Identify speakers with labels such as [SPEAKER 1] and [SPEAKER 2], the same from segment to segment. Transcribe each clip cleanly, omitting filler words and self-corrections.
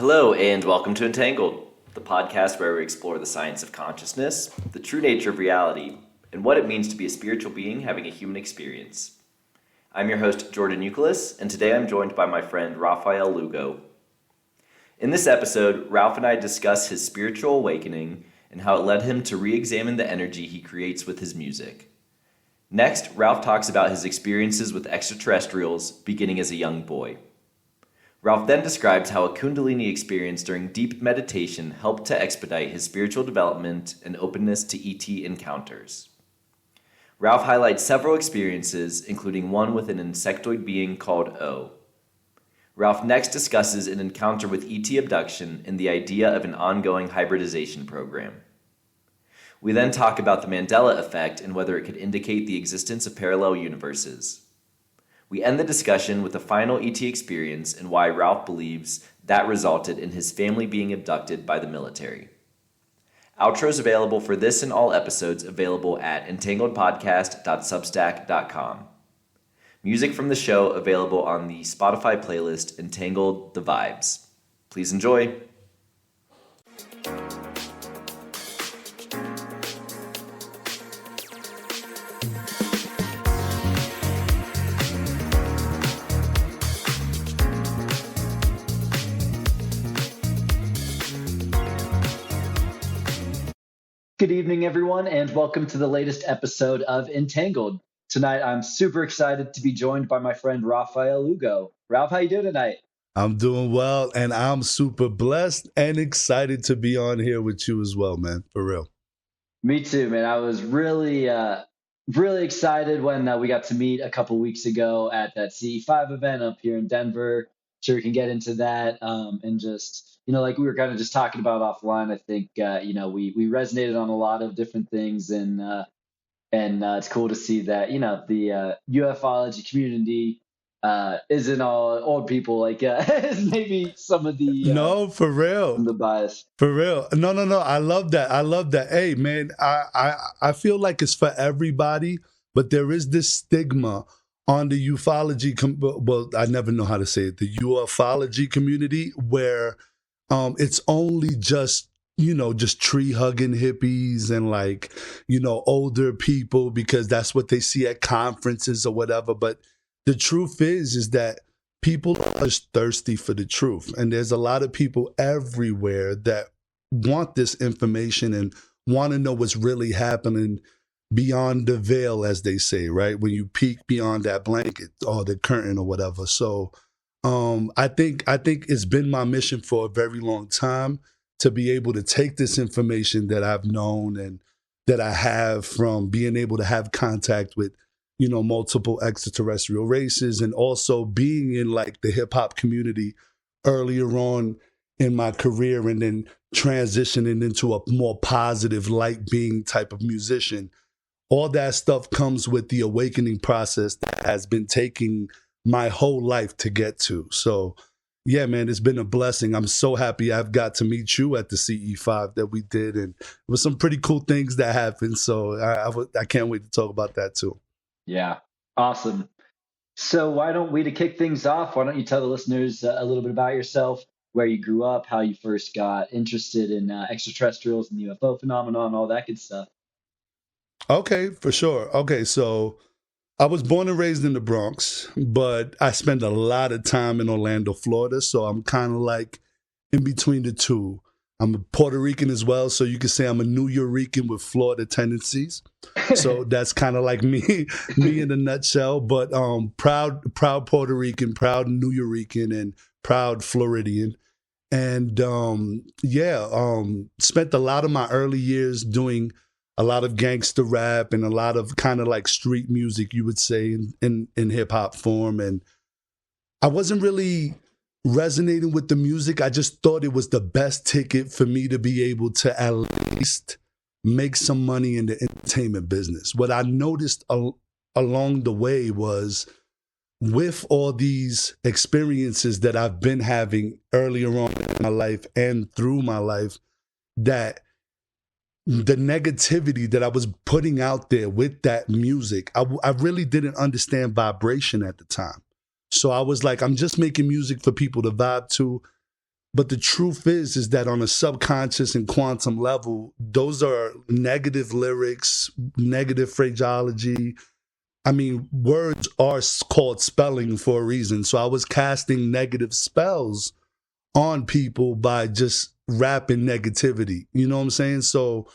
[SPEAKER 1] Hello, and welcome to Entangled, the podcast where we explore the science of consciousness, the true nature of reality, and what it means to be a spiritual being having a human experience. I'm your host, Jordan Youkilis, and today I'm joined by my friend Rafael Lugo. In this episode, Ralf and I discuss his spiritual awakening and how it led him to re-examine the energy he creates with his music. Next, Ralf talks about his experiences with extraterrestrials beginning as a young boy. Ralf then describes how a Kundalini experience during deep meditation helped to expedite his spiritual development and openness to ET encounters. Ralf highlights several experiences, including one with an insectoid being called O. Ralf next discusses an encounter with ET abduction and the idea of an ongoing hybridization program. We then talk about the Mandela effect and whether it could indicate the existence of parallel universes. We end the discussion with a final ET experience and why Ralf believes that resulted in his family being abducted by the military. Outros available for this and all episodes available at entangledpodcast.substack.com. Music from the show available on the Spotify playlist Entangled the Vibes. Please enjoy.
[SPEAKER 2] Good evening, everyone, and welcome to the latest episode of Entangled. Tonight, I'm super excited to be joined by my friend Rafael Lugo. Ralf, how you doing tonight?
[SPEAKER 3] I'm doing well, and I'm super blessed and excited to be on here with you as well, man, for real.
[SPEAKER 2] Me too, man. I was really excited when we got to meet a couple weeks ago at that CE5 event up here in Denver. Sure, we can get into that and just... like we were kind of just talking about offline, I think, we resonated on a lot of different things, and it's cool to see that, the ufology community isn't all old people like maybe some of the
[SPEAKER 3] no, for real,
[SPEAKER 2] some of the bias.
[SPEAKER 3] For real. No. I love that. Hey, man, I feel like it's for everybody, but there is this stigma on the ufology. Well, I never know how to say it. The ufology community where it's only just tree hugging hippies and older people because that's what they see at conferences or whatever. But the truth is that people are just thirsty for the truth. And there's a lot of people everywhere that want this information and want to know what's really happening beyond the veil, as they say, right? When you peek beyond that blanket or the curtain or whatever. So I think it's been my mission for a very long time to be able to take this information that I've known and that I have from being able to have contact with, multiple extraterrestrial races, and also being in the hip hop community earlier on in my career, and then transitioning into a more positive light being type of musician. All that stuff comes with the awakening process that has been taking my whole life to get to. So, yeah, man, it's been a blessing. I'm so happy I've got to meet you at the CE5 that we did, and it was some pretty cool things that happened. So I can't wait to talk about that too.
[SPEAKER 2] Yeah, awesome. So to kick things off, why don't you tell the listeners a little bit about yourself, where you grew up, how you first got interested in extraterrestrials and the UFO phenomenon, all that good stuff.
[SPEAKER 3] Okay, for sure. Okay, so I was born and raised in the Bronx, but I spent a lot of time in Orlando, Florida. So I'm kind of in between the two. I'm a Puerto Rican as well, so you could say I'm a New Yorican with Florida tendencies. So that's kind of like me in a nutshell. But proud Puerto Rican, proud New Yorican, and proud Floridian. And spent a lot of my early years doing a lot of gangster rap and a lot of kind of street music, you would say, in hip hop form. And I wasn't really resonating with the music. I just thought it was the best ticket for me to be able to at least make some money in the entertainment business. What I noticed along the way was, with all these experiences that I've been having earlier on in my life and through my life, that the negativity that I was putting out there with that music, I really didn't understand vibration at the time. So I was like, I'm just making music for people to vibe to. But the truth is that on a subconscious and quantum level, those are negative lyrics, negative phraseology. I mean, words are called spelling for a reason. So I was casting negative spells on people by just rapping negativity. You know what I'm saying? So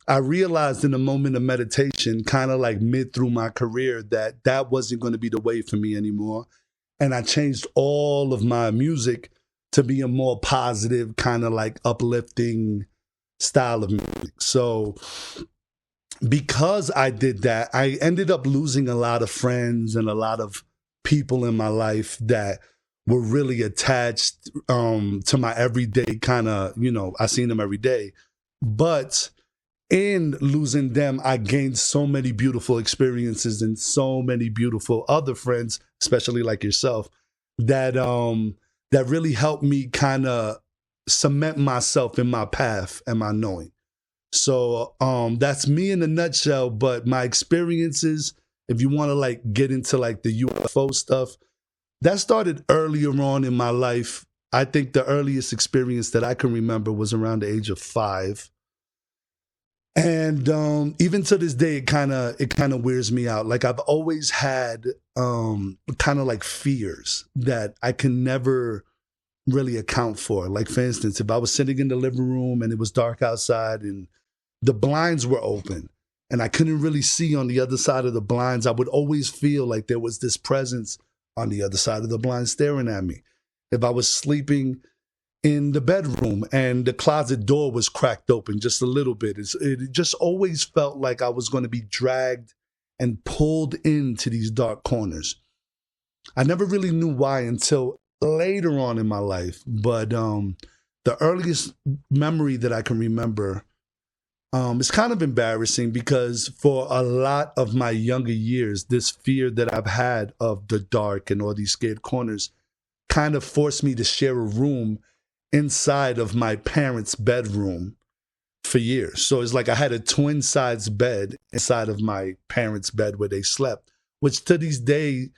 [SPEAKER 3] I realized in a moment of meditation, kind of like mid through my career, that that wasn't going to be the way for me anymore. And I changed all of my music to be a more positive, kind of like uplifting style of music. So because I did that, I ended up losing a lot of friends and a lot of people in my life that were really attached to my everyday kind of, you know, I seen them every day. But in losing them, I gained so many beautiful experiences and so many beautiful other friends, especially like yourself, that that really helped me kind of cement myself in my path and my knowing. So that's me in a nutshell. But my experiences, if you want to like get into like the UFO stuff, that started earlier on in my life. I think the earliest experience that I can remember was around the age of 5. And even to this day, it kind of wears me out. Like I've always had kind of like fears that I can never really account for. Like for instance, if I was sitting in the living room and it was dark outside and the blinds were open and I couldn't really see on the other side of the blinds, I would always feel like there was this presence on the other side of the blind staring at me. If I was sleeping in the bedroom and the closet door was cracked open just a little bit, it just always felt like I was going to be dragged and pulled into these dark corners. I never really knew why until later on in my life, but the earliest memory that I can remember is kind of embarrassing because for a lot of my younger years, this fear that I've had of the dark and all these scared corners kind of forced me to share a room inside of my parents' bedroom for years. So it's like I had a twin size bed inside of my parents' bed where they slept, which to this day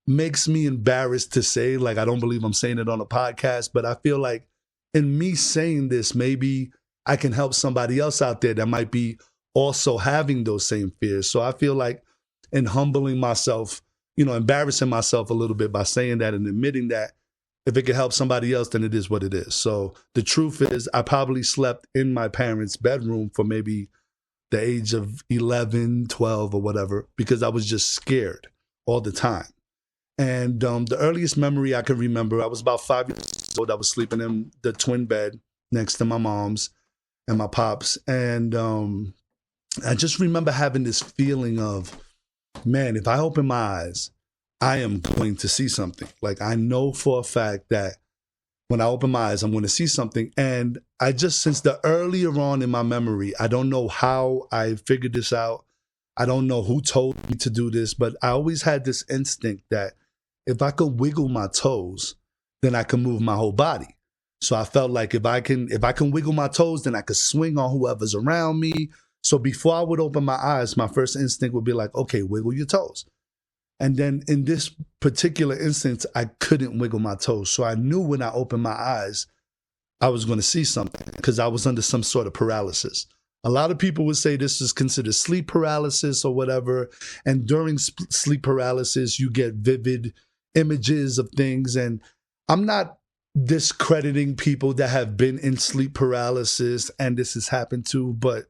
[SPEAKER 3] makes me embarrassed to say. Like, I don't believe I'm saying it on a podcast, but I feel like in me saying this, maybe I can help somebody else out there that might be also having those same fears. So I feel like in humbling myself, you know, embarrassing myself a little bit by saying that and admitting that, if it could help somebody else, then it is what it is. So the truth is, I probably slept in my parents' bedroom for maybe the age of 11, 12 or whatever, because I was just scared all the time. And the earliest memory I can remember, I was about 5 years old. I was sleeping in the twin bed next to my mom's and my pop's. And I just remember having this feeling of, man, if I open my eyes, I am going to see something. Like, I know for a fact that when I open my eyes, I'm going to see something. And I just, since the earlier on in my memory, I don't know how I figured this out. I don't know who told me to do this, but I always had this instinct that if I could wiggle my toes, then I can move my whole body. So I felt like if I can wiggle my toes, then I could swing on whoever's around me. So before I would open my eyes, my first instinct would be like, okay, wiggle your toes. And then in this particular instance, I couldn't wiggle my toes. So I knew when I opened my eyes, I was going to see something because I was under some sort of paralysis. A lot of people would say this is considered sleep paralysis or whatever. And during sleep paralysis, you get vivid images of things. And I'm not discrediting people that have been in sleep paralysis and this has happened to, but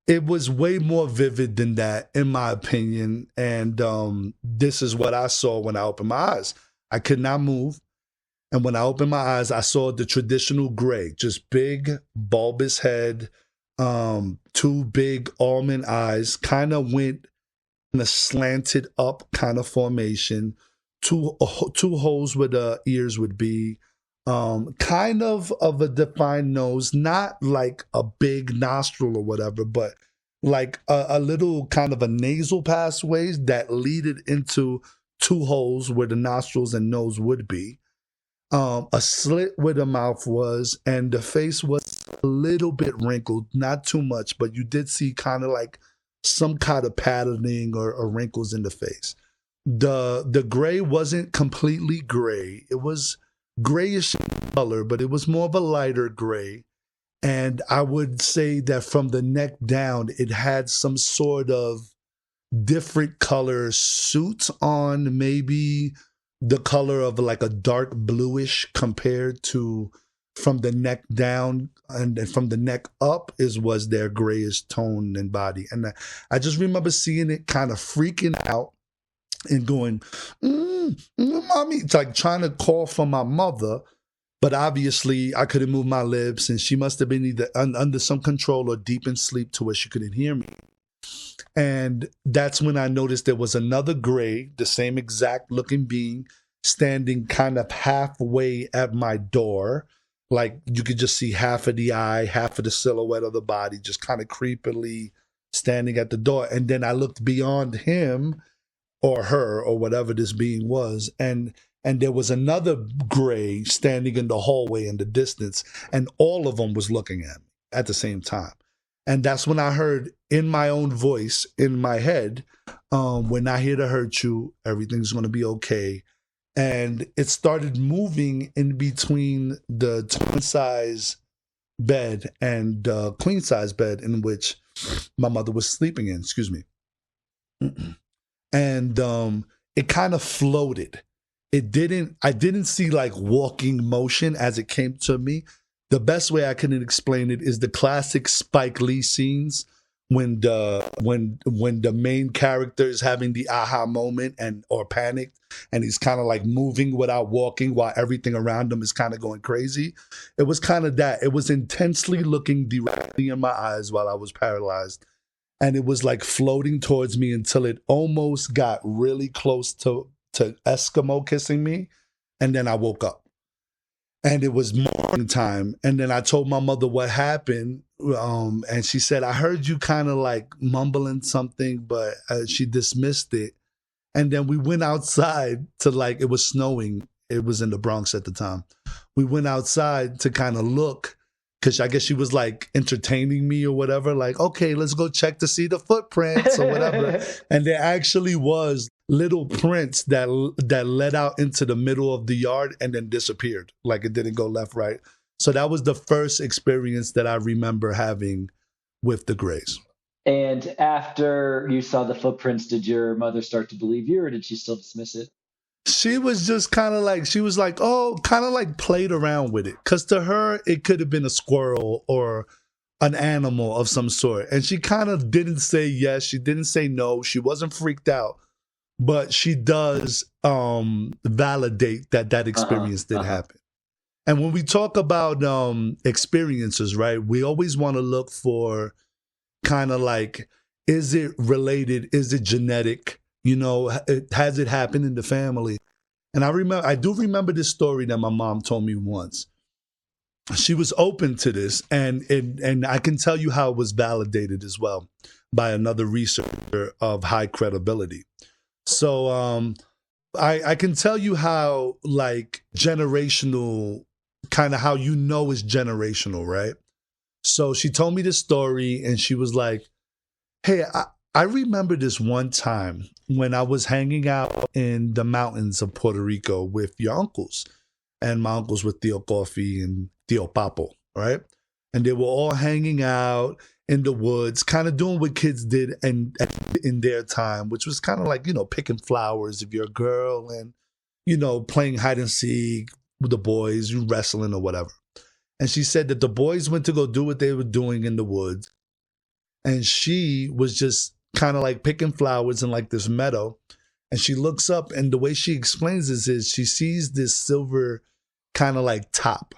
[SPEAKER 3] it was way more vivid than that, in my opinion. And this is what I saw when I opened my eyes. I could not move. And when I opened my eyes, I saw the traditional gray, just big, bulbous head, 2 big almond eyes, kind of went in a slanted up kind of formation, two holes where the ears would be, kind of a defined nose, not like a big nostril or whatever, but like a little kind of a nasal pathways that leaded into 2 holes where the nostrils and nose would be, a slit where the mouth was, and the face was a little bit wrinkled, not too much, but you did see kind of like some kind of patterning or wrinkles in the face. The gray wasn't completely gray. It was grayish color, but it was more of a lighter gray. And I would say that from the neck down, it had some sort of different color suits on, maybe the color of like a dark bluish compared to from the neck down, and then from the neck up was their grayish tone and body. And I just remember seeing it kind of freaking out and going, mommy, it's like trying to call for my mother. But obviously, I couldn't move my lips, and she must have been either under some control or deep in sleep to where she couldn't hear me. And that's when I noticed there was another gray, the same exact looking being, standing kind of halfway at my door. Like you could just see half of the eye, half of the silhouette of the body, just kind of creepily standing at the door. And then I looked beyond him or her or whatever this being was, and there was another gray standing in the hallway in the distance, and all of them was looking at me at the same time. And that's when I heard in my own voice, in my head, we're not here to hurt you. Everything's going to be okay. And it started moving in between the twin size bed and the queen size bed in which my mother was sleeping in. Excuse me. And it kind of floated. I didn't see like walking motion as it came to me. The best way I can explain it is the classic Spike Lee scenes when the main character is having the aha moment or panicked, and he's kind of like moving without walking while everything around him is kind of going crazy. It was kind of that. It was intensely looking directly in my eyes while I was paralyzed, and it was like floating towards me until it almost got really close to Eskimo kissing me, and then I woke up. And it was morning time. And then I told my mother what happened. And she said, I heard you kind of like mumbling something, but she dismissed it. And then we went outside to like, it was snowing. It was in the Bronx at the time. We went outside to kind of look, because I guess she was like entertaining me or whatever. Like, okay, let's go check to see the footprints or whatever. And there actually was little prints that led out into the middle of the yard and then disappeared. Like it didn't go left, right. So that was the first experience that I remember having with the grays.
[SPEAKER 2] And after you saw the footprints, did your mother start to believe you, or did she still dismiss it?
[SPEAKER 3] She was just kind of like, she was like, oh, kind of like played around with it. Because to her, it could have been a squirrel or an animal of some sort. And she kind of didn't say yes. She didn't say no. She wasn't freaked out. But she does validate that experience did happen. And when we talk about experiences, right, we always want to look for kind of like, is it related? Is it genetic? You know, has it happened in the family? And I do remember this story that my mom told me once. She was open to this, and I can tell you how it was validated as well by another researcher of high credibility. So I can tell you how like generational, kind of how you know is generational, right? So she told me this story, and she was like, hey, I remember this one time when I was hanging out in the mountains of Puerto Rico with your uncles. And my uncles were Tío Coffee and Tío Papo, right? And they were all hanging out in the woods, kind of doing what kids did in their time, which was kind of like, you know, picking flowers if you're a girl and, you know, playing hide and seek with the boys, wrestling or whatever. And she said that the boys went to go do what they were doing in the woods. And she was just kind of like picking flowers in like this meadow. And she looks up, and the way she explains this is she sees this silver kind of like top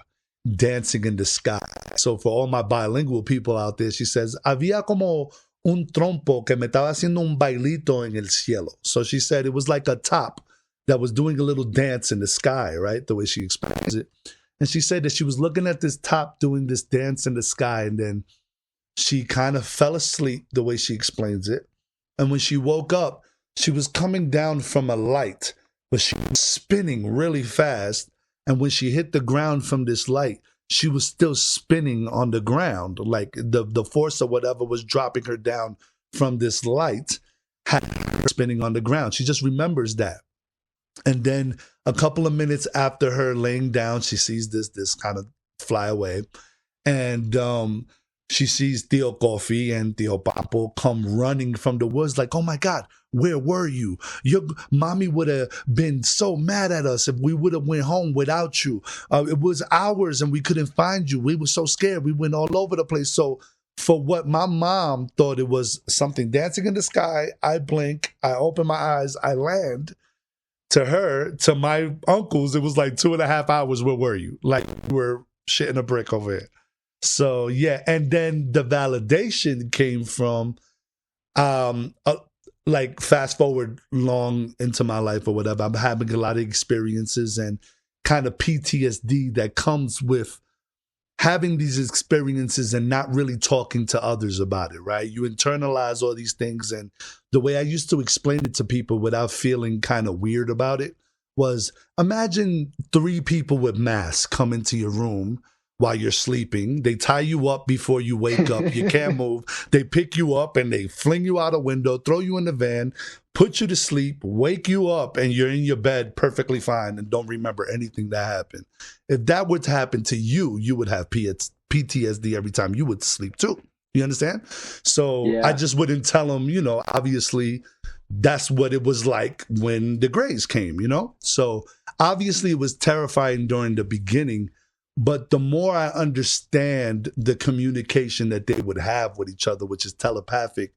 [SPEAKER 3] dancing in the sky. So for all my bilingual people out there, she says, había como un trompo que me estaba haciendo un bailito en el cielo. So she said it was like a top that was doing a little dance in the sky, right? The way she explains it. And she said that she was looking at this top doing this dance in the sky, and then she kind of fell asleep the way she explains it. And when she woke up, she was coming down from a light, but she was spinning really fast. And when she hit the ground from this light, she was still spinning on the ground. Like the force or whatever was dropping her down from this light, had her spinning on the ground. She just remembers that. And then a couple of minutes after her laying down, she sees this kind of fly away. And she sees Theo Coffee and Theo Papo come running from the woods like, oh my God, where were you? Your mommy would have been so mad at us if we would have went home without you. It was hours and we couldn't find you. We were so scared. We went all over the place. So for what my mom thought it was something dancing in the sky, I blink, I open my eyes, I land. To her, to my uncles, it was like 2.5 hours. Where were you? Like, we're shitting a brick over here. So yeah, and then the validation came from like fast forward long into my life or whatever. I'm having a lot of experiences and kind of PTSD that comes with having these experiences and not really talking to others about it, right? You internalize all these things. And the way I used to explain it to people without feeling kind of weird about it was, imagine 3 people with masks come into your room while you're sleeping. They tie you up before you wake up. You can't move. They pick you up and they fling you out a window, throw you in the van, put you to sleep, wake you up, and you're in your bed perfectly fine and don't remember anything that happened. If that were to happen to you, you would have PTSD every time you would sleep too. You understand? So yeah. I just wouldn't tell them, obviously that's what it was like when the Greys came, So obviously it was terrifying during the beginning. But the more I understand the communication that they would have with each other, which is telepathic,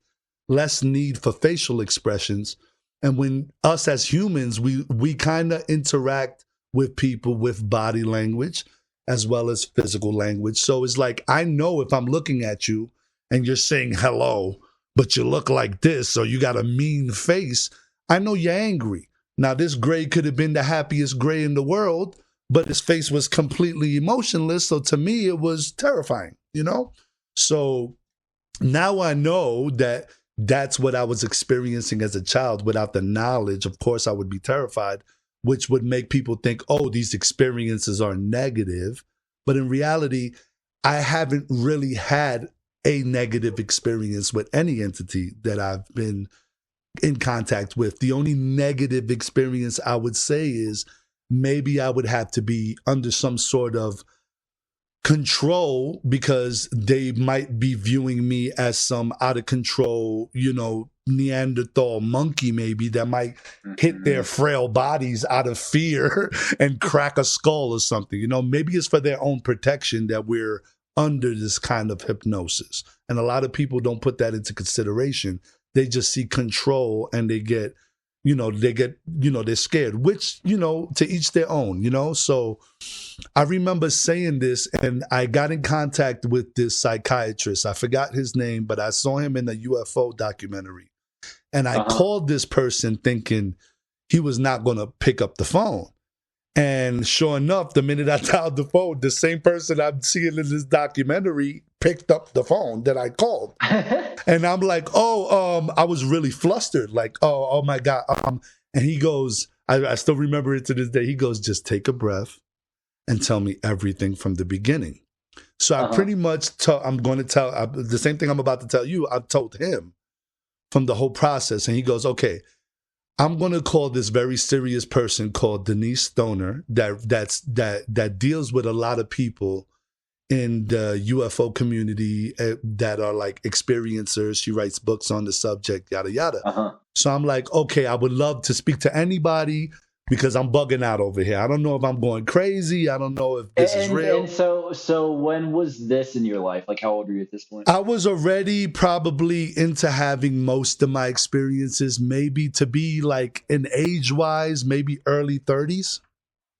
[SPEAKER 3] less need for facial expressions. And when us as humans, we kind of interact with people with body language as well as physical language. So it's like, I know if I'm looking at you and you're saying hello, but you look like this, or you got a mean face, I know you're angry. Now, this Gray could have been the happiest Gray in the world, but his face was completely emotionless. So to me, it was terrifying, So now I know that that's what I was experiencing as a child. Without the knowledge, of course, I would be terrified, which would make people think, oh, these experiences are negative. But in reality, I haven't really had a negative experience with any entity that I've been in contact with. The only negative experience I would say is maybe I would have to be under some sort of control because they might be viewing me as some out of control, Neanderthal monkey maybe that might hit their frail bodies out of fear and crack a skull or something. Maybe it's for their own protection that we're under this kind of hypnosis. And a lot of people don't put that into consideration. They just see control and they get they're scared, which, to each their own, So I remember saying this, and I got in contact with this psychiatrist. I forgot his name, but I saw him in a UFO documentary. And I called this person thinking he was not going to pick up the phone. And sure enough, the minute I dialed the phone, the same person I'm seeing in this documentary picked up the phone that I called. And I'm like, I was really flustered. Like, oh my God. And he goes, I still remember it to this day. He goes, just take a breath and tell me everything from the beginning. So I pretty much, I'm going to tell the same thing I'm about to tell you. I've told him from the whole process. And he goes, okay, I'm going to call this very serious person called Denise Stoner that deals with a lot of people in the UFO community that are like experiencers. She writes books on the subject, yada, yada. So I'm like, okay, I would love to speak to anybody because I'm bugging out over here. I don't know if I'm going crazy. I don't know if this is real.
[SPEAKER 2] And so when was this in your life? Like, how old were you at this point?
[SPEAKER 3] I was already probably into having most of my experiences, maybe to be like in age-wise, maybe early 30s.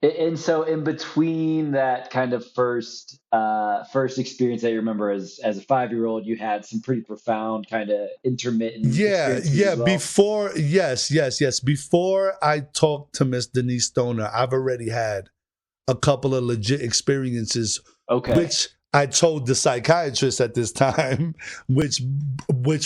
[SPEAKER 2] And so in between that kind of first experience that you remember as a 5-year-old, you had some pretty profound kind of intermittent experiences as well?
[SPEAKER 3] Before I talked to Miss Denise Stoner, I've already had a couple of legit experiences, which I told the psychiatrist at this time, which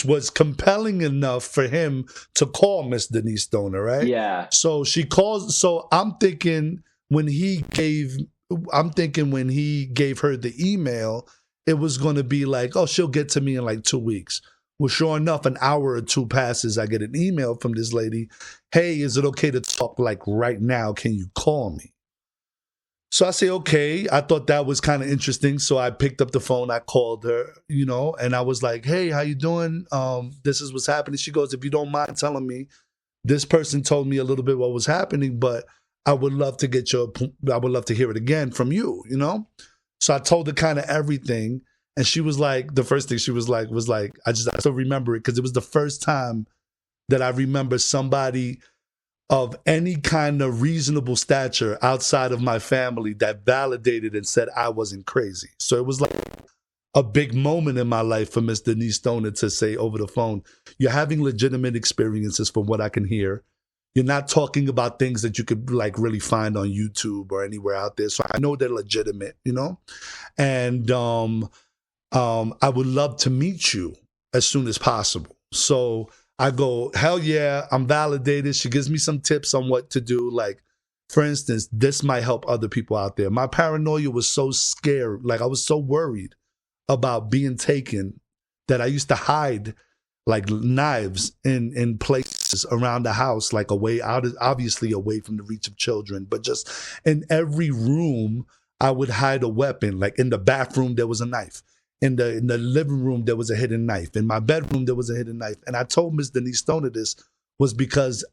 [SPEAKER 3] was compelling enough for him to call Miss Denise Stoner, right?
[SPEAKER 2] Yeah.
[SPEAKER 3] So she calls. So I'm thinking when he gave her the email, it was going to be like, oh, she'll get to me in like 2 weeks. Well, sure enough, an hour or two passes, I get an email from this lady. Hey, is it okay to talk like right now? Can you call me? So I say, okay. I thought that was kind of interesting. So I picked up the phone. I called her, and I was like, hey, how you doing? This is what's happening. She goes, if you don't mind telling me, this person told me a little bit what was happening, but I would love to hear it again from you, So I told her kind of everything. And she was like, the first thing she was like, I still remember it because it was the first time that I remember somebody of any kind of reasonable stature outside of my family that validated and said I wasn't crazy. So it was like a big moment in my life for Miss Denise Stoner to say over the phone, you're having legitimate experiences from what I can hear. You're not talking about things that you could like really find on YouTube or anywhere out there. So I know they're legitimate, and I would love to meet you as soon as possible. So I go, hell yeah, I'm validated. She gives me some tips on what to do. Like, for instance, this might help other people out there. My paranoia was so scared. Like, I was so worried about being taken that I used to hide like knives in places around the house, like obviously away from the reach of children, but just in every room, I would hide a weapon. Like in the bathroom, there was a knife. In the living room, there was a hidden knife. In my bedroom, there was a hidden knife. And I told Miss Denise Stoner this was because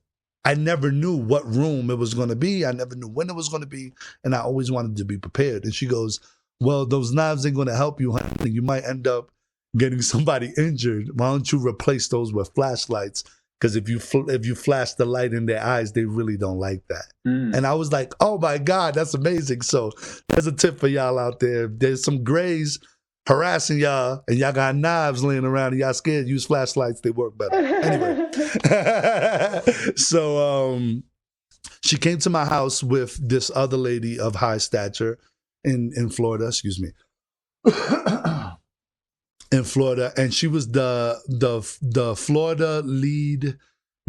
[SPEAKER 3] I never knew what room it was going to be. I never knew when it was going to be. And I always wanted to be prepared. And she goes, well, those knives ain't going to help you, honey. You might end up getting somebody injured. Why don't you replace those with flashlights? Because if you flash the light in their eyes, they really don't like that. And I was like, oh my God, that's amazing. So there's a tip for y'all out there. There's some grays harassing y'all and y'all got knives laying around and y'all scared, use flashlights, they work better. Anyway. So she came to my house with this other lady of high stature in Florida, excuse me. In Florida, and she was the Florida lead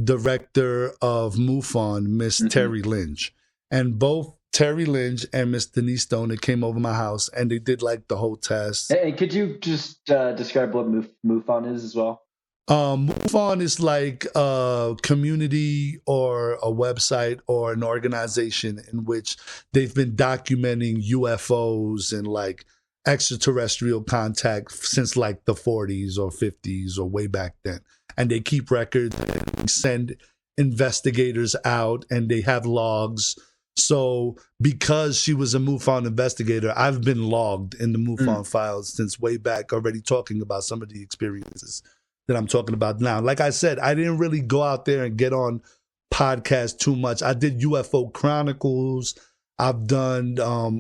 [SPEAKER 3] director of MUFON, Miss Terry Lynch. And both Terry Lynch and Miss Denise Stoner came over my house and they did like the whole test.
[SPEAKER 2] Hey, could you just describe what MUFON is as well?
[SPEAKER 3] MUFON is like a community or a website or an organization in which they've been documenting UFOs and like extraterrestrial contact since like the 40s or 50s or way back then. And they keep records and send investigators out and they have logs. So because she was a MUFON investigator, I've been logged in the MUFON files since way back, already talking about some of the experiences that I'm talking about now. Like I said, I didn't really go out there and get on podcasts too much. I did UFO Chronicles. I've done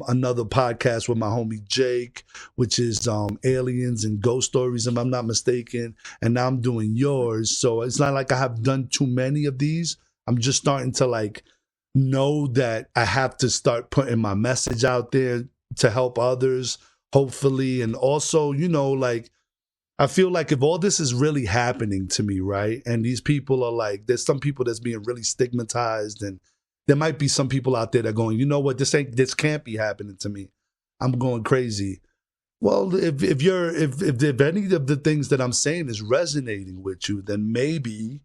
[SPEAKER 3] another podcast with my homie Jake, which is aliens and ghost stories, if I'm not mistaken. And now I'm doing yours. So it's not like I have done too many of these. I'm just starting to like know that I have to start putting my message out there to help others, hopefully. And also, like, I feel like if all this is really happening to me, right? And these people are like, there's some people that's being really stigmatized, and there might be some people out there that are going, you know what, this can't be happening to me. I'm going crazy. Well, if any of the things that I'm saying is resonating with you, then maybe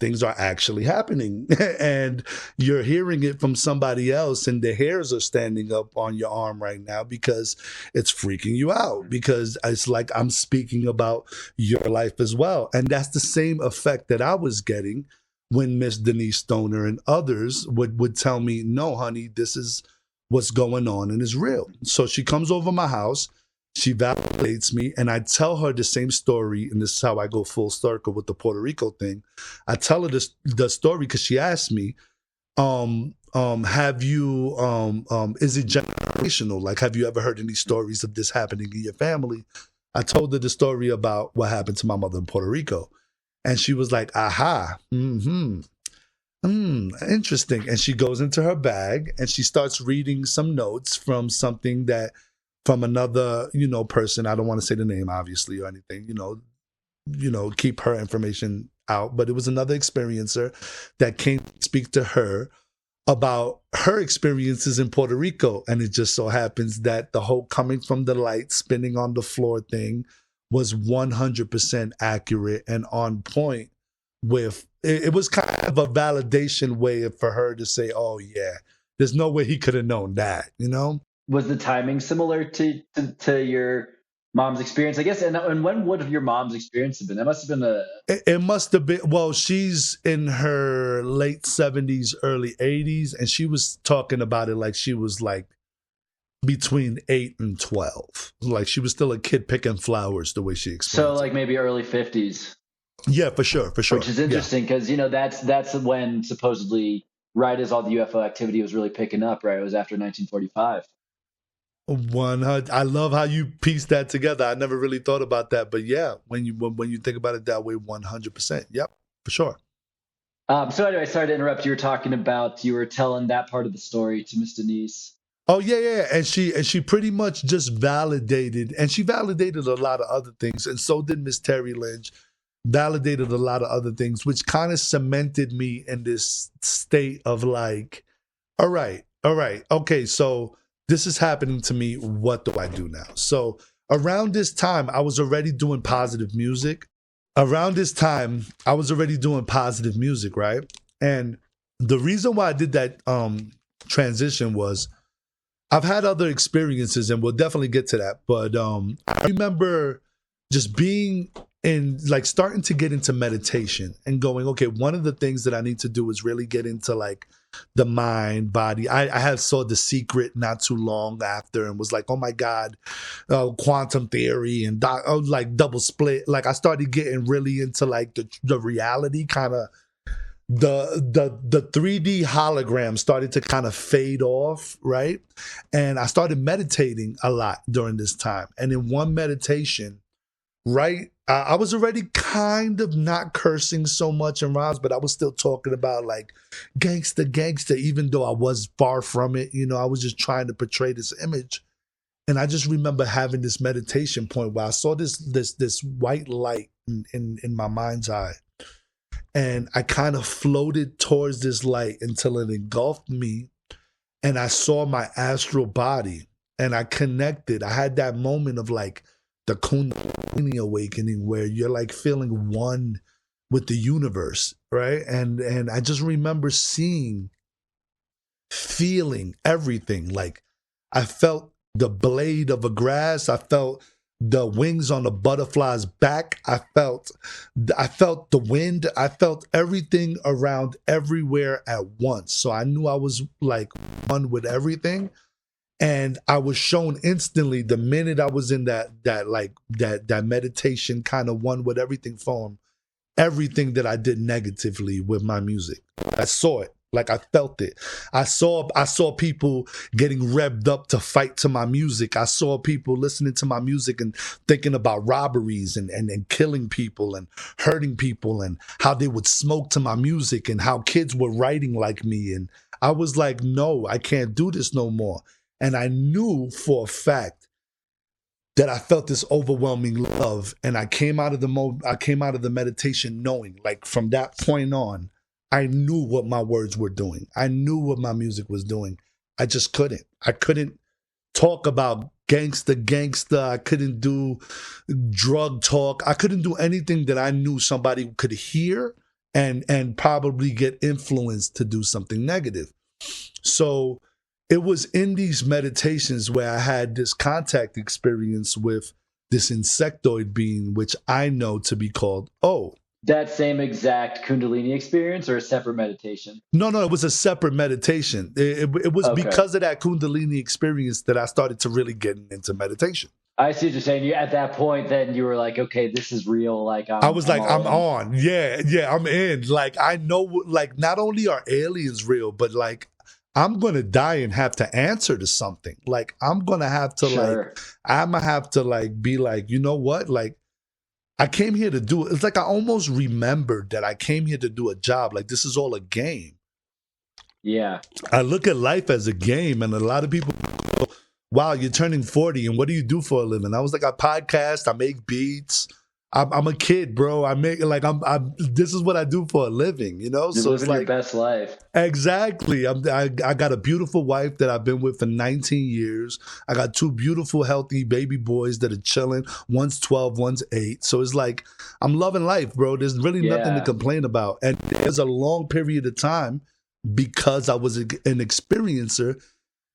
[SPEAKER 3] things are actually happening and you're hearing it from somebody else and the hairs are standing up on your arm right now because it's freaking you out, because it's like I'm speaking about your life as well. And that's the same effect that I was getting when Miss Denise Stoner and others would tell me, no, honey, this is what's going on and it's real. So she comes over my house. She validates me, and I tell her the same story, and this is how I go full circle with the Puerto Rico thing. I tell her the story because she asked me, have you, is it generational? Like, have you ever heard any stories of this happening in your family? I told her the story about what happened to my mother in Puerto Rico, and she was like, aha, interesting. And she goes into her bag, and she starts reading some notes from something from another, person. I don't want to say the name, obviously, or anything, keep her information out. But it was another experiencer that came to speak to her about her experiences in Puerto Rico. And it just so happens that the whole coming from the light, spinning on the floor thing was 100% accurate and on point with it was kind of a validation way for her to say, oh yeah, there's no way he could have known that, you know?
[SPEAKER 2] Was the timing similar to your mom's experience, I guess? And when would have your mom's experience have been? That must have been
[SPEAKER 3] it must have been, well, she's in her late 70s, early 80s, and she was talking about it like she was like between 8 and 12. Like she was still a kid picking flowers the way she explained.
[SPEAKER 2] So like maybe early 50s.
[SPEAKER 3] Yeah, for sure.
[SPEAKER 2] Which is interesting because, that's when supposedly, right as all the UFO activity was really picking up, right? It was after 1945.
[SPEAKER 3] I love how you piece that together. I never really thought about that, but yeah, when you think about it that way, 100%. Yep, for sure.
[SPEAKER 2] So anyway, sorry to interrupt. You were telling that part of the story to Miss Denise.
[SPEAKER 3] Oh yeah, and she pretty much just validated, and she validated a lot of other things, and so did Miss Terry Lynch. Validated a lot of other things, which kind of cemented me in this state of like, all right, okay, so this is happening to me. What do I do now? So around this time, I was already doing positive music. Right? And the reason why I did that transition was I've had other experiences, and we'll definitely get to that. But I remember just being in, like, starting to get into meditation and going, okay, one of the things that I need to do is really get into like the mind, body. I had saw The Secret not too long after and was like, oh my God, quantum theory and like double split. Like I started getting really into like the reality kind of, the 3D hologram started to kind of fade off, right? And I started meditating a lot during this time. And in one meditation, right, I was already kind of not cursing so much in rhymes, but I was still talking about like gangsta, even though I was far from it. I was just trying to portray this image. And I just remember having this meditation point where I saw this white light in my mind's eye. And I kind of floated towards this light until it engulfed me. And I saw my astral body and I connected. I had that moment of like the Kundalini awakening where you're like feeling one with the universe, right? And I just remember feeling everything. Like I felt the blade of a grass. I felt the wings on the butterfly's back. I felt the wind. I felt everything around everywhere at once. So I knew I was like one with everything. And I was shown instantly the minute I was in that meditation kind of one with everything form, everything that I did negatively with my music. I saw it. Like I felt it. I saw people getting revved up to fight to my music. I saw people listening to my music and thinking about robberies and killing people and hurting people and how they would smoke to my music and how kids were writing like me. And I was like, no, I can't do this no more. And I knew for a fact that I felt this overwhelming love. And I came out of the meditation knowing, like from that point on, I knew what my words were doing. I knew what my music was doing. I just couldn't. I couldn't talk about gangsta. I couldn't do drug talk. I couldn't do anything that I knew somebody could hear and probably get influenced to do something negative. So it was in these meditations where I had this contact experience with this insectoid being, which I know to be called O.
[SPEAKER 2] That same exact Kundalini experience or a separate meditation?
[SPEAKER 3] No, it was a separate meditation. It was okay. Because of that Kundalini experience that I started to really get into meditation.
[SPEAKER 2] I see what you're saying. At that point, then you were like, okay, this is real. Like
[SPEAKER 3] I'm on. Yeah, I'm in. Like I know, like not only are aliens real, but like I'm gonna die and have to answer to something. Like I'm gonna have to be like, you know what? Like I came here to do it. It's like I almost remembered that I came here to do a job. Like this is all a game.
[SPEAKER 2] Yeah.
[SPEAKER 3] I look at life as a game, and a lot of people go, wow, you're turning 40 and what do you do for a living? I was like, I podcast, I make beats, I'm a kid, bro. I make like this is what I do for a living, you know.
[SPEAKER 2] You're
[SPEAKER 3] So it's
[SPEAKER 2] living your
[SPEAKER 3] like
[SPEAKER 2] best life.
[SPEAKER 3] exactly. I got a beautiful wife that I've been with for 19 years. I got 2 beautiful, healthy baby boys that are chilling. One's 12, one's 8. So it's like I'm loving life, bro. There's really nothing to complain about. And there's a long period of time because I was an experiencer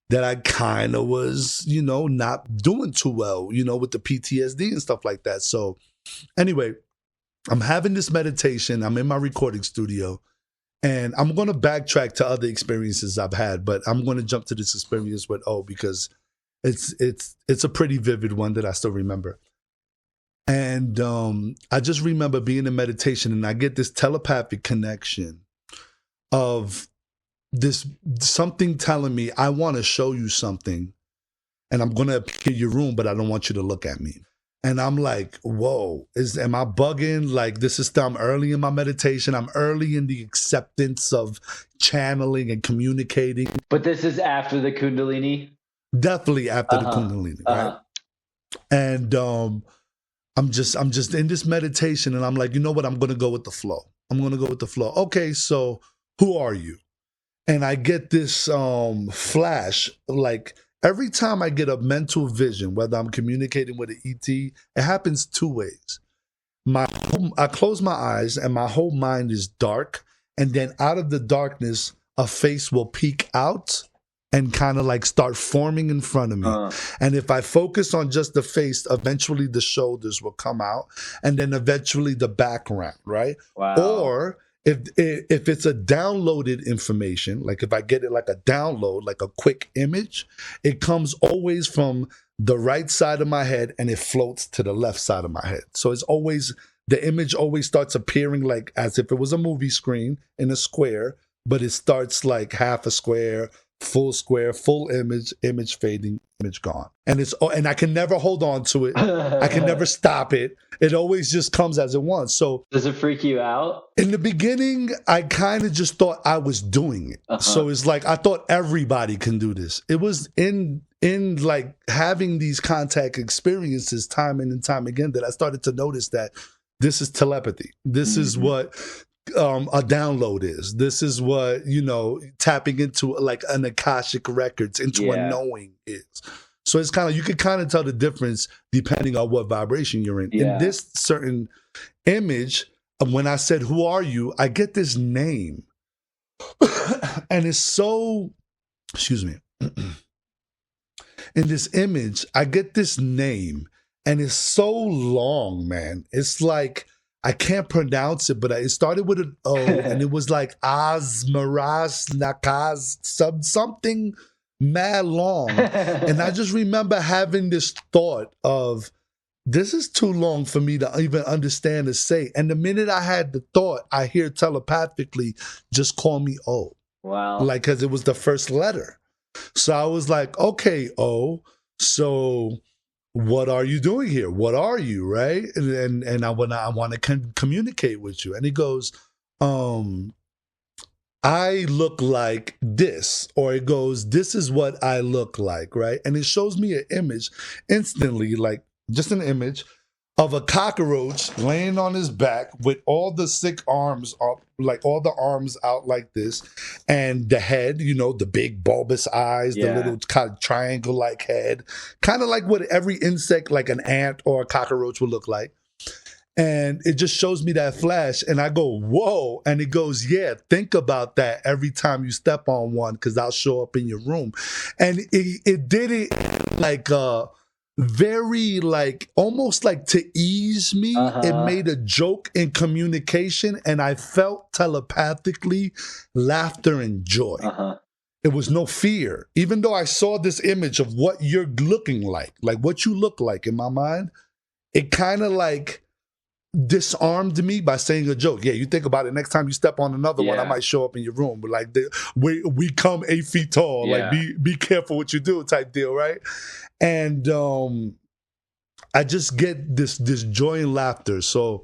[SPEAKER 3] that I kind of was, you know, not doing too well, you know, with the PTSD and stuff like that. So anyway, I'm having this meditation. I'm in my recording studio, and I'm going to backtrack to other experiences I've had, but I'm going to jump to this experience with O because it's a pretty vivid one that I still remember. And I just remember being in meditation, and I get this telepathic connection of this something telling me, I want to show you something, and I'm going to appear in your room, but I don't want you to look at me. And I'm like, whoa, am I bugging? Like, this is still, I'm early in my meditation. I'm early in the acceptance of channeling and communicating.
[SPEAKER 2] But this is after the Kundalini?
[SPEAKER 3] Definitely after the Kundalini, right? And I'm just in this meditation, and I'm like, you know what? I'm going to go with the flow. I'm going to go with the flow. Okay, so who are you? And I get this flash, like, every time I get a mental vision, whether I'm communicating with an ET, it happens 2 ways. I close my eyes and my whole mind is dark. And then out of the darkness, a face will peek out and kind of like start forming in front of me. And if I focus on just the face, eventually the shoulders will come out, and then eventually the background, right?
[SPEAKER 2] Wow.
[SPEAKER 3] Or if it's a downloaded information, like if I get it like a download, like a quick image, it comes always from the right side of my head and it floats to the left side of my head. So it's always, the image always starts appearing like as if it was a movie screen in a square, but it starts like half a square, full image fading, image gone. And I can never hold on to it. I can never stop it. It always just comes as it wants. So
[SPEAKER 2] does it freak you out?
[SPEAKER 3] In the beginning, I kind of just thought I was doing it. So it's like I thought everybody can do this. It was in like having these contact experiences time in and time again that I started to notice that this is telepathy. This is what a download is. This is what, you know, tapping into like an Akashic records, into a knowing is. So it's kind of, you can kind of tell the difference depending on what vibration you're in. In this certain image, when I said, who are you? I get this name. And it's so, excuse me. In this image, I get this name, and it's so long, man. It's like, I can't pronounce it, but it started with an O, and it was like Asmaras Nakaz, something mad long. And I just remember having this thought of, this is too long for me to even understand or say. And the minute I had the thought, I hear telepathically, just call me O.
[SPEAKER 2] Wow.
[SPEAKER 3] Like, because it was the first letter. So I was like, okay, O, so what are you doing here? What are you, right? And I want to communicate with you. And he goes, I look like this, or it goes, this is what I look like, right? And it shows me an image instantly, like just an image of a cockroach laying on his back with all the sick arms up, like all the arms out like this, and the head, you know, the big bulbous eyes, the little kind of triangle-like head, kind of like what every insect, like an ant or a cockroach would look like. And it just shows me that flash, and I go, whoa. And it goes, yeah, think about that every time you step on one, because I'll show up in your room. And it did it like very like almost like to ease me. It made a joke in communication, and I felt telepathically laughter and joy. It was no fear, even though I saw this image of what you're looking like what you look like in my mind. It kind of like disarmed me by saying a joke. Yeah, you think about it, next time you step on another one, I might show up in your room, but like we come 8 feet tall, like be careful what you do type deal, right? And I just get this joy and laughter. So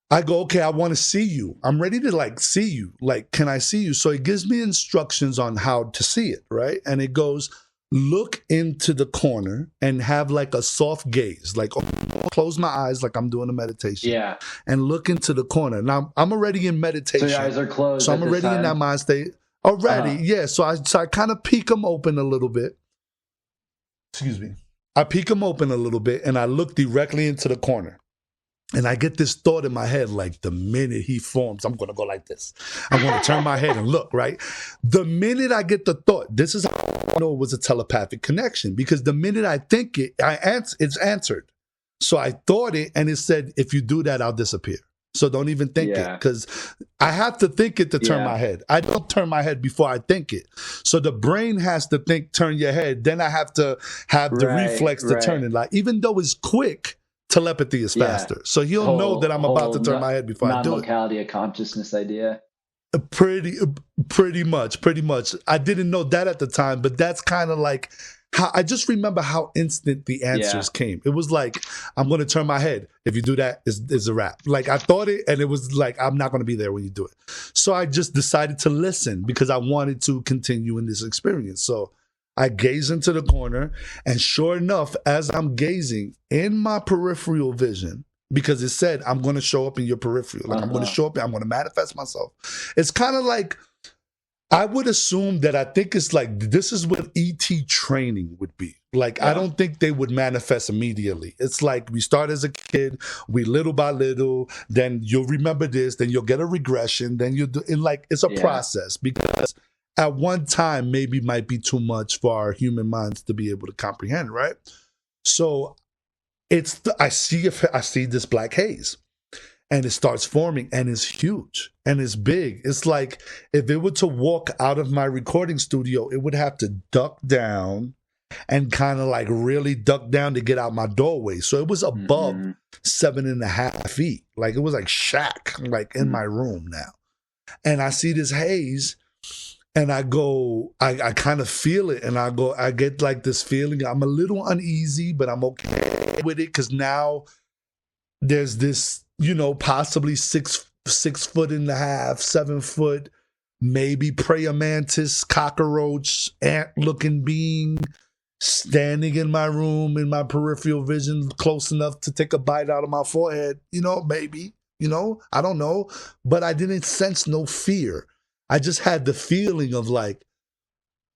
[SPEAKER 3] I go, okay, I want to see you. I'm ready to like see you. Like, can I see you? So it gives me instructions on how to see it, right? And it goes, look into the corner and have like a soft gaze, like close my eyes like I'm doing a meditation.
[SPEAKER 2] Yeah.
[SPEAKER 3] And look into the corner. Now I'm already in meditation.
[SPEAKER 2] So your eyes are closed.
[SPEAKER 3] So I'm already in that mind state already. Yeah. So I kind of peek them open a little bit. Excuse me. I peek them open a little bit and I look directly into the corner. And I get this thought in my head, like the minute he forms, I'm going to go like this. I'm going to turn my head and look, right? The minute I get the thought, this is how I know it was a telepathic connection, because the minute I think it, it's answered. So I thought it and it said, if you do that, I'll disappear. So don't even think it, because I have to think it to turn my head. I don't turn my head before I think it. So the brain has to think, turn your head. Then I have to have the reflex to turn it. Like, even though it's quick, telepathy is faster. So he'll know that I'm about to turn my head before I do it.
[SPEAKER 2] Non-locality of consciousness idea.
[SPEAKER 3] Pretty much. I didn't know that at the time, but that's kind of like how I just remember how instant the answers came. It was like, I'm going to turn my head. If you do that, it's a wrap. Like, I thought it, and it was like, I'm not going to be there when you do it. So I just decided to listen because I wanted to continue in this experience. So I gaze into the corner, and sure enough, as I'm gazing in my peripheral vision, because it said, I'm going to show up in your peripheral. Like, I'm going to show up, I'm going to manifest myself. It's kind of like, I would assume that I think it's like, this is what ET training would be. Like, I don't think they would manifest immediately. It's like, we start as a kid, we little by little, then you'll remember this, then you'll get a regression, then you'll do, and like, it's a process, because at one time, maybe might be too much for our human minds to be able to comprehend, right? So I see this black haze, and it starts forming, and it's huge, and it's big. It's like, if it were to walk out of my recording studio, it would have to duck down and kind of like really duck down to get out my doorway. So it was above 7.5 feet. Like, it was like shack, like in my room now. And I see this haze, and I go, I kind of feel it, and I get like this feeling. I'm a little uneasy, but I'm okay with it, because now there's this, possibly 6.5 foot, 7 foot, maybe prayer mantis, cockroach, ant-looking being standing in my room, in my peripheral vision, close enough to take a bite out of my forehead. Maybe, I don't know, but I didn't sense no fear. I just had the feeling of like,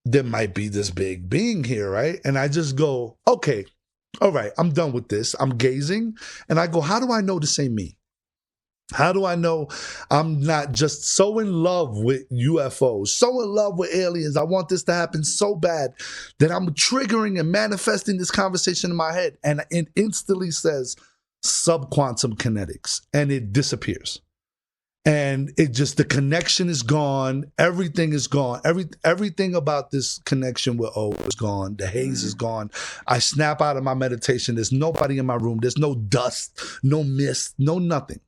[SPEAKER 3] there might be this big being here, right? And I just go, okay, all right, I'm done with this. I'm gazing, and I go, how do I know this ain't me? How do I know I'm not just so in love with UFOs, so in love with aliens? I want this to happen so bad that I'm triggering and manifesting this conversation in my head, and it instantly says subquantum kinetics, and it disappears. And it just, the connection is gone. Everything is gone. Everything about this connection with O is gone. The haze is gone. I snap out of my meditation. There's nobody in my room. There's no dust, no mist, no nothing.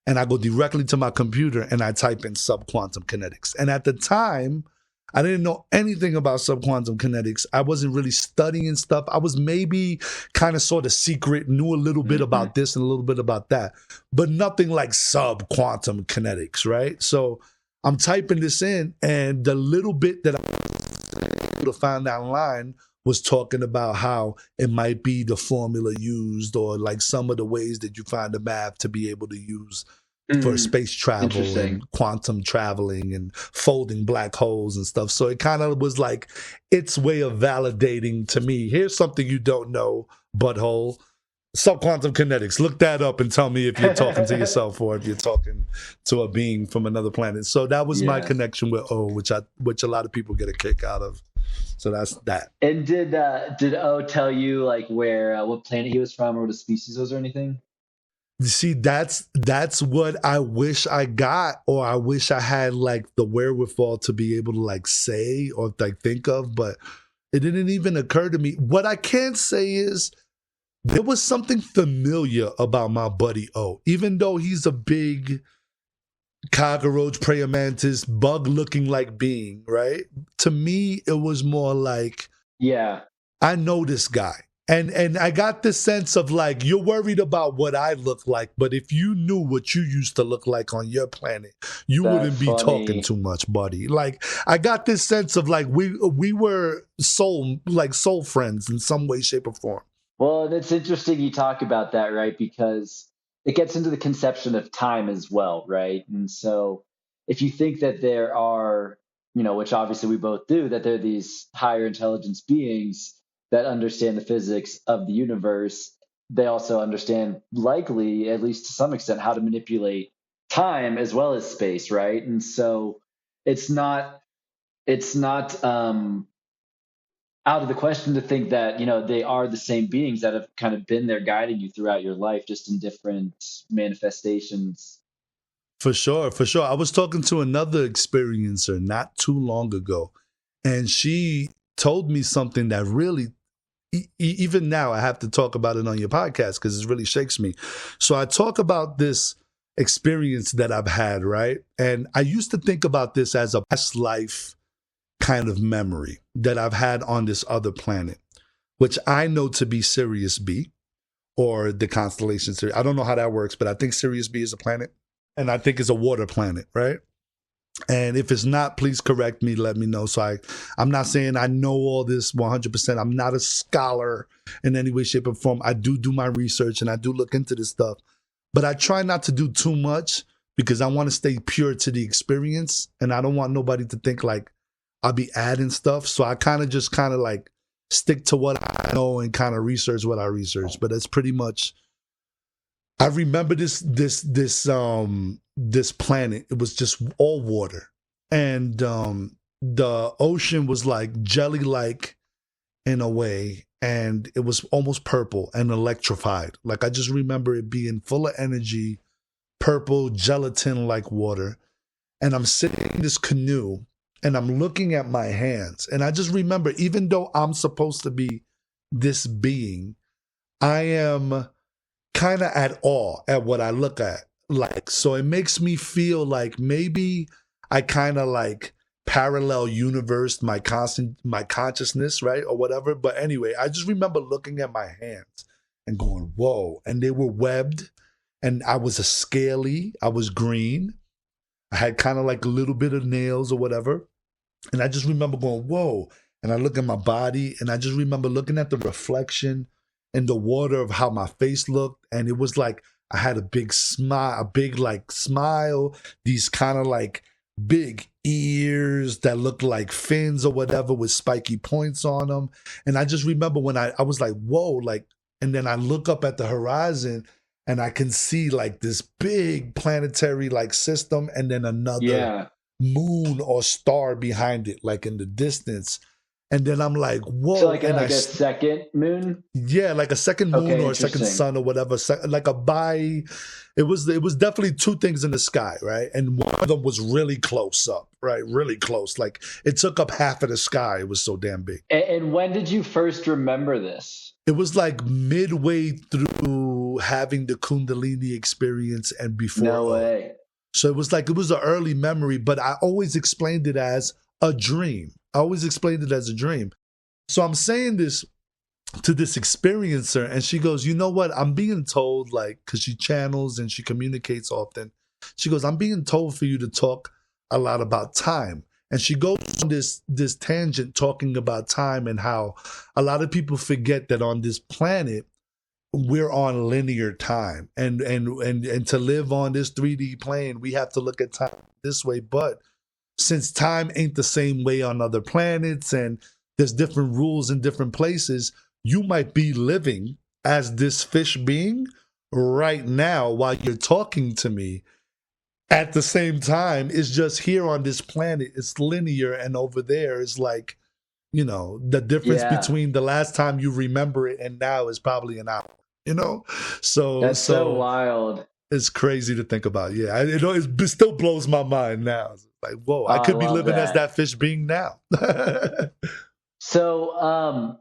[SPEAKER 3] And I go directly to my computer and I type in subquantum kinetics. And at the time, I didn't know anything about subquantum kinetics. I wasn't really studying stuff. I was maybe kind of sort of secret, knew a little bit about this and a little bit about that, but nothing like subquantum kinetics, right? So I'm typing this in, and the little bit that I was able to find online was talking about how it might be the formula used, or like some of the ways that you find the math to be able to use for space travel and quantum traveling and folding black holes and stuff. So it kind of was like its way of validating to me, here's something you don't know, butthole. Subquantum kinetics. Look that up and tell me if you're talking to yourself or if you're talking to a being from another planet. So that was my connection with O, which a lot of people get a kick out of. So that's that.
[SPEAKER 2] And did O tell you like where what planet he was from or what his species was or anything?
[SPEAKER 3] You see, that's what I wish I got, or I wish I had like the wherewithal to be able to like say or like think of, but it didn't even occur to me. What I can say is there was something familiar about my buddy O, even though he's a big cockroach, prayer mantis, bug looking like being, right? To me, it was more like, I know this guy. And I got this sense of like, you're worried about what I look like, but if you knew what you used to look like on your planet, you
[SPEAKER 2] That's
[SPEAKER 3] wouldn't be talking
[SPEAKER 2] funny.
[SPEAKER 3] too much, buddy. Like, I got this sense of like we were soul friends in some way, shape, or form.
[SPEAKER 2] Well, and it's interesting you talk about that, right? Because it gets into the conception of time as well, right? And so if you think that there are, which obviously we both do, that there are these higher intelligence beings that understand the physics of the universe, they also understand, likely, at least to some extent, how to manipulate time as well as space, right? And so it's not out of the question to think that they are the same beings that have kind of been there guiding you throughout your life, just in different manifestations.
[SPEAKER 3] For sure, for sure. I was talking to another experiencer not too long ago, and she told me something that really, even now, I have to talk about it on your podcast because it really shakes me. So I talk about this experience that I've had, right? And I used to think about this as a past life kind of memory that I've had on this other planet, which I know to be Sirius B, or the constellation Sirius. I don't know how that works, but I think Sirius B is a planet, and I think it's a water planet, right? And if it's not, please correct me, let me know. So I'm not saying I know all this 100%. I'm not a scholar in any way, shape, or form. I do my research and I do look into this stuff, but I try not to do too much because I want to stay pure to the experience, and I don't want nobody to think like I'll be adding stuff. So I kind of like stick to what I know and kind of research what I research. But that's pretty much, I remember this planet. It was just all water, and the ocean was like jelly-like in a way, and it was almost purple and electrified. Like, I just remember it being full of energy, purple gelatin-like water, and I'm sitting in this canoe and I'm looking at my hands, and I just remember, even though I'm supposed to be this being, I am kind of at awe at what I look at. Like, so it makes me feel like maybe I kind of like parallel universe my consciousness, right? Or whatever. But anyway, I just remember looking at my hands and going, whoa. And they were webbed, and I was I was green. I had kind of like a little bit of nails or whatever. And I just remember going, whoa. And I look at my body, and I just remember looking at the reflection in the water of how my face looked. And it was like I had a big smile, these kind of like big ears that looked like fins or whatever with spiky points on them. And I just remember when I was like, whoa, like, and then I look up at the horizon and I can see like this big planetary like system, and then another moon or star behind it, like in the distance. And then I'm like, whoa.
[SPEAKER 2] So like a second moon?
[SPEAKER 3] Yeah, like a second moon or a second sun or whatever. Like it was definitely two things in the sky, right? And one of them was really close up, right? Really close. Like, it took up half of the sky. It was so damn big.
[SPEAKER 2] And when did you first remember this?
[SPEAKER 3] It was like midway through having the Kundalini experience and before.
[SPEAKER 2] No way.
[SPEAKER 3] So it was an early memory, but I always explained it as a dream. So I'm saying this to this experiencer, and she goes, you know what? I'm being told, like, because she channels and she communicates often. She goes, I'm being told for you to talk a lot about time. And she goes on this tangent talking about time and how a lot of people forget that on this planet, we're on linear time. And to live on this 3D plane, we have to look at time this way. But since time ain't the same way on other planets and there's different rules in different places, you might be living as this fish being right now while you're talking to me. At the same time, it's just here on this planet, it's linear, and over there is like, the difference between the last time you remember it and now is probably an hour, So
[SPEAKER 2] that's so wild.
[SPEAKER 3] It's crazy to think about. Yeah, it still blows my mind now. It's like, whoa, I could be living as that fish being now.
[SPEAKER 2] So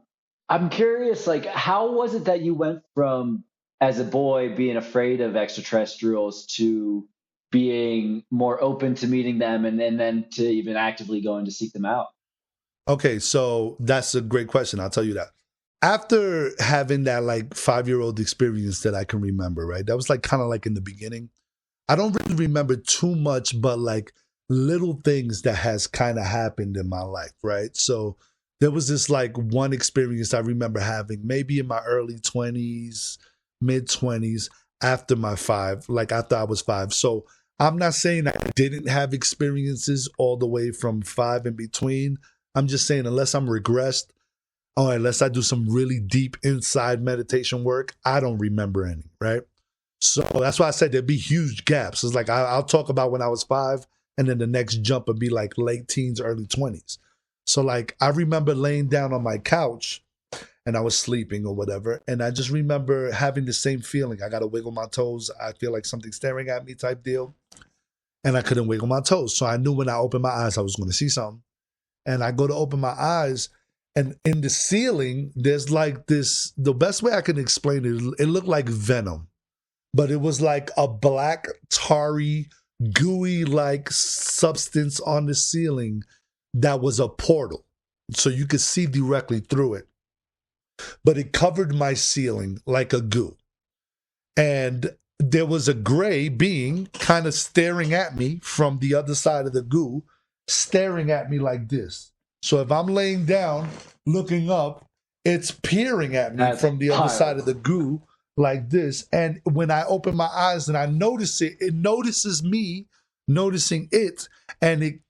[SPEAKER 2] I'm curious, like, how was it that you went from, as a boy, being afraid of extraterrestrials to being more open to meeting them and then to even actively going to seek them out?
[SPEAKER 3] Okay, so that's a great question. I'll tell you that. after having that like 5-year-old experience that I can remember, right? That was like kind of like in the beginning. I don't really remember too much, but like little things that has kind of happened in my life, right? So there was this like one experience I remember having maybe in my early 20s, mid 20s, after my 5, like after I was 5. So I'm not saying I didn't have experiences all the way from 5 in between. I'm just saying unless I'm regressed, or unless I do some really deep inside meditation work, I don't remember any, right? So that's why I said there'd be huge gaps. It's like I'll talk about when I was 5, and then the next jump would be like late teens, early 20s. So like I remember laying down on my couch and I was sleeping or whatever, and I just remember having the same feeling. I got to wiggle my toes. I feel like something's staring at me type deal, and I couldn't wiggle my toes. So I knew when I opened my eyes I was going to see something. And I go to open my eyes, and in the ceiling, there's like this, the best way I can explain it, it looked like venom, but it was like a black, tarry, gooey-like substance on the ceiling that was a portal. So you could see directly through it. But it covered my ceiling like a goo. And there was a gray being kind of staring at me from the other side of the goo, staring at me like this. So if I'm laying down, looking up, it's peering at me from the other side of the goo like this. And when I open my eyes and I notice it, it notices me noticing it, and it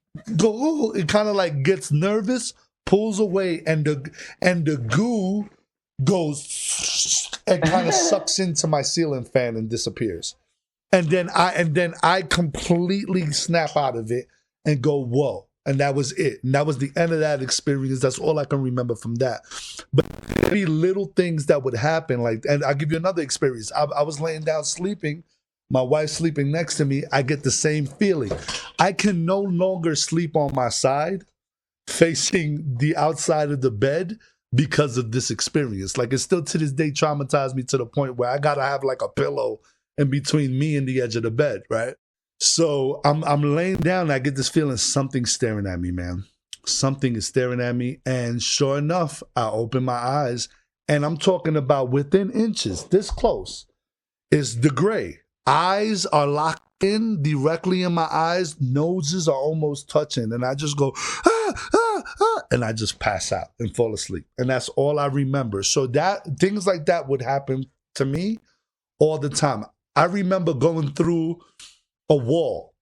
[SPEAKER 3] kind of like gets nervous, pulls away, and the goo goes and kind of sucks into my ceiling fan and disappears. And then I completely snap out of it and go, whoa. And that was it. And that was the end of that experience. That's all I can remember from that. But maybe little things that would happen, like, and I'll give you another experience. I was laying down sleeping, my wife sleeping next to me. I get the same feeling. I can no longer sleep on my side, facing the outside of the bed, because of this experience. Like, it still to this day traumatized me to the point where I gotta have like a pillow in between me and the edge of the bed, right? So I'm laying down and I get this feeling something's staring at me, man. Something is staring at me. And sure enough, I open my eyes, and I'm talking about within inches, this close, is the gray. Eyes are locked in directly in my eyes. Noses are almost touching. And I just go, and I just pass out and fall asleep. And that's all I remember. So that things like that would happen to me all the time. I remember going through a wall.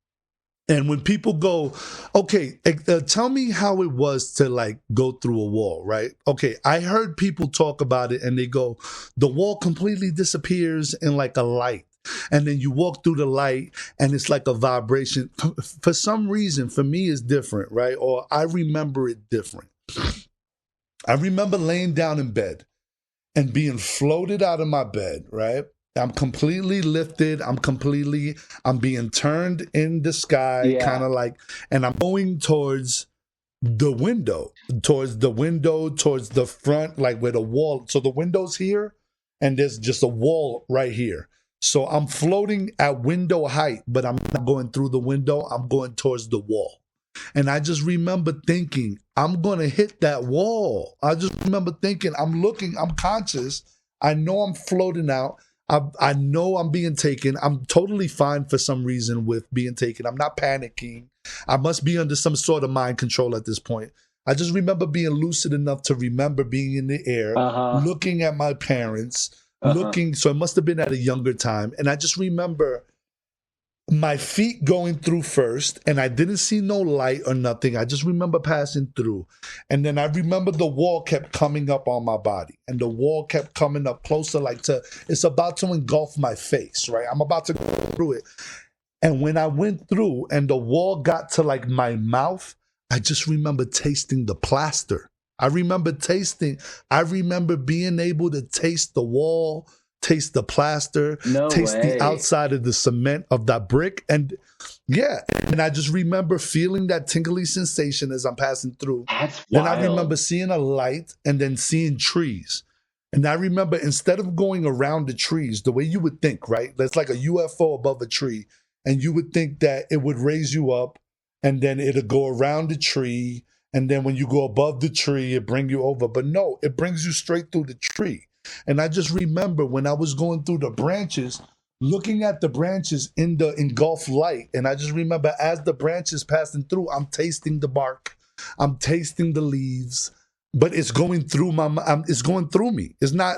[SPEAKER 3] And when people go, okay, tell me how it was to like go through a wall, right? Okay, I heard people talk about it and they go, the wall completely disappears in like a light. And then you walk through the light and it's like a vibration. For some reason, for me, it's different, right? Or I remember it different. I remember laying down in bed and being floated out of my bed, right? I'm completely lifted. I'm being turned in the sky, kind of like, and I'm going towards the window, towards the front, like where the wall. So the window's here, and there's just a wall right here. So I'm floating at window height, but I'm not going through the window. I'm going towards the wall. And I just remember thinking, I'm going to hit that wall. I just remember thinking, I'm conscious. I know I'm floating out. I know I'm being taken. I'm totally fine for some reason with being taken. I'm not panicking. I must be under some sort of mind control at this point. I just remember being lucid enough to remember being in the air, looking at my parents, so it must have been at a younger time. And I just remember my feet going through first, and I didn't see no light or nothing. I just remember passing through. And then I remember the wall kept coming up on my body, and the wall kept coming up closer, it's about to engulf my face, right? I'm about to go through it. And when I went through and the wall got to like my mouth, I just remember tasting the plaster. I remember being able to taste the wall, taste the plaster, the outside of the cement of that brick. And and I just remember feeling that tingly sensation as I'm passing through. Then I remember seeing a light and then seeing trees. And I remember, instead of going around the trees, the way you would think, right? There's like a UFO above a tree, and you would think that it would raise you up and then it'll go around the tree And then when you go above the tree, it brings you over. But no, it brings you straight through the tree. And I just remember when I was going through the branches, looking at the branches in the engulfed light. And I just remember as the branches passing through, I'm tasting the bark. I'm tasting the leaves. But it's going through it's going through me. It's not...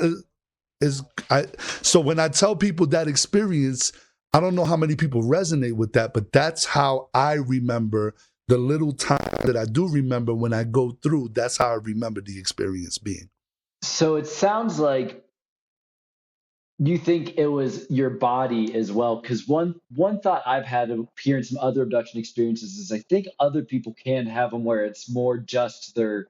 [SPEAKER 3] So when I tell people that experience, I don't know how many people resonate with that, but that's how I remember the little time that I do remember when I go through. That's how I remember the experience being.
[SPEAKER 2] So it sounds like you think it was your body as well, because one thought I've had of hearing some other abduction experiences is I think other people can have them where it's more just their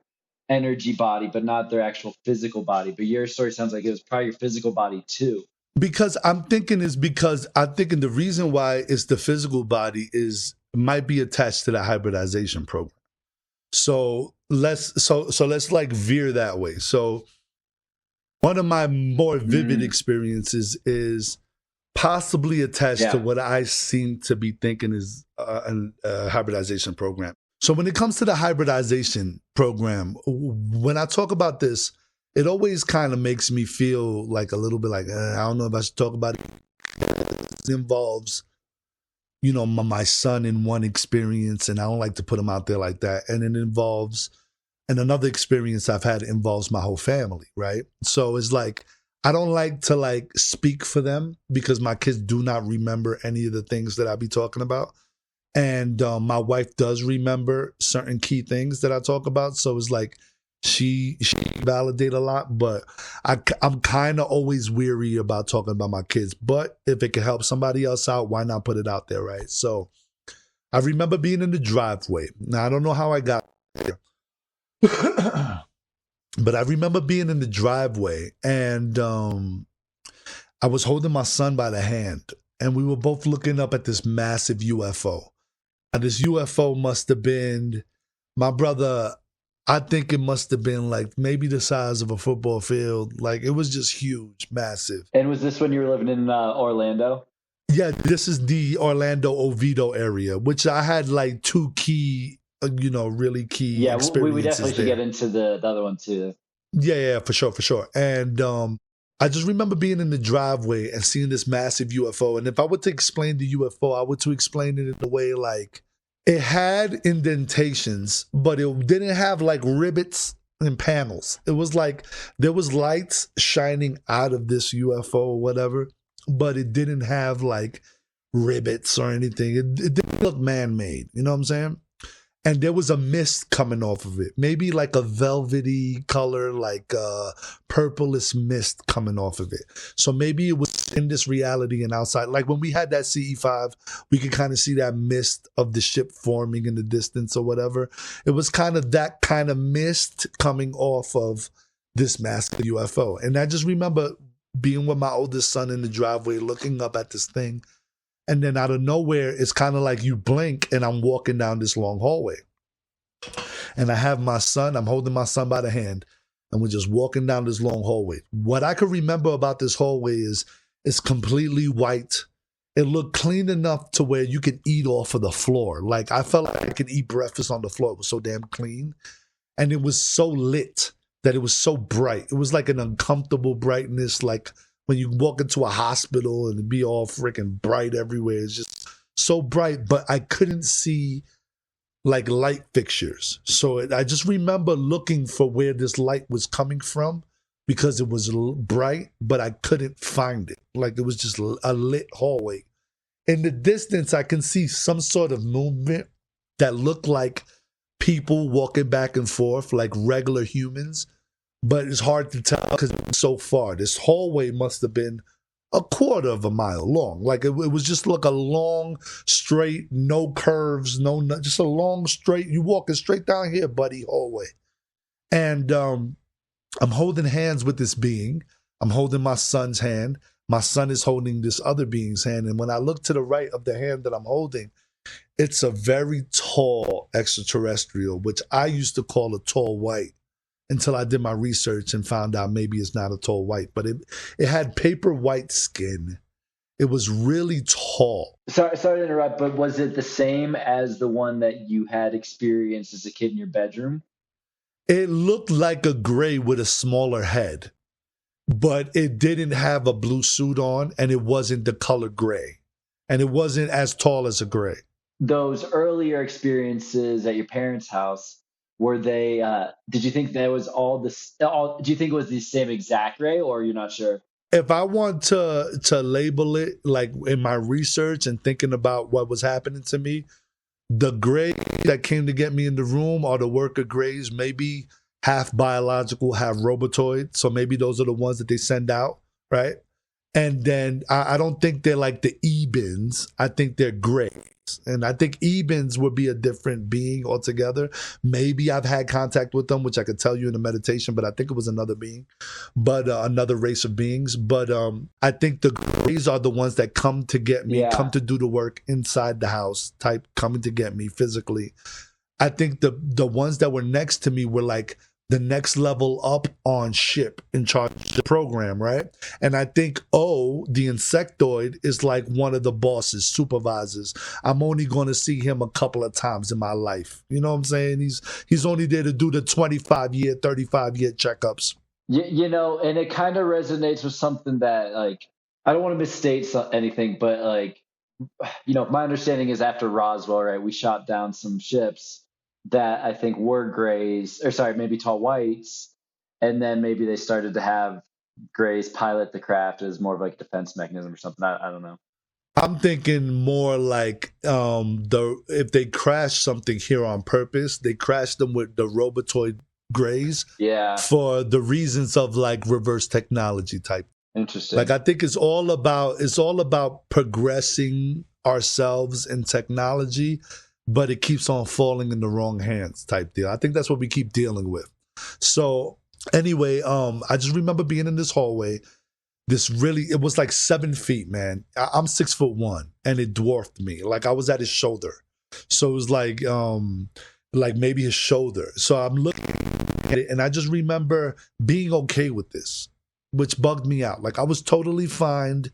[SPEAKER 2] energy body, but not their actual physical body. But your story sounds like it was probably your physical body too.
[SPEAKER 3] Because I'm thinking the reason why it's the physical body might be attached to the hybridization program. So let's like veer that way. So one of my more vivid experiences is possibly attached to what I seem to be thinking is a hybridization program. So when it comes to the hybridization program, when I talk about this, it always kind of makes me feel like a little bit like, I don't know if I should talk about it. It involves, my son in one experience, and I don't like to put him out there like that. And it involves, and another experience I've had involves my whole family, right? So it's like, I don't like to like speak for them because my kids do not remember any of the things that I be talking about. And my wife does remember certain key things that I talk about. So it's like she validate a lot, but I'm kind of always weary about talking about my kids. But if it can help somebody else out, why not put it out there, right? So I remember being in the driveway. Now, I don't know how I got there. But I remember being in the driveway and I was holding my son by the hand and we were both looking up at this massive UFO. And this UFO must have been, my brother, I think it must have been like maybe the size of a football field. Like it was just huge, massive.
[SPEAKER 2] And was this when you were living in Orlando?
[SPEAKER 3] Yeah, this is the Orlando Oviedo area, which I had like two key, really key experiences. Yeah,
[SPEAKER 2] we definitely should get into the other one too.
[SPEAKER 3] Yeah, for sure. And I just remember being in the driveway and seeing this massive UFO. And if I were to explain the UFO, I would to explain it in a way like it had indentations, but it didn't have like rivets and panels. It was like there was lights shining out of this UFO or whatever, but it didn't have like rivets or anything. It didn't look man-made. You know what I'm saying? And there was a mist coming off of it, maybe like a velvety color, like a purplish mist coming off of it. So maybe it was in this reality and outside. Like when we had that CE5, we could kind of see that mist of the ship forming in the distance or whatever. It was kind of that kind of mist coming off of this massive UFO. And I just remember being with my oldest son in the driveway, looking up at this thing. And then out of nowhere, it's kind of like you blink and I'm walking down this long hallway. And I have my son, I'm holding my son by the hand, and we're just walking down this long hallway. What I could remember about this hallway is it's completely white. It looked clean enough to where you could eat off of the floor. Like I felt like I could eat breakfast on the floor. It was so damn clean. And it was so lit that it was so bright. It was like an uncomfortable brightness, like when you walk into a hospital and it'd be all freaking bright everywhere. It's just so bright, but I couldn't see like light fixtures. So I just remember looking for where this light was coming from because it was bright, but I couldn't find it. Like it was just a lit hallway. In the distance, I can see some sort of movement that looked like people walking back and forth like regular humans. But it's hard to tell because it's so far. This hallway must have been a quarter of a mile long. Like it was just like a long, straight, no curves, just a long, straight. You walking straight down here, buddy, hallway. And I'm holding hands with this being. I'm holding my son's hand. My son is holding this other being's hand. And when I look to the right of the hand that I'm holding, it's a very tall extraterrestrial, which I used to call a tall white. Until I did my research and found out maybe it's not a tall white, but it had paper white skin. It was really tall.
[SPEAKER 2] Sorry to interrupt, but was it the same as the one that you had experienced as a kid in your bedroom?
[SPEAKER 3] It looked like a gray with a smaller head, but it didn't have a blue suit on, and it wasn't the color gray, and it wasn't as tall as a gray.
[SPEAKER 2] Those earlier experiences at your parents' house, were they, did you think that was all this, do you think it was the same exact gray, or you're not sure?
[SPEAKER 3] If I want to label it, like in my research and thinking about what was happening to me, the gray that came to get me in the room are the worker grays, maybe half biological, half robotoid. So maybe those are the ones that they send out, right? And then I don't think they're like the Ebens. I think they're grays. And I think Ebens would be a different being altogether. Maybe I've had contact with them, which I could tell you in a meditation, but I think it was another being, but another race of beings. But I think the grays are the ones that come to get me, come to do the work inside the house type, coming to get me physically. I think the ones that were next to me were like the next level up on ship in charge of the program, right? And I think, the insectoid is like one of the bosses, supervisors. I'm only going to see him a couple of times in my life. You know what I'm saying? He's only there to do the 25-year, 35-year checkups.
[SPEAKER 2] You know, and it kind of resonates with something that, like, I don't want to misstate anything, but like, you know, my understanding is after Roswell, right, we shot down some ships that I think were grays, or sorry, maybe tall whites, and then maybe they started to have grays pilot the craft as more of like a defense mechanism or something. I don't know.
[SPEAKER 3] I'm thinking more like if they crash something here on purpose, they crash them with the robotoid grays, for the reasons of like reverse technology type.
[SPEAKER 2] Interesting.
[SPEAKER 3] Like I think it's all about progressing ourselves in technology, but it keeps on falling in the wrong hands type deal. I think that's what we keep dealing with. So anyway, I just remember being in this hallway. It was like 7 feet, man. I'm 6'1", and it dwarfed me. Like I was at his shoulder. So it was like maybe his shoulder. So I'm looking at it, and I just remember being okay with this, which bugged me out. Like I was totally fine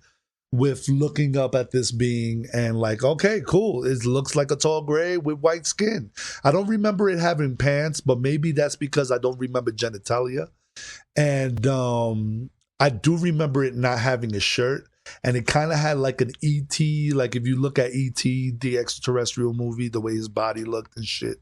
[SPEAKER 3] with looking up at this being and like, okay, cool. It looks like a tall gray with white skin. I don't remember it having pants, but maybe that's because I don't remember genitalia. And I do remember it not having a shirt. And it kind of had like an E.T., like if you look at E.T., the extraterrestrial movie, the way his body looked and shit,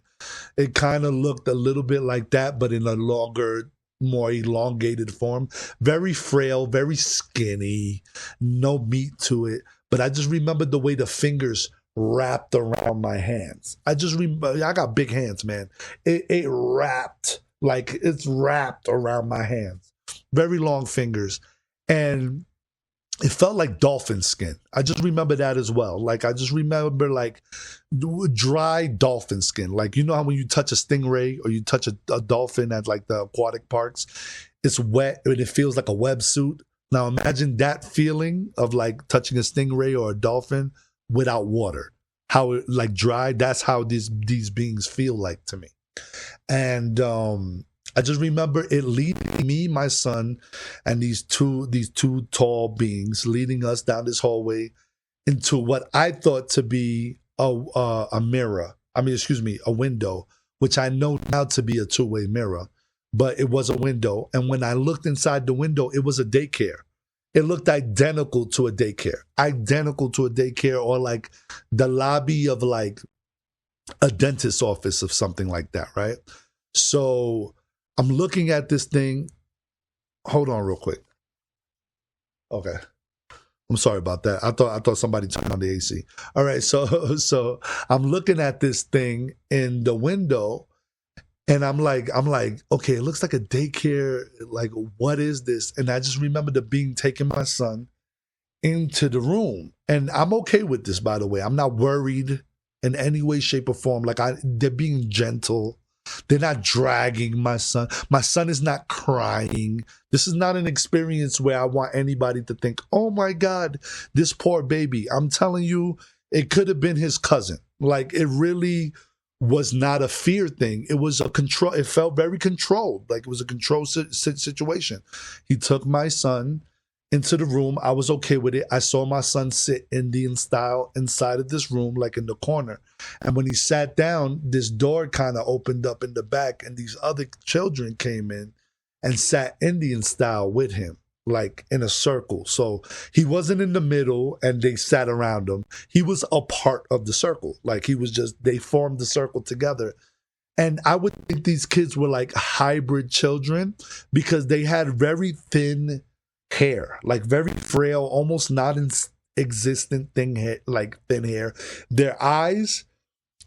[SPEAKER 3] it kind of looked a little bit like that, but in a longer, more elongated form. Very frail, very skinny, no meat to it. But I just remember the way the fingers wrapped around my hands. I just remember, I got big hands, man. It wrapped, like it's wrapped around my hands. Very long fingers. And it felt like dolphin skin. I just remember that as well. Like I just remember like dry dolphin skin. Like, you know how when you touch a stingray or you touch a dolphin at like the aquatic parks, it's wet and it feels like a wetsuit. Now imagine that feeling of like touching a stingray or a dolphin without water. How it like dry, that's how these beings feel like to me. And I just remember it leading me, my son, and these two tall beings leading us down this hallway into what I thought to be a mirror. A window, which I know now to be a two-way mirror, but it was a window. And when I looked inside the window, it was a daycare. It looked identical to a daycare or like the lobby of like a dentist's office of something like that, right? So I'm looking at this thing. Hold on real quick. Okay. I'm sorry about that. I thought somebody turned on the AC. All right, so I'm looking at this thing in the window and I'm like, okay, it looks like a daycare. Like, what is this? And I just remember the being taking my son into the room. And I'm okay with this, by the way. I'm not worried in any way, shape, or form. Like they're being gentle. They're not dragging my son. My son is not crying. This is not an experience where I want anybody to think, oh my God, this poor baby. I'm telling you, it could have been his cousin. Like it really was not a fear thing. It was a control. It felt very controlled. Like it was a controlled situation. He took my son into the room. I was okay with it. I saw my son sit Indian style inside of this room, like in the corner. And when he sat down, this door kind of opened up in the back, and these other children came in and sat Indian style with him, like in a circle. So he wasn't in the middle and they sat around him. He was a part of the circle. Like he was just, they formed the circle together. And I would think these kids were like hybrid children because they had very thin hair, like very frail, almost non-existent like thin hair. Their eyes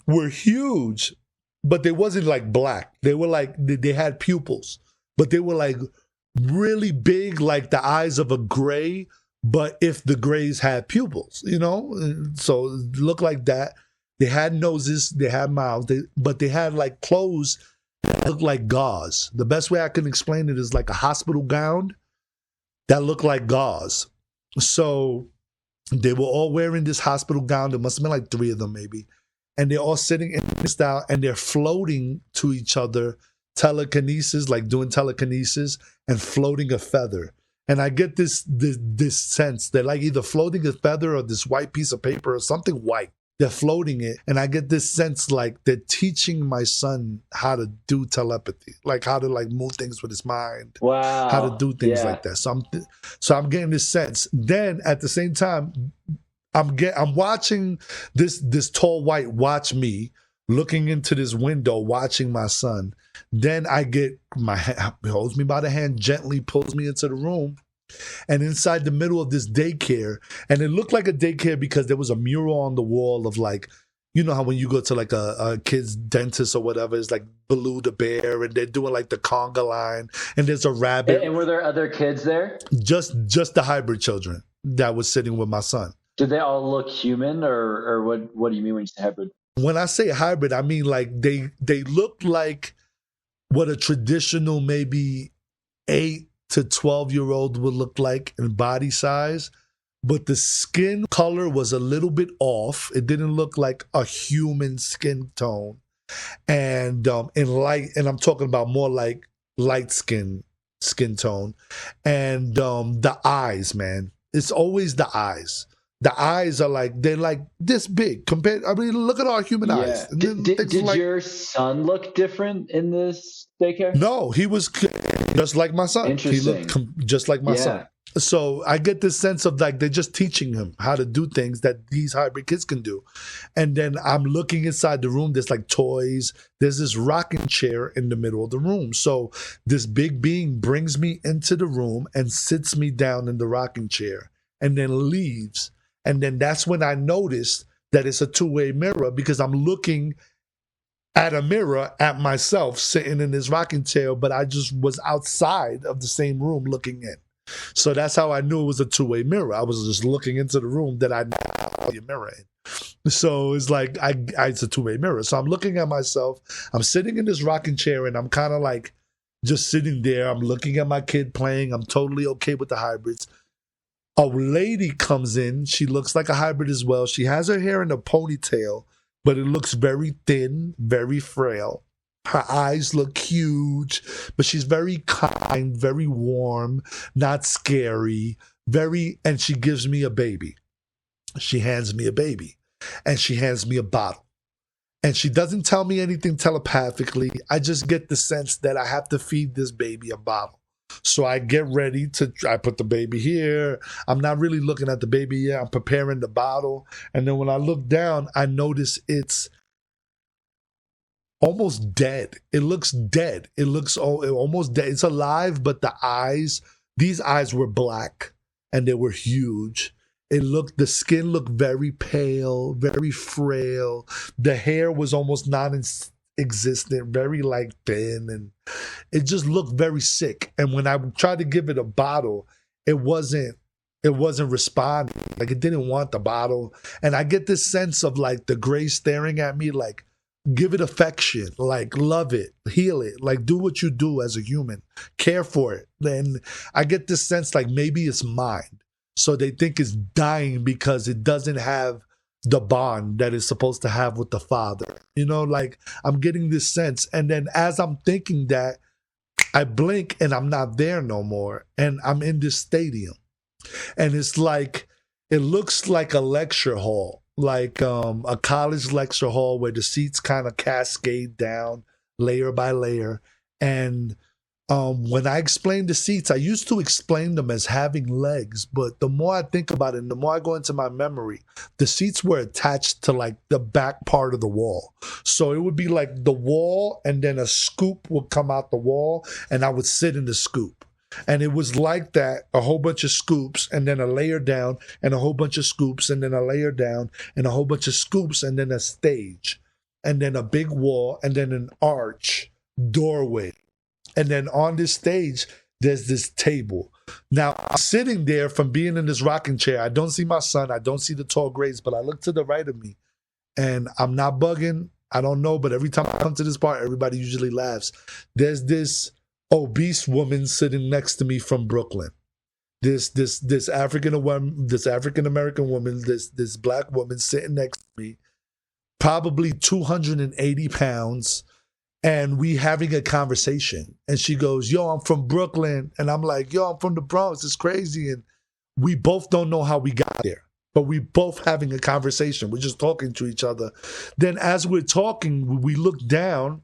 [SPEAKER 3] were huge, but they wasn't like black. They were like, they had pupils, but they were like really big, like the eyes of a gray, but if the grays had pupils, you know? So it looked like that. They had noses, they had mouths, but they had like clothes that looked like gauze. The best way I can explain it is like a hospital gown that looked like gauze. So they were all wearing this hospital gown. There must have been like 3 of them maybe. And they're all sitting in this style and they're floating to each other, telekinesis, like doing telekinesis and floating a feather. And I get this sense they're like either floating a feather or this white piece of paper or something white. They're floating it. And I get this sense like they're teaching my son how to do telepathy, like how to like move things with his mind.
[SPEAKER 2] Wow.
[SPEAKER 3] How to do things like that. So I'm getting this sense. Then at the same time, I'm watching this tall white watch me, looking into this window, watching my son. Then I get he holds me by the hand, gently pulls me into the room. And inside the middle of this daycare, and it looked like a daycare because there was a mural on the wall of like, you know how when you go to like a kid's dentist or whatever, it's like Baloo the bear, and they're doing like the conga line, and there's a rabbit.
[SPEAKER 2] And were there other kids there?
[SPEAKER 3] Just the hybrid children that was sitting with my son.
[SPEAKER 2] Did they all look human, or what do you mean when you say hybrid?
[SPEAKER 3] When I say hybrid, I mean like they look like what a traditional maybe 8 to 12-year-old would look like in body size, but the skin color was a little bit off. It didn't look like a human skin tone, and and I'm talking about more like light skin tone, and the eyes, man, it's always the eyes. The eyes are like, they're like this big compared. I mean, look at our human eyes.
[SPEAKER 2] Did your son look different in this daycare?
[SPEAKER 3] No, he was just like my son. He looked just like my son. So I get this sense of like they're just teaching him how to do things that these hybrid kids can do. And then I'm looking inside the room. There's like toys. There's this rocking chair in the middle of the room. So this big being brings me into the room and sits me down in the rocking chair and then leaves. And then that's when I noticed that it's a two-way mirror because I'm looking at a mirror at myself sitting in this rocking chair, but I just was outside of the same room looking in. So that's how I knew it was a two-way mirror. I was just looking into the room that I know the mirror in. So it's like it's a two-way mirror. So I'm looking at myself. I'm sitting in this rocking chair and I'm kind of like just sitting there. I'm looking at my kid playing. I'm totally okay with the hybrids. A lady comes in. She looks like a hybrid as well. She has her hair in a ponytail, but it looks very thin, very frail. Her eyes look huge, but she's very kind, very warm, not scary, and she gives me a baby. She hands me a baby, and she hands me a bottle. And she doesn't tell me anything telepathically. I just get the sense that I have to feed this baby a bottle. So I get ready I put the baby here. I'm not really looking at the baby yet. I'm preparing the bottle. And then when I look down, I notice it's almost dead. It looks dead. It looks almost dead. It's alive, but these eyes were black and they were huge. The skin looked very pale, very frail. The hair was almost non-existent, very like thin, and it just looked very sick. And when I tried to give it a bottle, it wasn't responding. Like it didn't want the bottle. And I get this sense of like the gray staring at me, like give it affection, like love it, heal it, like do what you do as a human, care for it. Then I get this sense like maybe it's mine. So they think it's dying because it doesn't have the bond that it's supposed to have with the father. You know, like I'm getting this sense. And then as I'm thinking that, I blink and I'm not there no more. And I'm in this stadium. And it's like, it looks like a lecture hall, like a college lecture hall where the seats kind of cascade down layer by layer. And when I explain the seats, I used to explain them as having legs, but the more I think about it and the more I go into my memory, the seats were attached to like the back part of the wall. So it would be like the wall, and then a scoop would come out the wall, and I would sit in the scoop. And it was like that, a whole bunch of scoops, and then a layer down, and a whole bunch of scoops, and then a layer down, and a whole bunch of scoops, and then a stage, and then a big wall, and then an arch, doorway. And then on this stage, there's this table. Now, I'm sitting there from being in this rocking chair. I don't see my son. I don't see the tall grades, but I look to the right of me, and I'm not bugging. I don't know, but every time I come to this part, everybody usually laughs. There's this obese woman sitting next to me from Brooklyn. This African American woman, this black woman sitting next to me, probably 280 pounds. And we having a conversation. And she goes, yo, I'm from Brooklyn. And I'm like, yo, I'm from the Bronx. It's crazy. And we both don't know how we got there. But we both having a conversation. We're just talking to each other. Then as we're talking, we look down.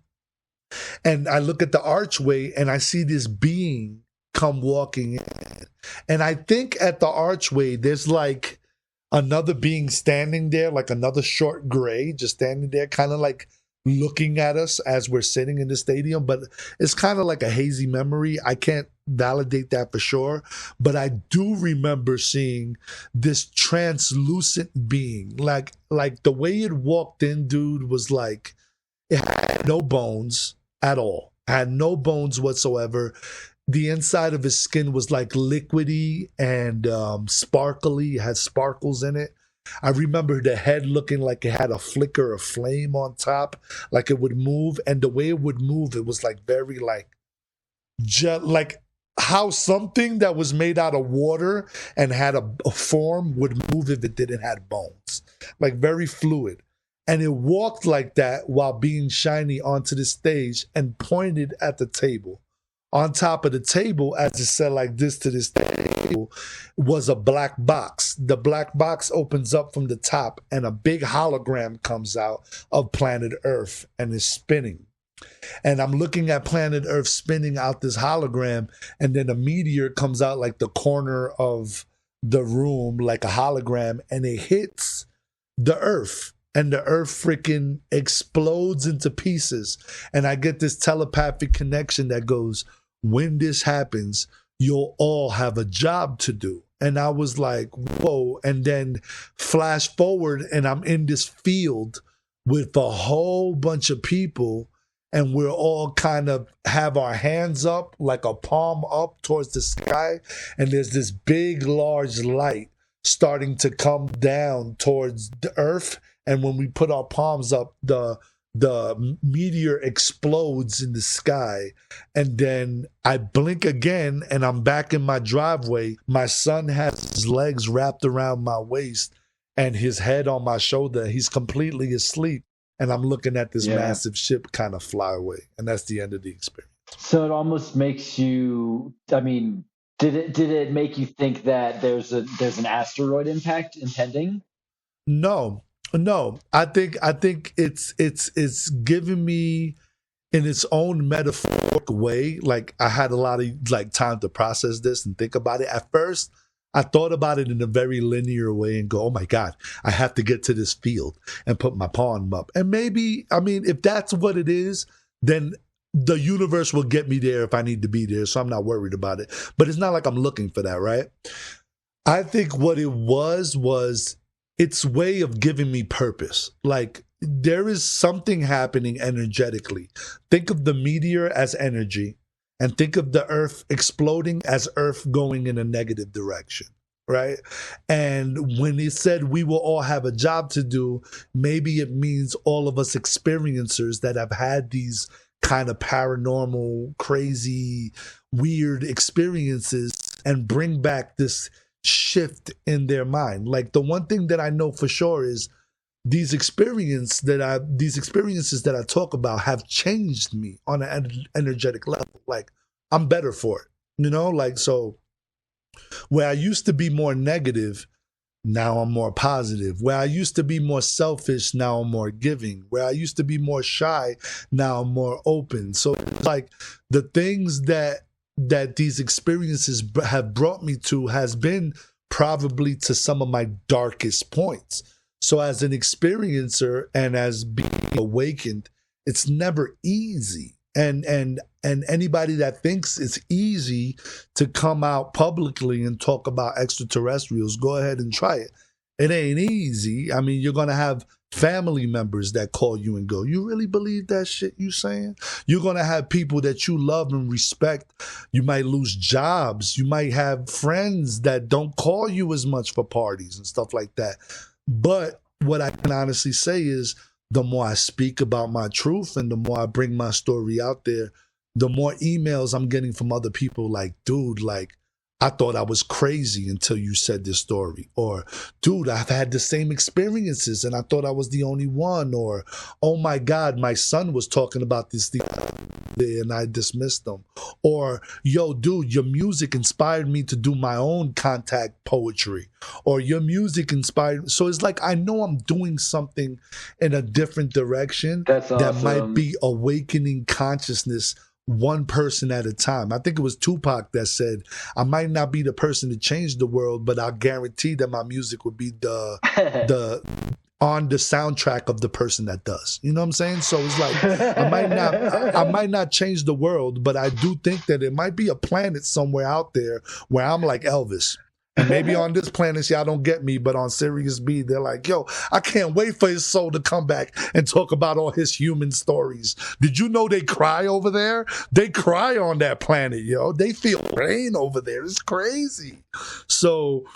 [SPEAKER 3] And I look at the archway. And I see this being come walking in. And I think at the archway, there's like another being standing there. Like another short gray. Just standing there. Kind of like looking at us as we're sitting in the stadium, but it's kind of like a hazy memory. I can't validate that for sure, but I do remember seeing this translucent being, like the way it walked in, dude, was like, it had no bones at all. It had no bones whatsoever. The inside of his skin was like liquidy and sparkly. It had sparkles in it. I remember the head looking like it had a flicker of flame on top, like it would move. And the way it would move, it was like very like how something that was made out of water and had a form would move if it didn't have bones, like very fluid. And it walked like that while being shiny onto the stage and pointed at the table. On top of the table, as it said like this to this table, was a black box. The black box opens up from the top and a big hologram comes out of planet Earth and is spinning. And I'm looking at planet Earth spinning out this hologram, and then a meteor comes out like the corner of the room like a hologram, and it hits the Earth. And the Earth freaking explodes into pieces. And I get this telepathic connection that goes, when this happens, you'll all have a job to do. And I was like, whoa. And then flash forward, and I'm in this field with a whole bunch of people, and we're all kind of have our hands up, like a palm up towards the sky. And there's this big, large light starting to come down towards the Earth. And when we put our palms up, the meteor explodes in the sky. And then I blink again, and I'm back in my driveway. My son has his legs wrapped around my waist and his head on my shoulder. He's completely asleep. And I'm looking at this massive ship kind of fly away. And that's the end of the experience. So
[SPEAKER 2] it almost makes you, I mean, did it make you think that there's an asteroid impact impending?
[SPEAKER 3] No, I think it's given me in its own metaphorical way. Like I had a lot of like time to process this and think about it. At first, I thought about it in a very linear way and go, oh my God, I have to get to this field and put my palm up. And maybe, I mean, if that's what it is, then the universe will get me there if I need to be there. So I'm not worried about it. But it's not like I'm looking for that, right? I think what it was its way of giving me purpose. Like there is something happening energetically. Think of the meteor as energy, and think of the Earth exploding as Earth going in a negative direction, right? And when it said we will all have a job to do, maybe it means all of us experiencers that have had these kind of paranormal, crazy, weird experiences and bring back this shift in their mind. Like the one thing that I know for sure is these experiences that I talk about have changed me on an energetic level. Like I'm better for it, you know. Like so, Where I used to be more negative, now I'm more positive. Where I used to be more selfish, now I'm more giving. Where I used to be more shy, now I'm more open. So it's like the things that these experiences have brought me to has been probably to some of my darkest points. So as an experiencer and as being awakened, it's never easy. And anybody that thinks it's easy to come out publicly and talk about extraterrestrials, go ahead and try it. It ain't easy. I mean, you're gonna have family members that call you and go, "You really believe that shit you saying?" You're gonna have people that you love and respect. You might lose jobs. You might have friends that don't call you as much for parties and stuff like that. But what I can honestly say is, the more I speak about my truth and the more I bring my story out there, the more emails I'm getting from other people like, "Dude, like, I thought I was crazy until you said this story." Or, "Dude, I've had the same experiences and I thought I was the only one." Or, "Oh my God, my son was talking about this the other day and I dismissed them." Or, "Yo, dude, your music inspired me to do my own contact poetry." Or, "Your music inspired." So it's like, I know I'm doing something in a different direction
[SPEAKER 2] That's
[SPEAKER 3] that
[SPEAKER 2] awesome.
[SPEAKER 3] might be awakening consciousness one person at a time. I think it was Tupac that said, "I might not be the person to change the world, but I guarantee that my music would be the on the soundtrack of the person that does." You know what I'm saying? So it's like, I might not change the world, but I do think that it might be a planet somewhere out there where I'm like Elvis. And maybe on this planet, y'all don't get me, but on Sirius B, they're like, "Yo, I can't wait for his soul to come back and talk about all his human stories. Did you know they cry over there? They cry on that planet, yo. They feel pain over there. It's crazy." So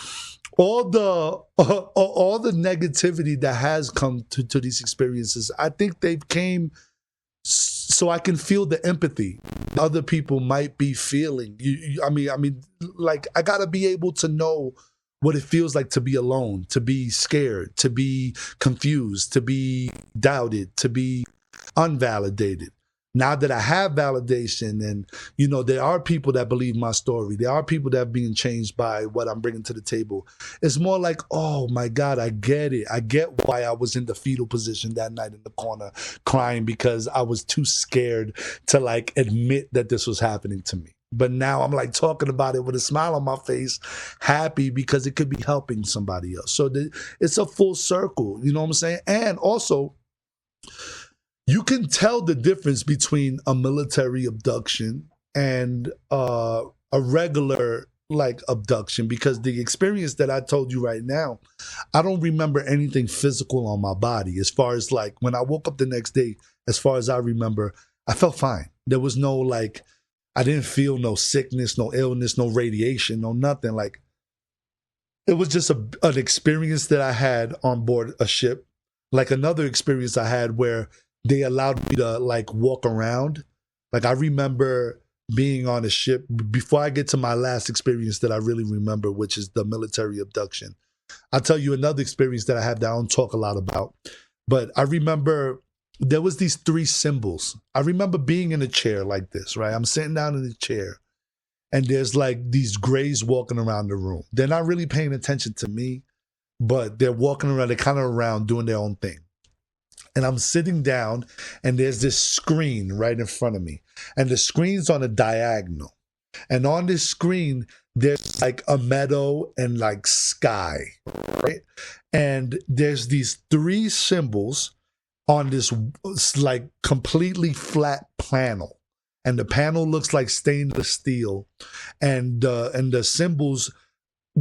[SPEAKER 3] all the negativity that has come to these experiences, I think they've came so I can feel the empathy other people might be feeling. I mean, like, I gotta be able to know what it feels like to be alone, to be scared, to be confused, to be doubted, to be unvalidated. Now that I have validation and, you know, there are people that believe my story, there are people that are being changed by what I'm bringing to the table, it's more like, oh my God, I get it. I get why I was in the fetal position that night in the corner crying, because I was too scared to like admit that this was happening to me. But now I'm like talking about it with a smile on my face, happy because it could be helping somebody else. So it's a full circle, you know what I'm saying? And also, you can tell the difference between a military abduction and a regular like abduction, because the experience that I told you right now, I don't remember anything physical on my body. As far as like when I woke up the next day, as far as I remember, I felt fine. There was no like, I didn't feel no sickness, no illness, no radiation, no nothing. Like, it was just an experience that I had on board a ship. Like another experience I had where they allowed me to like walk around. Like, I remember being on a ship before I get to my last experience that I really remember, which is the military abduction. I'll tell you another experience that I have that I don't talk a lot about. But I remember there was these three symbols. I remember being in a chair like this, right? I'm sitting down in the chair and there's like these grays walking around the room. They're not really paying attention to me, but they're walking around, they're kind of around doing their own thing. And I'm sitting down and there's this screen right in front of me. And the screen's on a diagonal. And on this screen, there's like a meadow and like sky, right? And there's these three symbols on this like completely flat panel. And the panel looks like stainless steel. And the symbols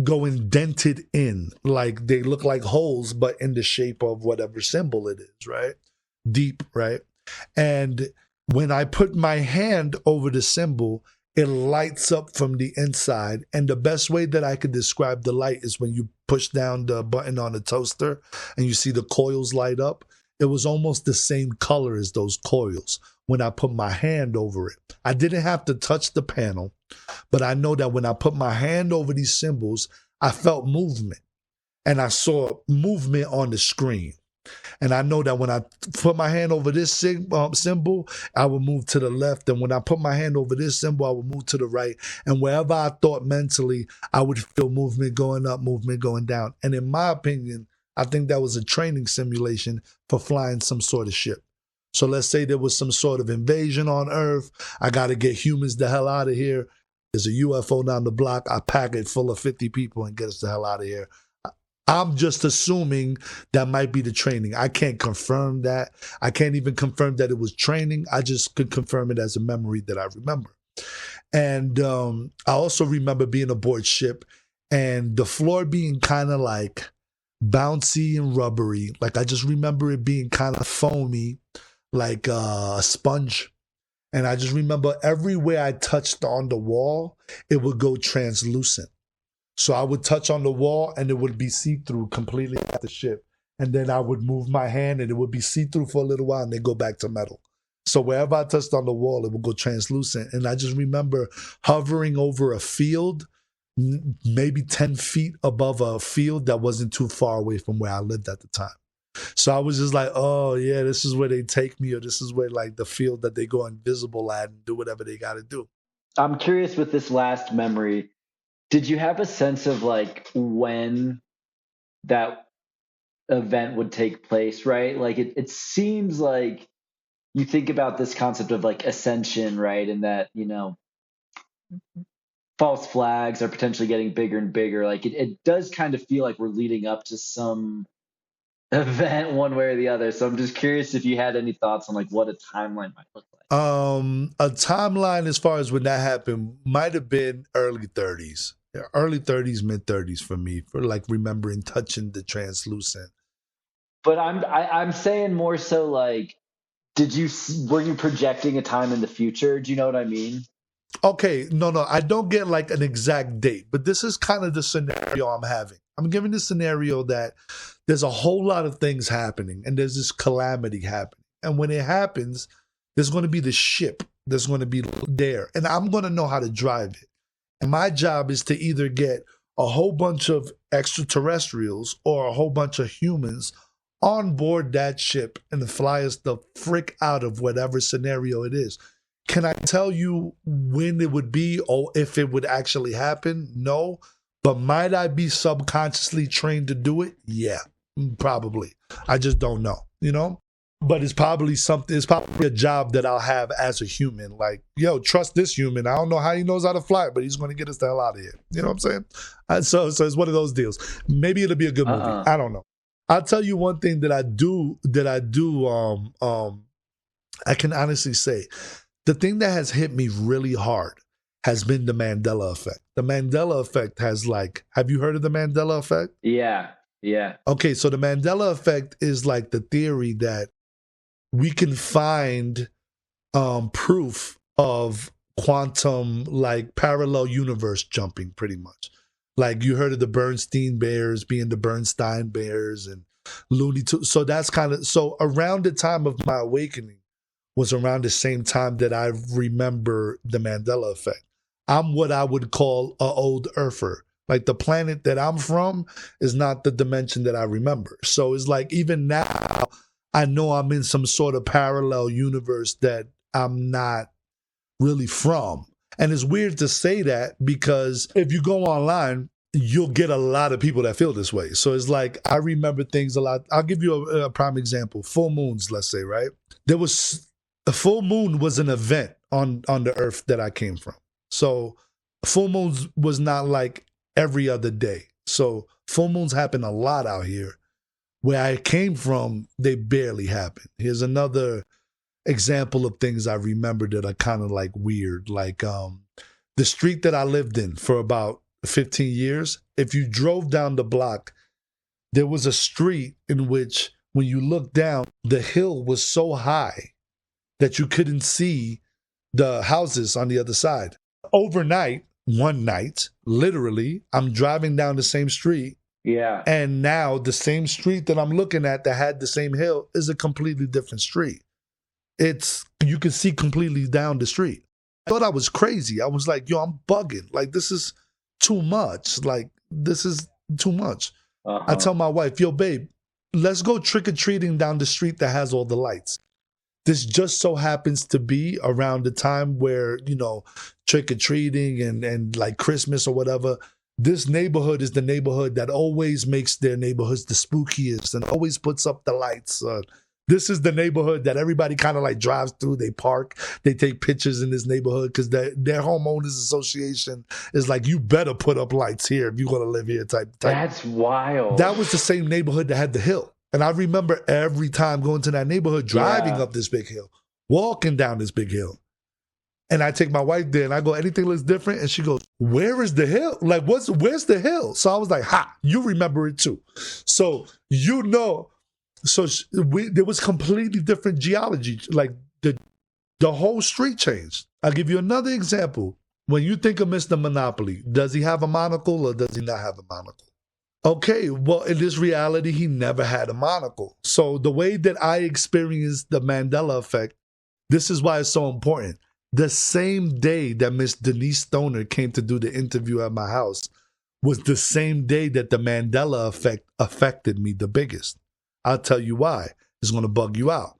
[SPEAKER 3] go indented in, like they look like holes, but in the shape of whatever symbol it is, right? Deep, right? And when I put my hand over the symbol, it lights up from the inside. And the best way that I could describe the light is when you push down the button on the toaster and you see the coils light up. It was almost the same color as those coils when I put my hand over it. I didn't have to touch the panel, but I know that when I put my hand over these symbols, I felt movement and I saw movement on the screen. And I know that when I put my hand over this symbol, I will move to the left. And when I put my hand over this symbol, I will move to the right. And wherever I thought mentally, I would feel movement going up, movement going down. And in my opinion, I think that was a training simulation for flying some sort of ship. So let's say there was some sort of invasion on Earth. I got to get humans the hell out of here. There's a UFO down the block. I pack it full of 50 people and get us the hell out of here. I'm just assuming that might be the training. I can't confirm that. I can't even confirm that it was training. I just could confirm it as a memory that I remember. And I also remember being aboard ship and the floor being kind of like bouncy and rubbery. Like I just remember it being kind of foamy, like a sponge. And I just remember everywhere I touched on the wall, it would go translucent. So I would touch on the wall and it would be see-through completely at the ship. And then I would move my hand and it would be see-through for a little while and then go back to metal. So wherever I touched on the wall, it would go translucent. And I just remember hovering over a field, maybe 10 feet above a field that wasn't too far away from where I lived at the time. So I was just like, oh yeah, this is where they take me, or this is where like the field that they go invisible at and do whatever they got to do.
[SPEAKER 2] I'm curious with this last memory, did you have a sense of like when that event would take place, right? Like it seems like you think about this concept of like ascension, right? And that, false flags are potentially getting bigger and bigger. Like it does kind of feel like we're leading up to some event one way or the other. So I'm just curious if you had any thoughts on like what a timeline might look like.
[SPEAKER 3] A timeline as far as when that happened might have been early 30s. Early 30s, mid 30s for me, for like remembering touching the translucent.
[SPEAKER 2] But I'm saying more so like, were you projecting a time in the future? Do you know what I mean?
[SPEAKER 3] Okay, no, I don't get like an exact date, but this is kind of the scenario I'm having. I'm giving the scenario that there's a whole lot of things happening and there's this calamity happening. And when it happens, there's going to be the ship that's going to be there and I'm going to know how to drive it. And my job is to either get a whole bunch of extraterrestrials or a whole bunch of humans on board that ship and fly us the frick out of whatever scenario it is. Can I tell you when it would be or if it would actually happen? No. But might I be subconsciously trained to do it? Yeah, probably. I just don't know, But it's probably a job that I'll have as a human. Like, yo, trust this human. I don't know how he knows how to fly, but he's going to get us the hell out of here. You know what I'm saying? So it's one of those deals. Maybe it'll be a good movie. I don't know. I'll tell you one thing that I do, I can honestly say, the thing that has hit me really hard has been the Mandela effect. The Mandela effect has have you heard of the Mandela effect?
[SPEAKER 2] Yeah.
[SPEAKER 3] Okay, so the Mandela effect is like the theory that we can find proof of quantum, like parallel universe jumping pretty much. Like you heard of the Bernstein Bears being the Bernstein Bears and Looney Tunes. So that's so around the time of my awakening was around the same time that I remember the Mandela effect. I'm what I would call an old earther. Like the planet that I'm from is not the dimension that I remember. So it's like even now, I know I'm in some sort of parallel universe that I'm not really from. And it's weird to say that because if you go online, you'll get a lot of people that feel this way. So it's like I remember things a lot. I'll give you a prime example. Full moons, let's say, right? A full moon was an event on the earth that I came from. So full moons was not like every other day. So full moons happen a lot out here. Where I came from, they barely happen. Here's another example of things I remember that are kind of like weird. Like the street that I lived in for about 15 years, if you drove down the block, there was a street in which when you looked down, the hill was so high that you couldn't see the houses on the other side. Overnight, one night, literally, I'm driving down the same street.
[SPEAKER 2] Yeah.
[SPEAKER 3] And now the same street that I'm looking at that had the same hill is a completely different street. You can see completely down the street. I thought I was crazy. I was like, yo, I'm bugging. Like, this is too much. Like, this is too much. I tell my wife, yo, babe, let's go trick-or-treating down the street that has all the lights. This just so happens to be around the time where, trick-or-treating and like Christmas or whatever. This neighborhood is the neighborhood that always makes their neighborhoods the spookiest and always puts up the lights. This is the neighborhood that everybody kind of like drives through. They park, they take pictures in this neighborhood because their homeowners association is like, you better put up lights here if you're going to live here type.
[SPEAKER 2] That's wild.
[SPEAKER 3] That was the same neighborhood that had the hill. And I remember every time going to that neighborhood, driving up this big hill, walking down this big hill. And I take my wife there and I go, anything looks different? And she goes, where is the hill? Like, where's the hill? So I was like, you remember it too. So, there was completely different geology. Like the whole street changed. I'll give you another example. When you think of Mr. Monopoly, does he have a monocle or does he not have a monocle? Okay, well, in this reality, he never had a monocle. So the way that I experienced the Mandela effect, this is why it's so important. The same day that Miss Denise Stoner came to do the interview at my house was the same day that the Mandela effect affected me the biggest. I'll tell you why. It's going to bug you out.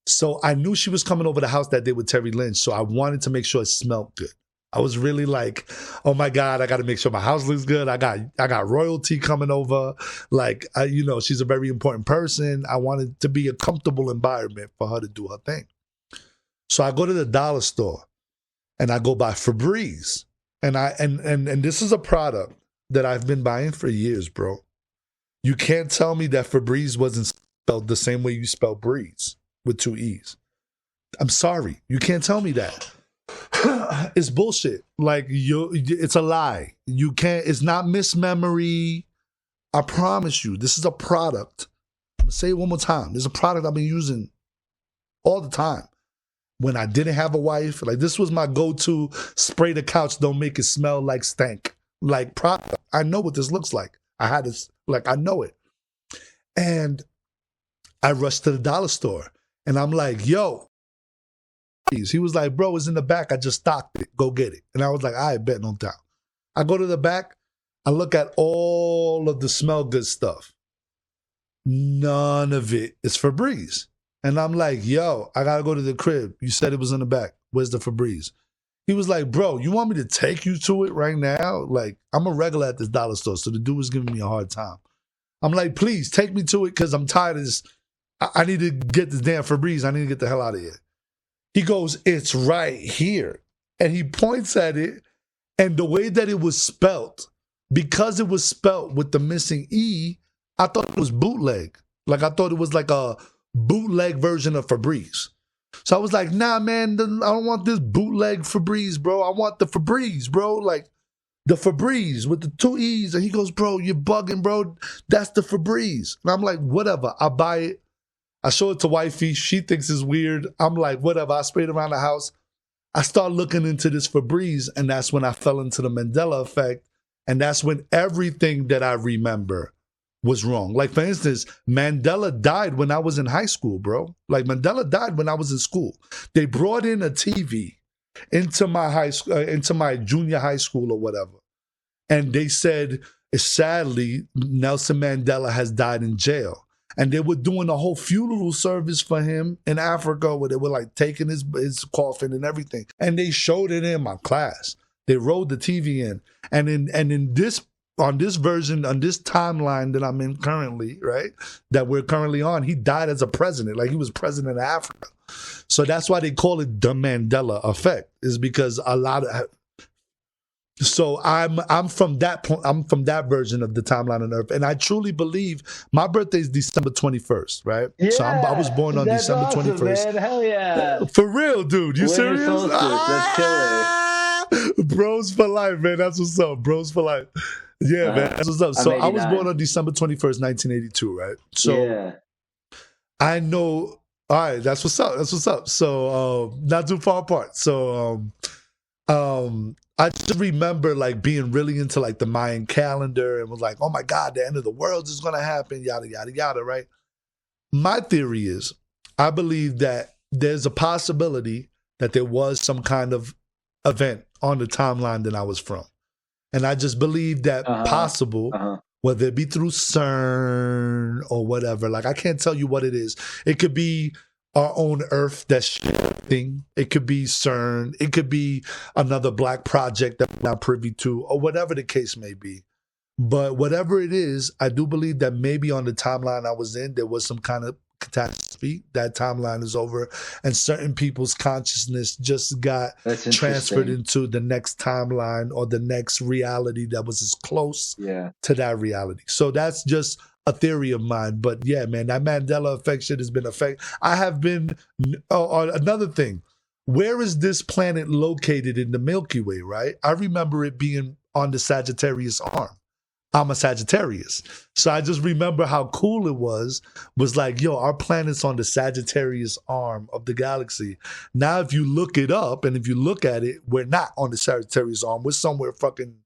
[SPEAKER 3] So I knew she was coming over the house that day with Terry Lynch, so I wanted to make sure it smelled good. I was really like, oh my God, I got to make sure my house looks good. I got royalty coming over. Like, she's a very important person. I wanted to be a comfortable environment for her to do her thing. So I go to the dollar store and I go buy Febreze. And this is a product that I've been buying for years, bro. You can't tell me that Febreze wasn't spelled the same way you spell breeze with 2 E's. I'm sorry. You can't tell me that. It's bullshit. Like, it's a lie. You can't, it's not mismemory. I promise you, this is a product. I'm going to say it one more time. This is a product I've been using all the time. When I didn't have a wife, like this was my go-to spray the couch, don't make it smell like stank. Like product. I know what this looks like. I know it. And I rushed to the dollar store and I'm like, yo. He was like, bro, it's in the back. I just stocked it. Go get it. And I was like, all right, bet no doubt. I go to the back. I look at all of the smell good stuff. None of it is Febreze. And I'm like, yo, I got to go to the crib. You said it was in the back. Where's the Febreze? He was like, bro, you want me to take you to it right now? Like, I'm a regular at this dollar store, so the dude was giving me a hard time. I'm like, please, take me to it because I'm tired of this. I need to get this damn Febreze. I need to get the hell out of here. He goes, it's right here. And he points at it, and the way that it was spelt, because it was spelt with the missing E, I thought it was bootleg. Like, I thought it was like a bootleg version of Febreze. So I was like, nah, man, I don't want this bootleg Febreze, bro. I want the Febreze, bro. Like, the Febreze with the 2 E's. And he goes, bro, you're bugging, bro. That's the Febreze. And I'm like, whatever. I buy it. I show it to wifey. She thinks it's weird. I'm like, whatever. I sprayed around the house. I start looking into this Febreze, and that's when I fell into the Mandela effect. And that's when everything that I remember was wrong. Like, for instance, Mandela died when I was in high school, bro. Like, Mandela died when I was in school. They brought in a TV into my high school, into my junior high school or whatever. And they said, sadly, Nelson Mandela has died in jail. And they were doing a whole funeral service for him in Africa where they were like taking his coffin and everything. And they showed it in my class. They rolled the TV in. And in this, on this version, on this timeline that I'm in currently, right, that we're currently on, he died as a president. Like, he was president of Africa. So that's why they call it the Mandela effect, is because a lot of... So I'm from that point. I'm from that version of the timeline on Earth, and I truly believe my birthday is December 21th, right?
[SPEAKER 2] Yeah,
[SPEAKER 3] so I was born on December 21st.
[SPEAKER 2] Man. Hell yeah!
[SPEAKER 3] For real, dude. You serious?
[SPEAKER 2] That's killer.
[SPEAKER 3] Bros for life, man. That's what's up. Bros for life. Yeah, man. That's what's up. So I was born on December 21st, 1982, right? So
[SPEAKER 2] yeah.
[SPEAKER 3] I know. All right, that's what's up. That's what's up. So not too far apart. So I just remember like being really into like the Mayan calendar and was like, oh my God, the end of the world is going to happen, yada, yada, yada, right? My theory is I believe that there's a possibility that there was some kind of event on the timeline that I was from. And I just believe that possible whether it be through CERN or whatever. Like, I can't tell you what it is. It could be our own Earth that's shifting. It could be CERN. It could be another black project that we're not privy to, or whatever the case may be. But whatever it is, I do believe that maybe on the timeline I was in, there was some kind of catastrophe. That timeline is over, and certain people's consciousness just got transferred into the next timeline or the next reality that was as close to that reality. So that's just a theory of mine. But yeah, man, that Mandela effect shit has been I have been, another thing, where is this planet located in the Milky Way, right? I remember it being on the Sagittarius arm. I'm a Sagittarius. So I just remember how cool it was like, yo, our planet's on the Sagittarius arm of the galaxy. Now, if you look it up and if you look at it, we're not on the Sagittarius arm. We're somewhere fucking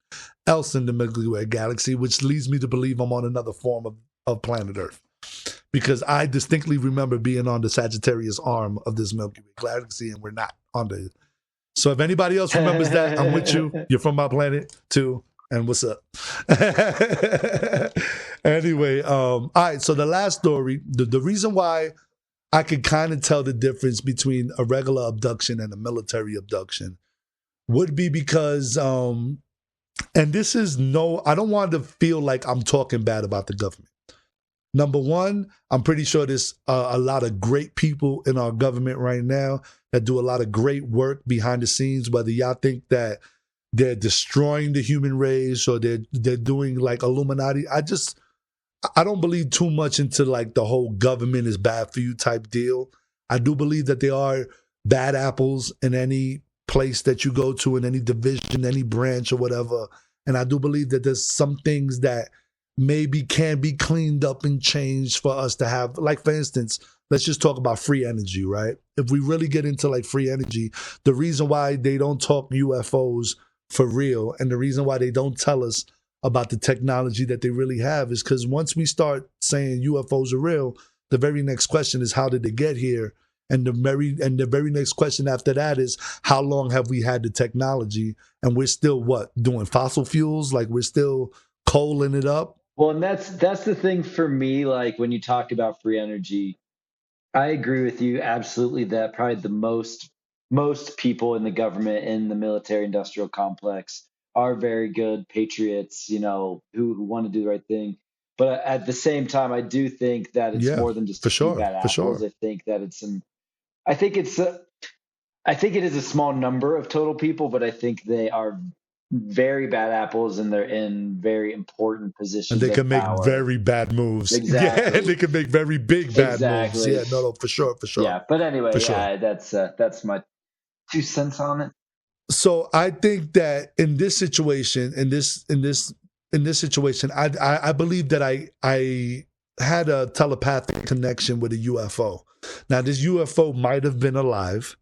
[SPEAKER 3] else in the Milky Way galaxy, which leads me to believe I'm on another form of planet Earth. Because I distinctly remember being on the Sagittarius arm of this Milky Way galaxy, and we're not on the... So if anybody else remembers that, I'm with you. You're from my planet too. And what's up? Anyway, all right, so the last story, the reason why I could kind of tell the difference between a regular abduction and a military abduction would be because, and this is I don't want to feel like I'm talking bad about the government. Number one, I'm pretty sure there's a lot of great people in our government right now that do a lot of great work behind the scenes, whether y'all think that they're destroying the human race or they're doing like Illuminati. I don't believe too much into like the whole government is bad for you type deal. I do believe that there are bad apples in any place that you go to, in any division, any branch or whatever. And I do believe that there's some things that maybe can be cleaned up and changed for us to have, like, for instance, let's just talk about free energy, right? If we really get into like free energy, the reason why they don't talk UFOs for real, and the reason why they don't tell us about the technology that they really have is because once we start saying UFOs are real, the very next question is how did they get here? And the very next question after that is how long have we had the technology? And we're still doing fossil fuels? Like we're still coaling it up?
[SPEAKER 2] Well, and that's the thing for me. Like when you talk about free energy, I agree with you absolutely that probably the most people in the government, in the military industrial complex, are very good patriots, who want to do the right thing. But at the same time, I do think that it's more than just bad apples. I think that I think it is a small number of total people, but I think they are very bad apples and they're in very important positions.
[SPEAKER 3] And they can make very bad moves.
[SPEAKER 2] Exactly.
[SPEAKER 3] Yeah, and they can make very big bad moves. Yeah, no, for sure.
[SPEAKER 2] Yeah, but anyway, that's my 2 cents on it.
[SPEAKER 3] So I think that in this situation, I believe that I had a telepathic connection with a UFO. Now, this UFO might have been alive,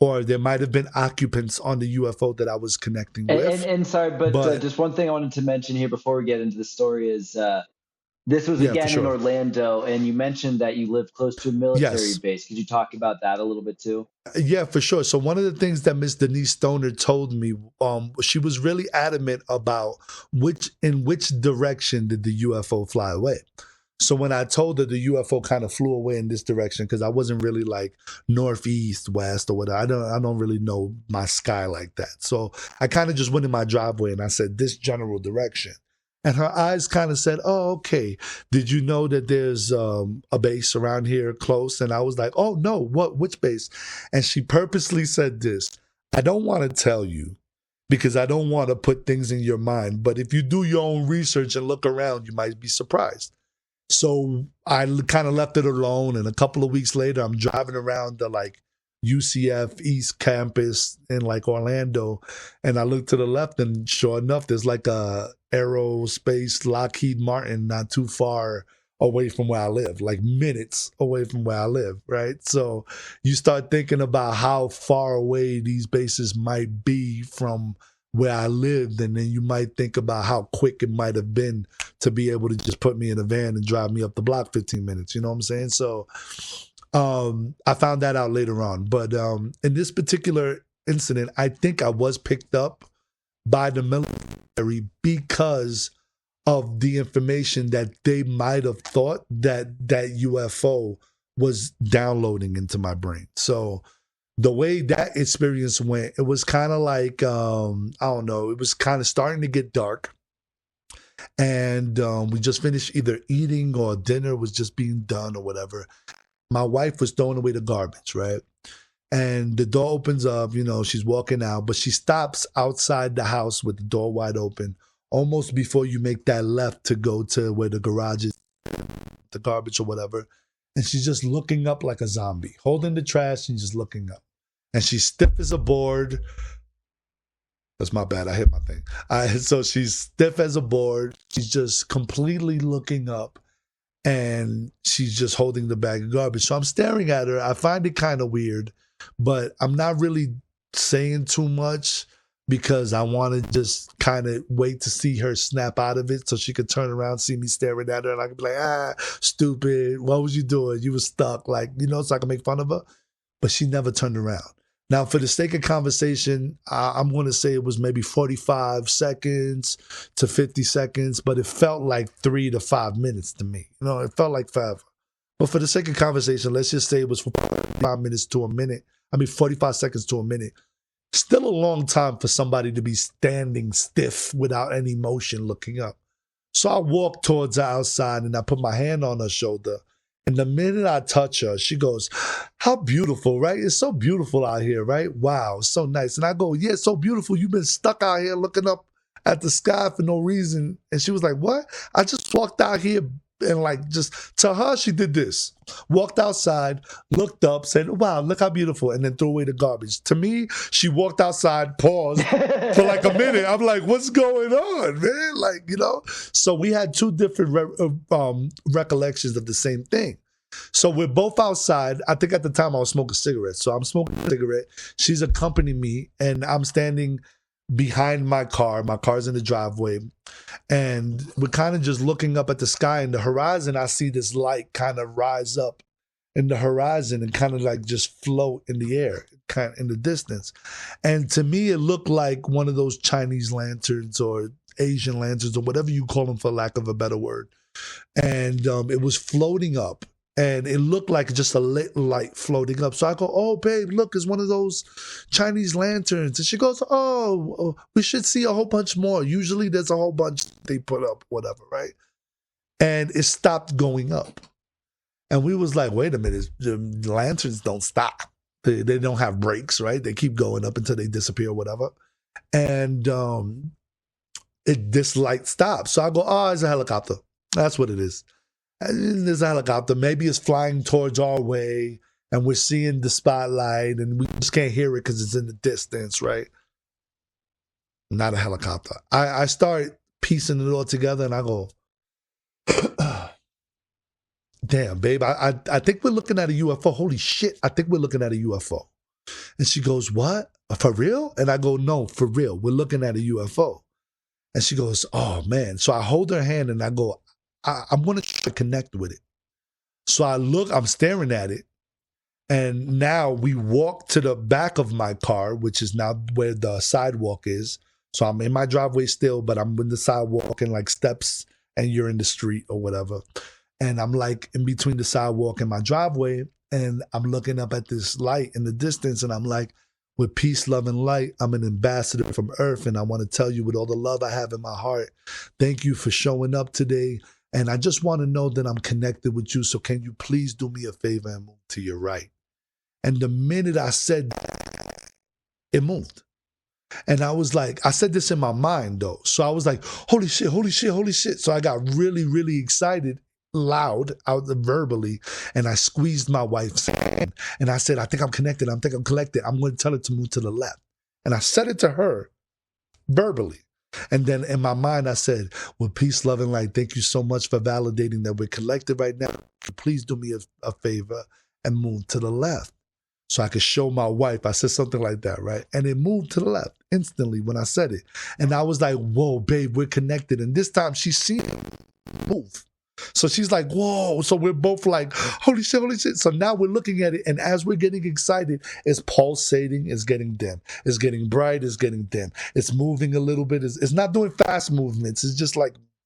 [SPEAKER 3] or there might have been occupants on the UFO that I was connecting with.
[SPEAKER 2] And sorry, but just one thing I wanted to mention here before we get into the story is this was again in Orlando, and you mentioned that you live close to a military base. Could you talk about that a little bit too?
[SPEAKER 3] Yeah, for sure. So one of the things that Miss Denise Stoner told me, she was really adamant about in which direction did the UFO fly away. So when I told her the UFO kind of flew away in this direction, because I wasn't really like northeast, west, or whatever. I don't really know my sky like that. So I kind of just went in my driveway and I said this general direction. And her eyes kind of said, oh, okay. Did you know that there's a base around here close? And I was like, oh, no, which base? And she purposely said this, I don't want to tell you because I don't want to put things in your mind. But if you do your own research and look around, you might be surprised. So I kind of left it alone. And a couple of weeks later, I'm driving around the like UCF East Campus in like Orlando. And I look to the left and sure enough, there's like a aerospace Lockheed Martin not too far away from where I live, like minutes away from where I live, right? So you start thinking about how far away these bases might be from where I lived, and then you might think about how quick it might have been to be able to just put me in a van and drive me up the block 15 minutes, you know what I'm saying? So I found that out later on. But in this particular incident, I think I was picked up by the military because of the information that they might have thought that UFO was downloading into my brain. So the way that experience went, it was kind of like, I don't know, it was kind of starting to get dark. And we just finished either eating or dinner was just being done or whatever. My wife was throwing away the garbage, right? And the door opens up, she's walking out, but she stops outside the house with the door wide open, almost before you make that left to go to where the garage is, the garbage or whatever. And she's just looking up like a zombie, holding the trash and just looking up. And she's stiff as a board. That's my bad. I hit my thing. So she's stiff as a board. She's just completely looking up. And she's just holding the bag of garbage. So I'm staring at her. I find it kind of weird, but I'm not really saying too much because I want to just kind of wait to see her snap out of it so she could turn around, see me staring at her, and I could be like, stupid. What was you doing? You were stuck. So I can make fun of her. But she never turned around. Now, for the sake of conversation, I'm going to say it was maybe 45 seconds to 50 seconds, but it felt like 3 to 5 minutes to me. It felt like forever. But for the sake of conversation, let's just say it was 45 minutes to a minute. 45 seconds to a minute. Still a long time for somebody to be standing stiff without any motion looking up. So I walked towards her outside and I put my hand on her shoulder. And the minute I touch her, she goes, how beautiful, right? It's so beautiful out here, right? Wow, it's so nice. And I go, yeah, it's so beautiful. You've been stuck out here looking up at the sky for no reason. And she was like, what? I just walked out here and just to her, she did this. Walked outside, looked up, said, wow, look how beautiful, and then threw away the garbage. To me, she walked outside, paused for a minute. I'm like, what's going on, man? So we had two different recollections of the same thing. So we're both outside. I think at the time I was smoking cigarettes. So I'm smoking a cigarette. She's accompanying me, and I'm standing behind my car. My car's in the driveway. And we're kind of just looking up at the sky and the horizon. I see this light kind of rise up in the horizon and kind of just float in the air, kind of in the distance. And to me, it looked like one of those Chinese lanterns or Asian lanterns or whatever you call them for lack of a better word. And it was floating up. And it looked like just a lit light floating up. So I go, oh, babe, look, it's one of those Chinese lanterns. And she goes, oh, we should see a whole bunch more. Usually there's a whole bunch they put up, whatever, right? And it stopped going up. And we was like, wait a minute, the lanterns don't stop. They don't have brakes, right? They keep going up until they disappear or whatever. And this light stops. So I go, oh, it's a helicopter. That's what it is. And there's a helicopter. Maybe it's flying towards our way and we're seeing the spotlight and we just can't hear it because it's in the distance, right? Not a helicopter. I start piecing it all together and I go, damn, babe, I think we're looking at a UFO. Holy shit, I think we're looking at a UFO. And she goes, what? For real? And I go, no, for real. We're looking at a UFO. And she goes, oh, man. So I hold her hand and I go, I'm going to try to connect with it. So I look, I'm staring at it. And now we walk to the back of my car, which is now where the sidewalk is. So I'm in my driveway still, but I'm in the sidewalk and steps and you're in the street or whatever. And I'm in between the sidewalk and my driveway. And I'm looking up at this light in the distance. And I'm like, with peace, love, and light, I'm an ambassador from Earth. And I want to tell you with all the love I have in my heart, thank you for showing up today. And I just want to know that I'm connected with you. So can you please do me a favor and move to your right? And the minute I said that, it moved. And I was like, I said this in my mind though. So I was like, holy shit, holy shit, holy shit. So I got really, really excited, loud, out verbally. And I squeezed my wife's hand. And I said, I think I'm connected. I think I'm collected. I'm going to tell her to move to the left. And I said it to her verbally. And then in my mind, I said, with peace, love, and light, thank you so much for validating that we're collected right now. Please do me a favor and move to the left so I could show my wife. I said something like that, right? And it moved to the left instantly when I said it. And I was like, whoa, babe, we're connected. And this time she's seen it move. So she's like, whoa. So we're both like, holy shit, holy shit. So now we're looking at it. And as we're getting excited, it's pulsating, it's getting dim. It's getting bright, it's getting dim. It's moving a little bit. It's not doing fast movements. It's just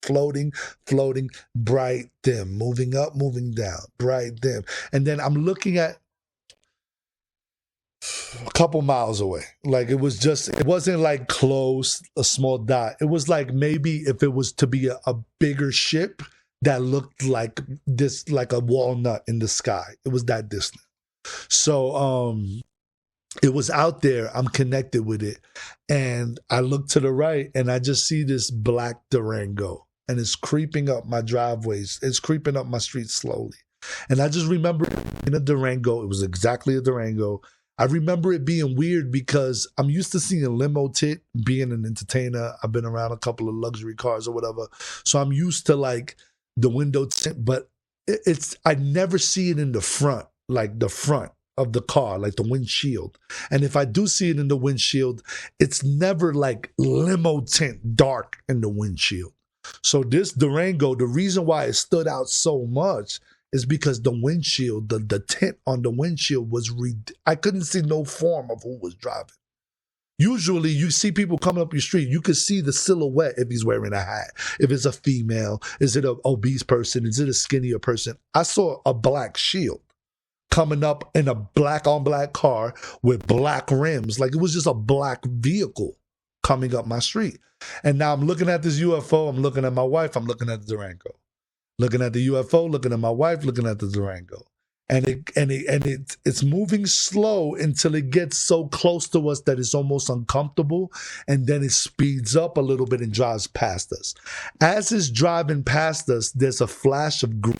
[SPEAKER 3] floating, floating, bright, dim, moving up, moving down, bright, dim. And then I'm looking at a couple miles away. Like it wasn't like close, a small dot. It was like maybe if it was to be a bigger ship that looked like this, like a walnut in the sky. It was that distant. So it was out there. I'm connected with it. And I look to the right and I just see this black Durango. And it's creeping up my driveways. It's creeping up my street slowly. And I just remember in a Durango, it was exactly a Durango. I remember it being weird because I'm used to seeing a limo tit, being an entertainer. I've been around a couple of luxury cars or whatever. So I'm used to like the window tint, but I never see it in the front, like the front of the car, like the windshield. And if I do see it in the windshield, it's never like limo tint dark in the windshield. So this Durango, the reason why it stood out so much is because the windshield, the tint on the windshield was, I couldn't see no form of who was driving. Usually you see people coming up your street, you could see the silhouette if he's wearing a hat. If it's a female, is it an obese person? Is it a skinnier person? I saw a black shield coming up in a black on black car with black rims. Like it was just a black vehicle coming up my street. And now I'm looking at this UFO, I'm looking at my wife, I'm looking at the Durango. Looking at the UFO, looking at my wife, looking at the Durango. And it's moving slow until it gets so close to us that it's almost uncomfortable. And then it speeds up a little bit and drives past us. As it's driving past us, there's a flash of green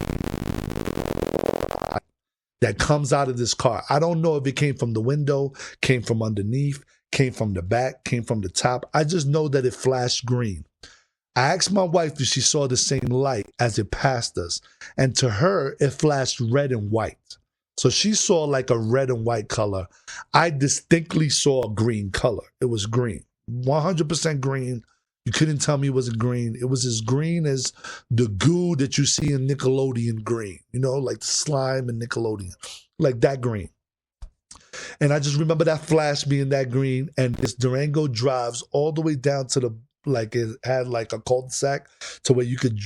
[SPEAKER 3] that comes out of this car. I don't know if it came from the window, came from underneath, came from the back, came from the top. I just know that it flashed green. I asked my wife if she saw the same light as it passed us. And to her, it flashed red and white. So she saw like a red and white color. I distinctly saw a green color. It was green, 100% green. You couldn't tell me it wasn't green. It was as green as the goo that you see in Nickelodeon green. You know, like the slime in Nickelodeon. Like that green. And I just remember that flash being that green. And this Durango drives all the way down to the, like it had like a cul-de-sac to where you could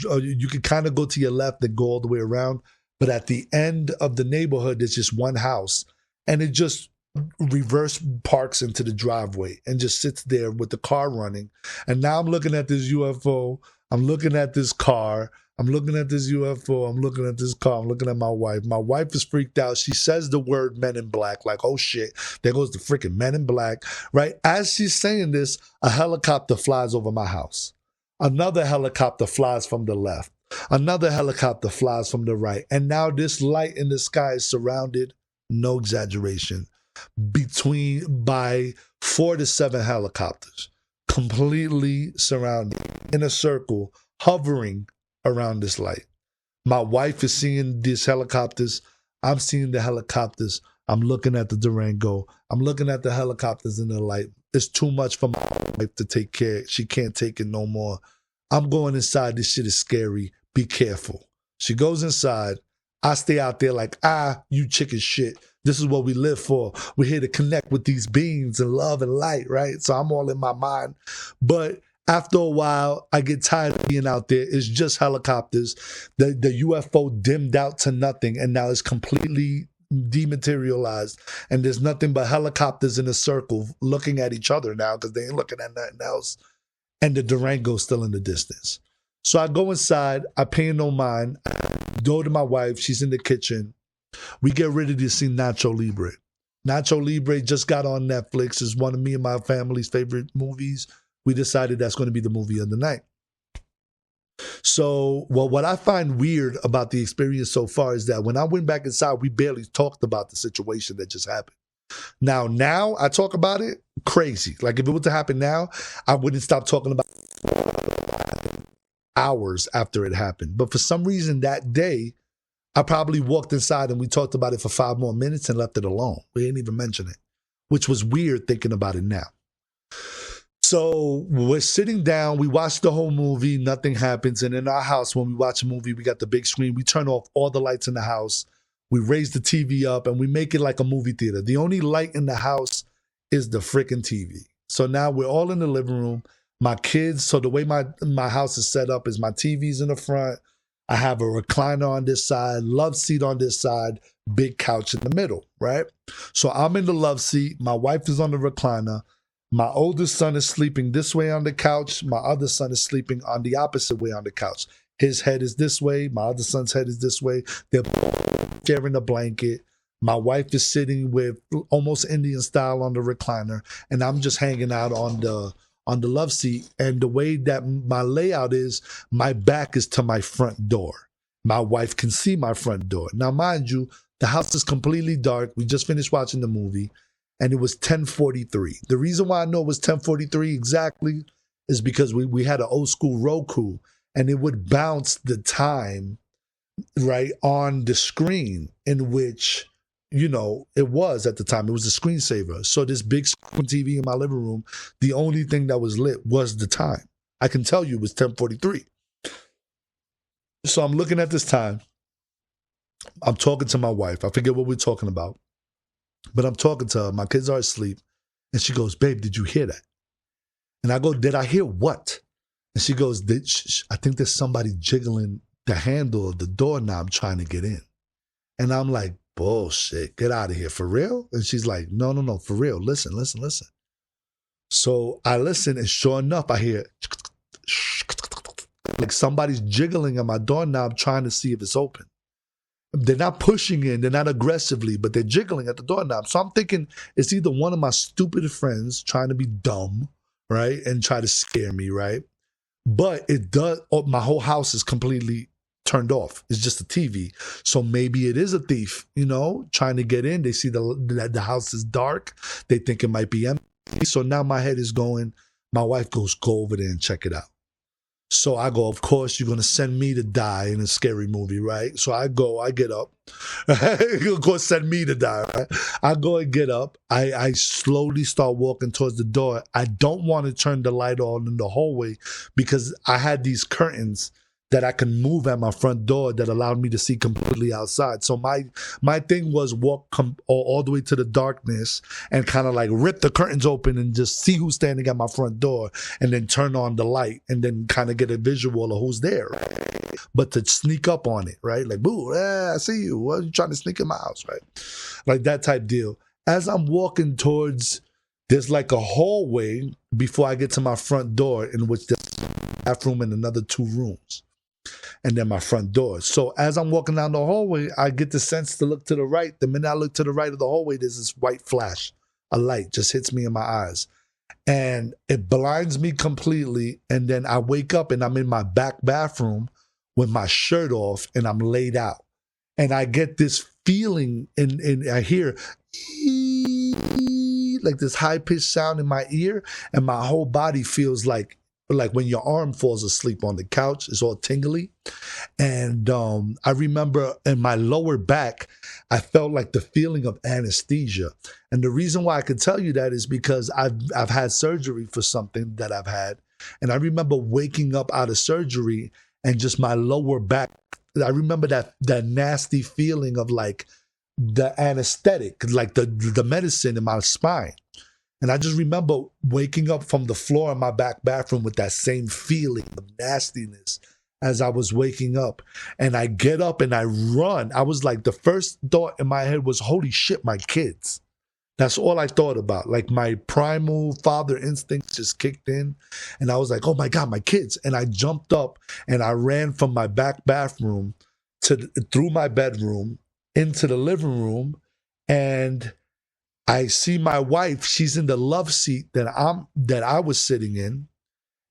[SPEAKER 3] kind of go to your left and go all the way around. But at the end of the neighborhood, there's just one house. And it just reverse parks into the driveway and just sits there with the car running. And now I'm looking at this UFO. I'm looking at this car. I'm looking at this UFO. I'm looking at this car. I'm looking at my wife. My wife is freaked out. She says the word Men in Black, like, oh shit, there goes the freaking Men in Black, right? As she's saying this, a helicopter flies over my house. Another helicopter flies from the left. Another helicopter flies from the right. And now this light in the sky is surrounded, no exaggeration, by 4 to 7 helicopters, completely surrounded in a circle, hovering around this light. My wife is seeing these helicopters. I'm seeing the helicopters. I'm looking at the Durango. I'm looking at the helicopters in the light. It's too much for my wife to take care. She can't take it no more. I'm going inside. This shit is scary. Be careful. She goes inside. I stay out there like, you chicken shit. This is what we live for. We're here to connect with these beings and love and light, right? So I'm all in my mind. But after a while, I get tired of being out there. It's just helicopters. The UFO dimmed out to nothing, and now it's completely dematerialized. And there's nothing but helicopters in a circle looking at each other now because they ain't looking at nothing else. And the Durango's still in the distance. So I go inside. I pay no mind. I go to my wife. She's in the kitchen. We get ready to see Nacho Libre. Nacho Libre just got on Netflix. It's one of me and my family's favorite movies. We decided that's going to be the movie of the night. So, what I find weird about the experience so far is that when I went back inside, we barely talked about the situation that just happened. Now I talk about it crazy. Like if it were to happen now, I wouldn't stop talking about it hours after it happened. But for some reason that day, I probably walked inside and we talked about it for 5 more minutes and left it alone. We didn't even mention it, which was weird thinking about it now. So we're sitting down, we watch the whole movie, nothing happens. And in our house, when we watch a movie, we got the big screen. We turn off all the lights in the house. We raise the TV up and we make it like a movie theater. The only light in the house is the freaking TV. So now we're all in the living room. My kids, so the way my house is set up is my TV's in the front. I have a recliner on this side, love seat on this side, big couch in the middle, right? So I'm in the love seat. My wife is on the recliner. My oldest son is sleeping this way on the couch. My other son is sleeping on the opposite way on the couch. His head is this way. My other son's head is this way. They're sharing a blanket. My wife is sitting with almost Indian style on the recliner, and I'm just hanging out on the love seat. And the way that my layout is, my back is to my front door. My wife can see my front door. Now, mind you, the house is completely dark. We just finished watching the movie, and it was 10:43. The reason why I know it was 10:43 exactly is because we had an old school Roku, and it would bounce the time right on the screen, in which, you know, it was at the time, it was a screensaver. So this big screen TV in my living room, the only thing that was lit was the time. I can tell you it was 10:43. So I'm looking at this time. I'm talking to my wife. I forget what we're talking about, but I'm talking to her. My kids are asleep. And she goes, babe, did you hear that? And I go, did I hear what? And she goes, I think there's somebody jiggling the handle of the doorknob trying to get in. And I'm like, bullshit, get out of here, for real? And she's like, no, for real, listen. So I listen, and sure enough, I hear like somebody's jiggling on my doorknob trying to see if it's open. They're not pushing in, they're not aggressively, but they're jiggling at the doorknob. So I'm thinking it's either one of my stupid friends trying to be dumb, right, and try to scare me, right? But it does, my whole house is completely turned off. It's just a TV. So maybe it is a thief, you know, trying to get in. They see the house is dark. They think it might be empty. So now my head is going, my wife goes, go over there and check it out. So I go, of course, you're going to send me to die in a scary movie, right? So I go, I get up. Of course, send me to die, right? I go and get up. I slowly start walking towards the door. I don't want to turn the light on in the hallway because I had these curtains that I can move at my front door that allowed me to see completely outside. So my thing was walk all the way to the darkness and kind of like rip the curtains open and just see who's standing at my front door, and then turn on the light and then kind of get a visual of who's there, right? But to sneak up on it, right? Like, boo, I see you. What are you trying to sneak in my house, right? Like that type deal. As I'm walking towards, there's like a hallway before I get to my front door, in which there's a bathroom and another 2 rooms. And then my front door. So as I'm walking down the hallway, I get the sense to look to the right. The minute I look to the right of the hallway, there's this white flash. A light just hits me in my eyes. And it blinds me completely. And then I wake up and I'm in my back bathroom with my shirt off and I'm laid out. And I get this feeling, and I hear like this high-pitched sound in my ear, and my whole body feels like when your arm falls asleep on the couch, it's all tingly. And I remember in my lower back, I felt like the feeling of anesthesia. And the reason why I can tell you that is because I've had surgery for something that I've had. And I remember waking up out of surgery and just my lower back, I remember that nasty feeling of like the anesthetic, like the medicine in my spine. And I just remember waking up from the floor in my back bathroom with that same feeling of nastiness as I was waking up. And I get up and I run. I was like, the first thought in my head was, holy shit, my kids. That's all I thought about. Like my primal father instinct just kicked in. And I was like, oh my God, my kids. And I jumped up and I ran from my back bathroom through my bedroom into the living room. And I see my wife, she's in the love seat that I was sitting in,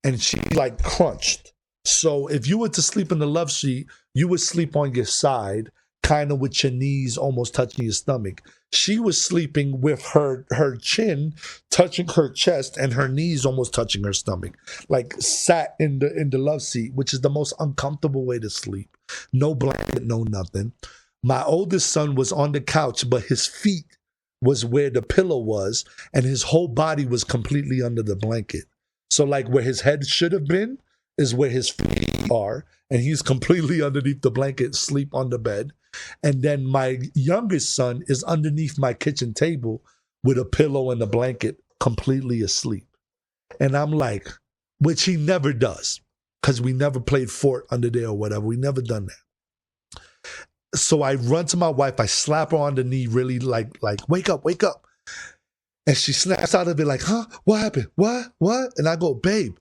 [SPEAKER 3] and she like crunched. So if you were to sleep in the love seat, you would sleep on your side, kind of with your knees almost touching your stomach. She was sleeping with her chin touching her chest and her knees almost touching her stomach, like sat in the love seat, which is the most uncomfortable way to sleep. No blanket, no nothing. My oldest son was on the couch, but his feet was where the pillow was, and his whole body was completely under the blanket. So like where his head should have been is where his feet are, and he's completely underneath the blanket, sleep on the bed. And then my youngest son is underneath my kitchen table with a pillow and a blanket, completely asleep. And I'm like, which he never does because we never played fort under there or whatever. We never done that. So I run to my wife. I slap her on the knee really like wake up, wake up. And she snaps out of it like, huh? What happened? What? And I go, babe,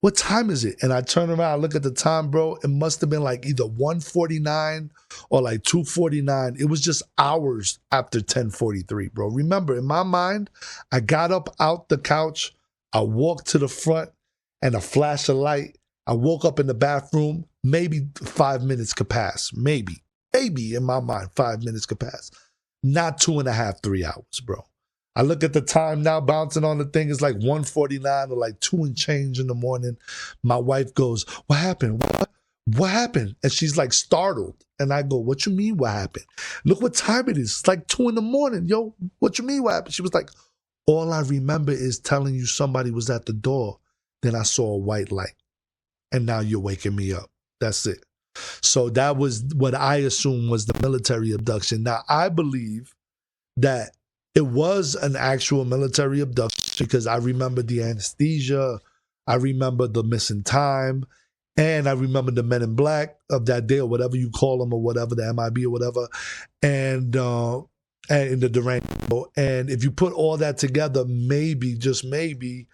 [SPEAKER 3] what time is it? And I turn around, look at the time, bro. It must have been like either 1:49 or like 2:49. It was just hours after 10:43, bro. Remember, in my mind, I got up out the couch. I walked to the front and a flash of light. I woke up in the bathroom. Maybe 5 minutes could pass. Maybe in my mind, 5 minutes could pass. Not 2.5, 3 hours, bro. I look at the time now, bouncing on the thing. It's like 1:49 or like 2 and change in the morning. My wife goes, what happened? What happened? And she's like startled. And I go, what you mean what happened? Look what time it is. It's like 2 in the morning. Yo, what you mean what happened? She was like, all I remember is telling you somebody was at the door. Then I saw a white light. And now you're waking me up. That's it. So that was what I assumed was the military abduction. Now, I believe that it was an actual military abduction because I remember the anesthesia, I remember the missing time, and I remember the men in black of that day or whatever you call them or whatever, the MIB or whatever, and in the Durango. And if you put all that together, maybe, just maybe,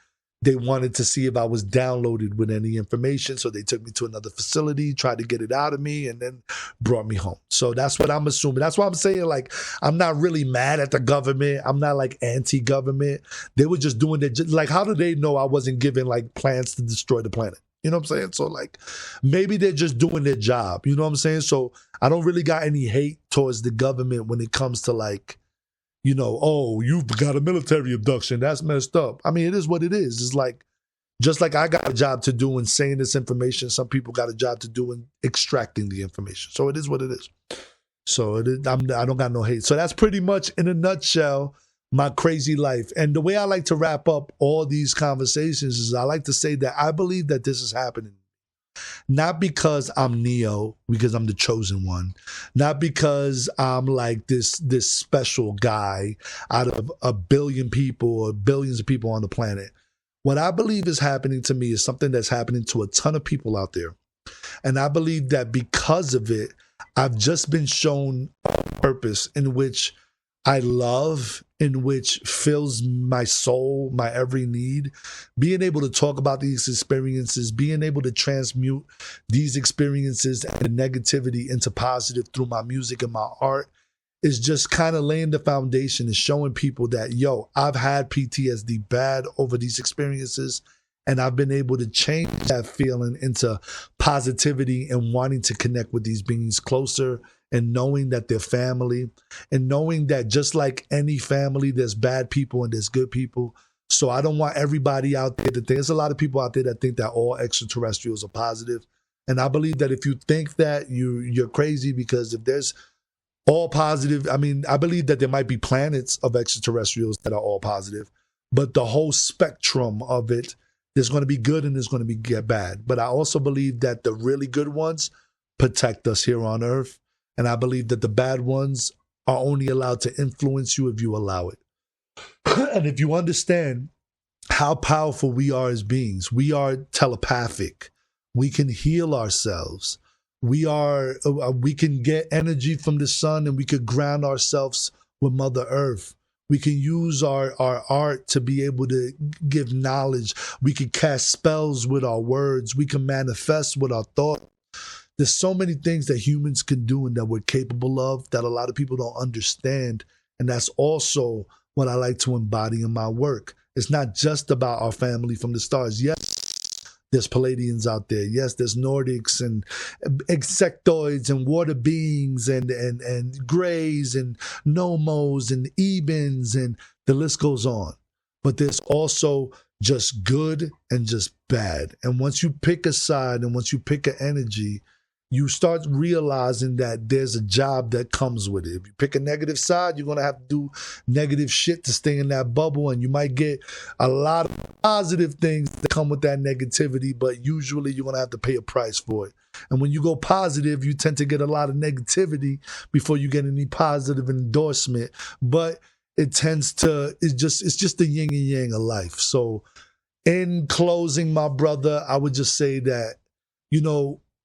[SPEAKER 3] they wanted to see if I was downloaded with any information. So they took me to another facility, tried to get it out of me, and then brought me home. So that's what I'm assuming. That's why I'm saying, like, I'm not really mad at the government. I'm not like anti-government. They were just doing it. Like, how do they know I wasn't given like plans to destroy the planet? You know what I'm saying? So like, maybe they're just doing their job. You know what I'm saying? So I don't really got any hate towards the government when it comes to like, you know, oh, you've got a military abduction. That's messed up. I mean, it is what it is. It's like, just like I got a job to do in saying this information, some people got a job to do in extracting the information. So it is what it is. So it is, I don't got no hate. So that's pretty much, in a nutshell, my crazy life. And the way I like to wrap up all these conversations is I like to say that I believe that this is happening. Not because I'm Neo, because I'm the chosen one. Not because I'm like this special guy out of a billion people or billions of people on the planet. What I believe is happening to me is something that's happening to a ton of people out there. And I believe that because of it, I've just been shown a purpose in which I love, in which fills my soul, my every need. Being able to talk about these experiences, being able to transmute these experiences and negativity into positive through my music and my art is just kind of laying the foundation and showing people that, yo, I've had PTSD bad over these experiences, and I've been able to change that feeling into positivity and wanting to connect with these beings closer, and knowing that they're family, and knowing that just like any family, there's bad people and there's good people. So I don't want everybody out there to think, there's a lot of people out there that think that all extraterrestrials are positive. And I believe that if you think that, you're crazy, because if there's all positive, I mean, I believe that there might be planets of extraterrestrials that are all positive, but the whole spectrum of it, there's going to be good and there's going to be bad. But I also believe that the really good ones protect us here on Earth. And I believe that the bad ones are only allowed to influence you if you allow it. And if you understand how powerful we are as beings, we are telepathic. We can heal ourselves. We can get energy from the sun, and we could ground ourselves with Mother Earth. We can use our art to be able to give knowledge. We can cast spells with our words. We can manifest with our thoughts. There's so many things that humans can do and that we're capable of that a lot of people don't understand. And that's also what I like to embody in my work. It's not just about our family from the stars. Yes, there's Palladians out there. Yes, there's Nordics and insectoids and water beings and grays and nomos and ebens, and the list goes on. But there's also just good and just bad. And once you pick a side and once you pick an energy, you start realizing that there's a job that comes with it. If you pick a negative side, you're going to have to do negative shit to stay in that bubble, and you might get a lot of positive things that come with that negativity, but usually you're going to have to pay a price for it. And when you go positive, you tend to get a lot of negativity before you get any positive endorsement, but it's just the yin and yang of life. So in closing, my brother, I would just say that,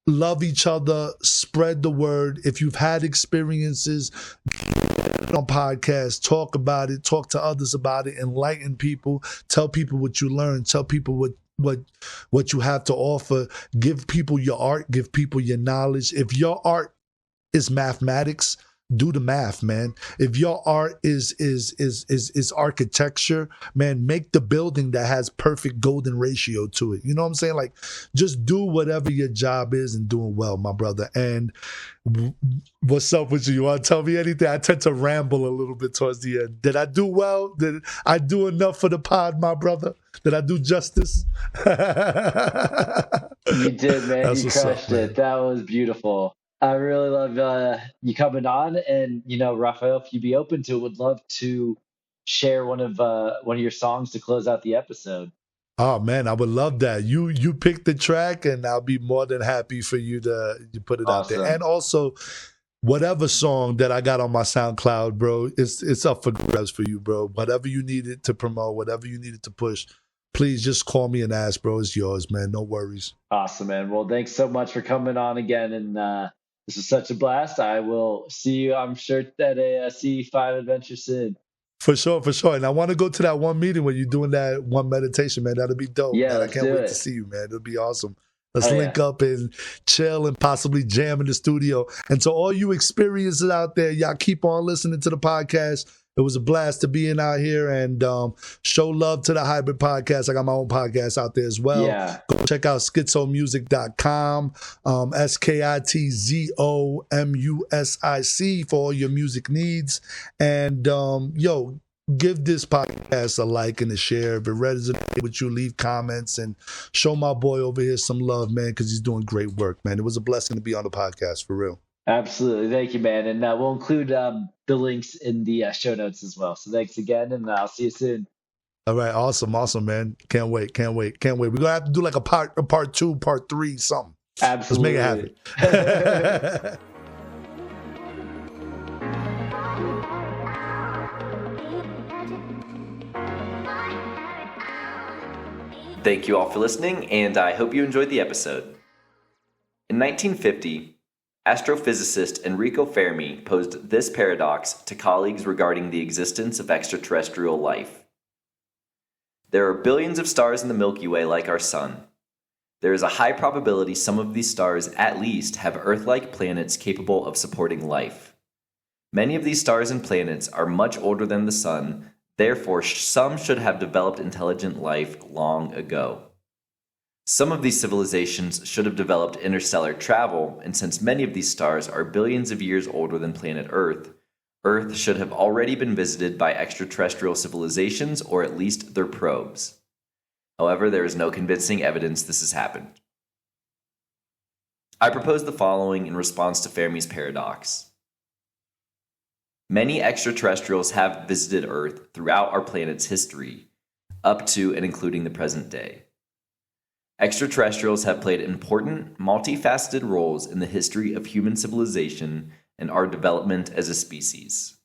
[SPEAKER 3] love each other, spread the word. If you've had experiences on podcasts, talk about it, talk to others about it, enlighten people, tell people what you learned, tell people what you have to offer, give people your art, give people your knowledge. If your art is mathematics, do the math, man. If your art is architecture, man, make the building that has perfect golden ratio to it. You know what I'm saying? Like, just do whatever your job is and do it well, my brother. And what's up with you? You want to tell me anything? I tend to ramble a little bit towards the end. Did I do well? Did I do enough for the pod, my brother? Did I do justice?
[SPEAKER 2] You did, man. You crushed it. That was beautiful. I really love you coming on, and Rafael, if you'd be open to it, would love to share one of your songs to close out the episode.
[SPEAKER 3] Oh man, I would love that. You pick the track, and I'll be more than happy for you to put it out there. And also, whatever song that I got on my SoundCloud, bro, it's up for grabs for you, bro. Whatever you needed to promote, whatever you needed to push, please just call me and ask, bro. It's yours, man. No worries.
[SPEAKER 2] Awesome, man. Well, thanks so much for coming on again, and this was such a blast. I will see you, I'm sure, at a C5 adventure soon.
[SPEAKER 3] For sure. And I want to go to that one meeting where you're doing that one meditation, man. That'll be dope.
[SPEAKER 2] Yeah,
[SPEAKER 3] man. I can't wait to see you, man. It'll be awesome. Let's link up and chill and possibly jam in the studio. And to all you experiencers out there, y'all keep on listening to the podcast. It was a blast to be in out here, and show love to the Hybrid Podcast. I got my own podcast out there as well.
[SPEAKER 2] Yeah.
[SPEAKER 3] Go check out schizomusic.com, SKITZOMUSIC for all your music needs. And give this podcast a like and a share. If it resonates with you, leave comments and show my boy over here some love, man, because he's doing great work, man. It was a blessing to be on the podcast, for real.
[SPEAKER 2] Absolutely. Thank you, man. And we'll include the links in the show notes as well. So thanks again, and I'll see you soon.
[SPEAKER 3] All right. Awesome, man. Can't wait. We're going to have to do like a part 2, part 3, something.
[SPEAKER 2] Absolutely.
[SPEAKER 3] Let's make it happen.
[SPEAKER 1] Thank you all for listening, and I hope you enjoyed the episode. In 1950, astrophysicist Enrico Fermi posed this paradox to colleagues regarding the existence of extraterrestrial life. There are billions of stars in the Milky Way like our Sun. There is a high probability some of these stars at least have Earth-like planets capable of supporting life. Many of these stars and planets are much older than the Sun, therefore some should have developed intelligent life long ago. Some of these civilizations should have developed interstellar travel, and since many of these stars are billions of years older than planet Earth, Earth should have already been visited by extraterrestrial civilizations, or at least their probes. However, there is no convincing evidence this has happened. I propose the following in response to Fermi's paradox. Many extraterrestrials have visited Earth throughout our planet's history, up to and including the present day. Extraterrestrials have played important, multifaceted roles in the history of human civilization and our development as a species.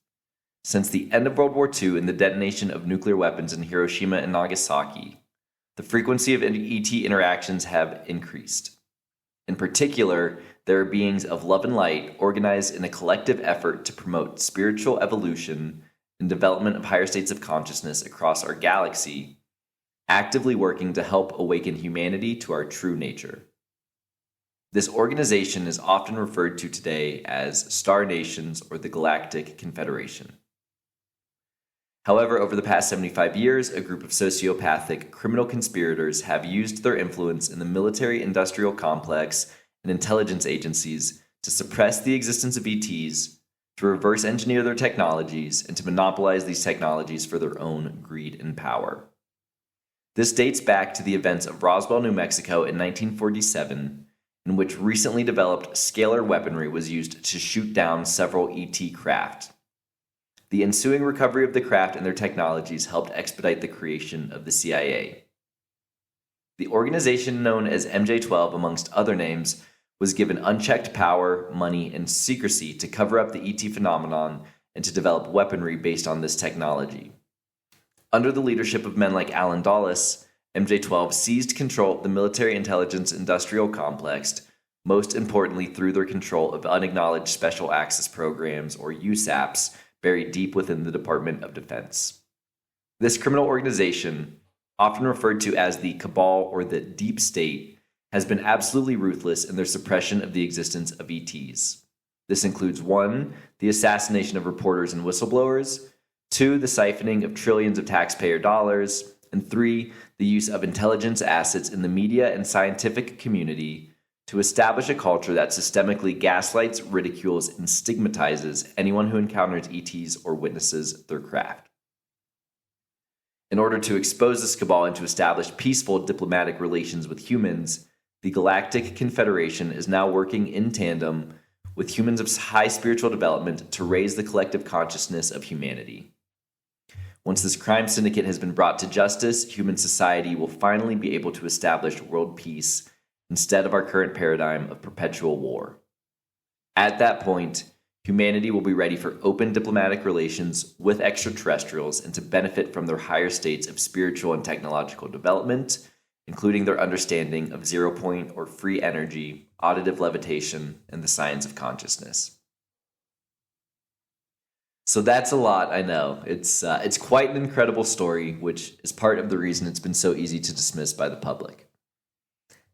[SPEAKER 1] Since the end of World War II and the detonation of nuclear weapons in Hiroshima and Nagasaki, the frequency of ET interactions have increased. In particular, there are beings of love and light organized in a collective effort to promote spiritual evolution and development of higher states of consciousness across our galaxy, actively working to help awaken humanity to our true nature. This organization is often referred to today as Star Nations or the Galactic Confederation. However, over the past 75 years, a group of sociopathic criminal conspirators have used their influence in the military-industrial complex and intelligence agencies to suppress the existence of ETs, to reverse engineer their technologies, and to monopolize these technologies for their own greed and power. This dates back to the events of Roswell, New Mexico in 1947, in which recently developed scalar weaponry was used to shoot down several ET craft. The ensuing recovery of the craft and their technologies helped expedite the creation of the CIA. The organization known as MJ-12, amongst other names, was given unchecked power, money, and secrecy to cover up the ET phenomenon and to develop weaponry based on this technology. Under the leadership of men like Alan Dulles, MJ-12 seized control of the military intelligence industrial complex, most importantly through their control of unacknowledged special access programs, or USAPs, buried deep within the Department of Defense. This criminal organization, often referred to as the Cabal or the Deep State, has been absolutely ruthless in their suppression of the existence of ETs. This includes 1, the assassination of reporters and whistleblowers, 2, the siphoning of trillions of taxpayer dollars, and 3, the use of intelligence assets in the media and scientific community to establish a culture that systemically gaslights, ridicules, and stigmatizes anyone who encounters ETs or witnesses their craft. In order to expose this cabal and to establish peaceful diplomatic relations with humans, the Galactic Confederation is now working in tandem with humans of high spiritual development to raise the collective consciousness of humanity. Once this crime syndicate has been brought to justice, human society will finally be able to establish world peace instead of our current paradigm of perpetual war. At that point, humanity will be ready for open diplomatic relations with extraterrestrials and to benefit from their higher states of spiritual and technological development, including their understanding of zero-point or free energy, auditive levitation, and the science of consciousness. So that's a lot, I know. It's quite an incredible story, which is part of the reason it's been so easy to dismiss by the public.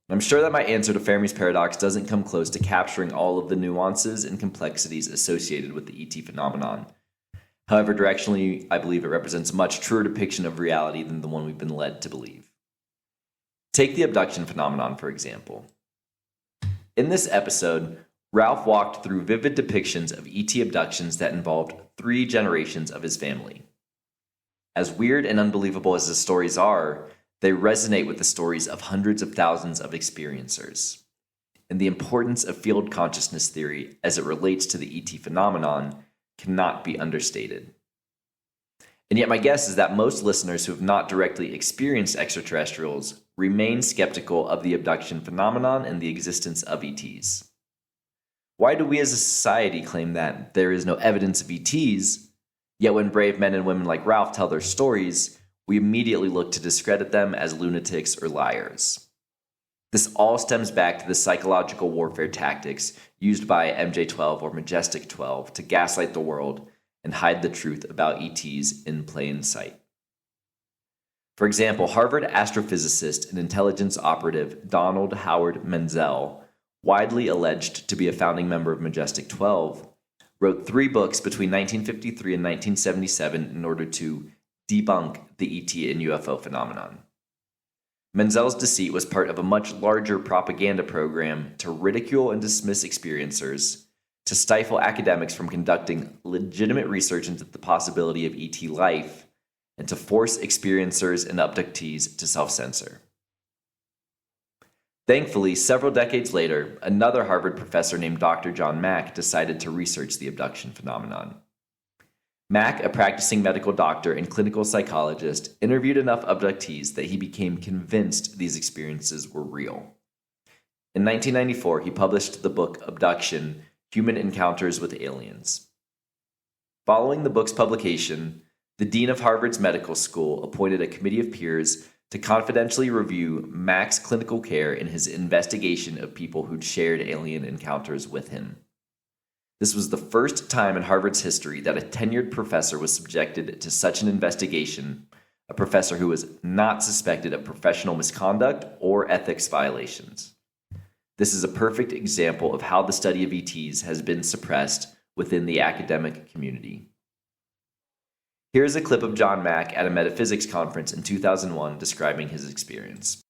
[SPEAKER 1] I'm sure that my answer to Fermi's paradox doesn't come close to capturing all of the nuances and complexities associated with the ET phenomenon. However, directionally, I believe it represents a much truer depiction of reality than the one we've been led to believe. Take the abduction phenomenon, for example. In this episode, Ralf walked through vivid depictions of ET abductions that involved 3 generations of his family. As weird and unbelievable as the stories are, they resonate with the stories of hundreds of thousands of experiencers. And the importance of field consciousness theory as it relates to the ET phenomenon cannot be understated. And yet my guess is that most listeners who have not directly experienced extraterrestrials remain skeptical of the abduction phenomenon and the existence of ETs. Why do we as a society claim that there is no evidence of ETs, yet when brave men and women like Ralf tell their stories, we immediately look to discredit them as lunatics or liars? This all stems back to the psychological warfare tactics used by MJ-12 or Majestic 12 to gaslight the world and hide the truth about ETs in plain sight. For example, Harvard astrophysicist and intelligence operative Donald Howard Menzel, widely alleged to be a founding member of Majestic 12, wrote 3 books between 1953 and 1977 in order to debunk the ET and UFO phenomenon. Menzel's deceit was part of a much larger propaganda program to ridicule and dismiss experiencers, to stifle academics from conducting legitimate research into the possibility of ET life, and to force experiencers and abductees to self-censor. Thankfully, several decades later, another Harvard professor named Dr. John Mack decided to research the abduction phenomenon. Mack, a practicing medical doctor and clinical psychologist, interviewed enough abductees that he became convinced these experiences were real. In 1994, he published the book Abduction: Human Encounters with Aliens. Following the book's publication, the dean of Harvard's medical school appointed a committee of peers to confidentially review Mack's clinical care in his investigation of people who'd shared alien encounters with him. This was the first time in Harvard's history that a tenured professor was subjected to such an investigation, a professor who was not suspected of professional misconduct or ethics violations. This is a perfect example of how the study of ETs has been suppressed within the academic community. Here's a clip of John Mack at a metaphysics conference in 2001 describing his experience.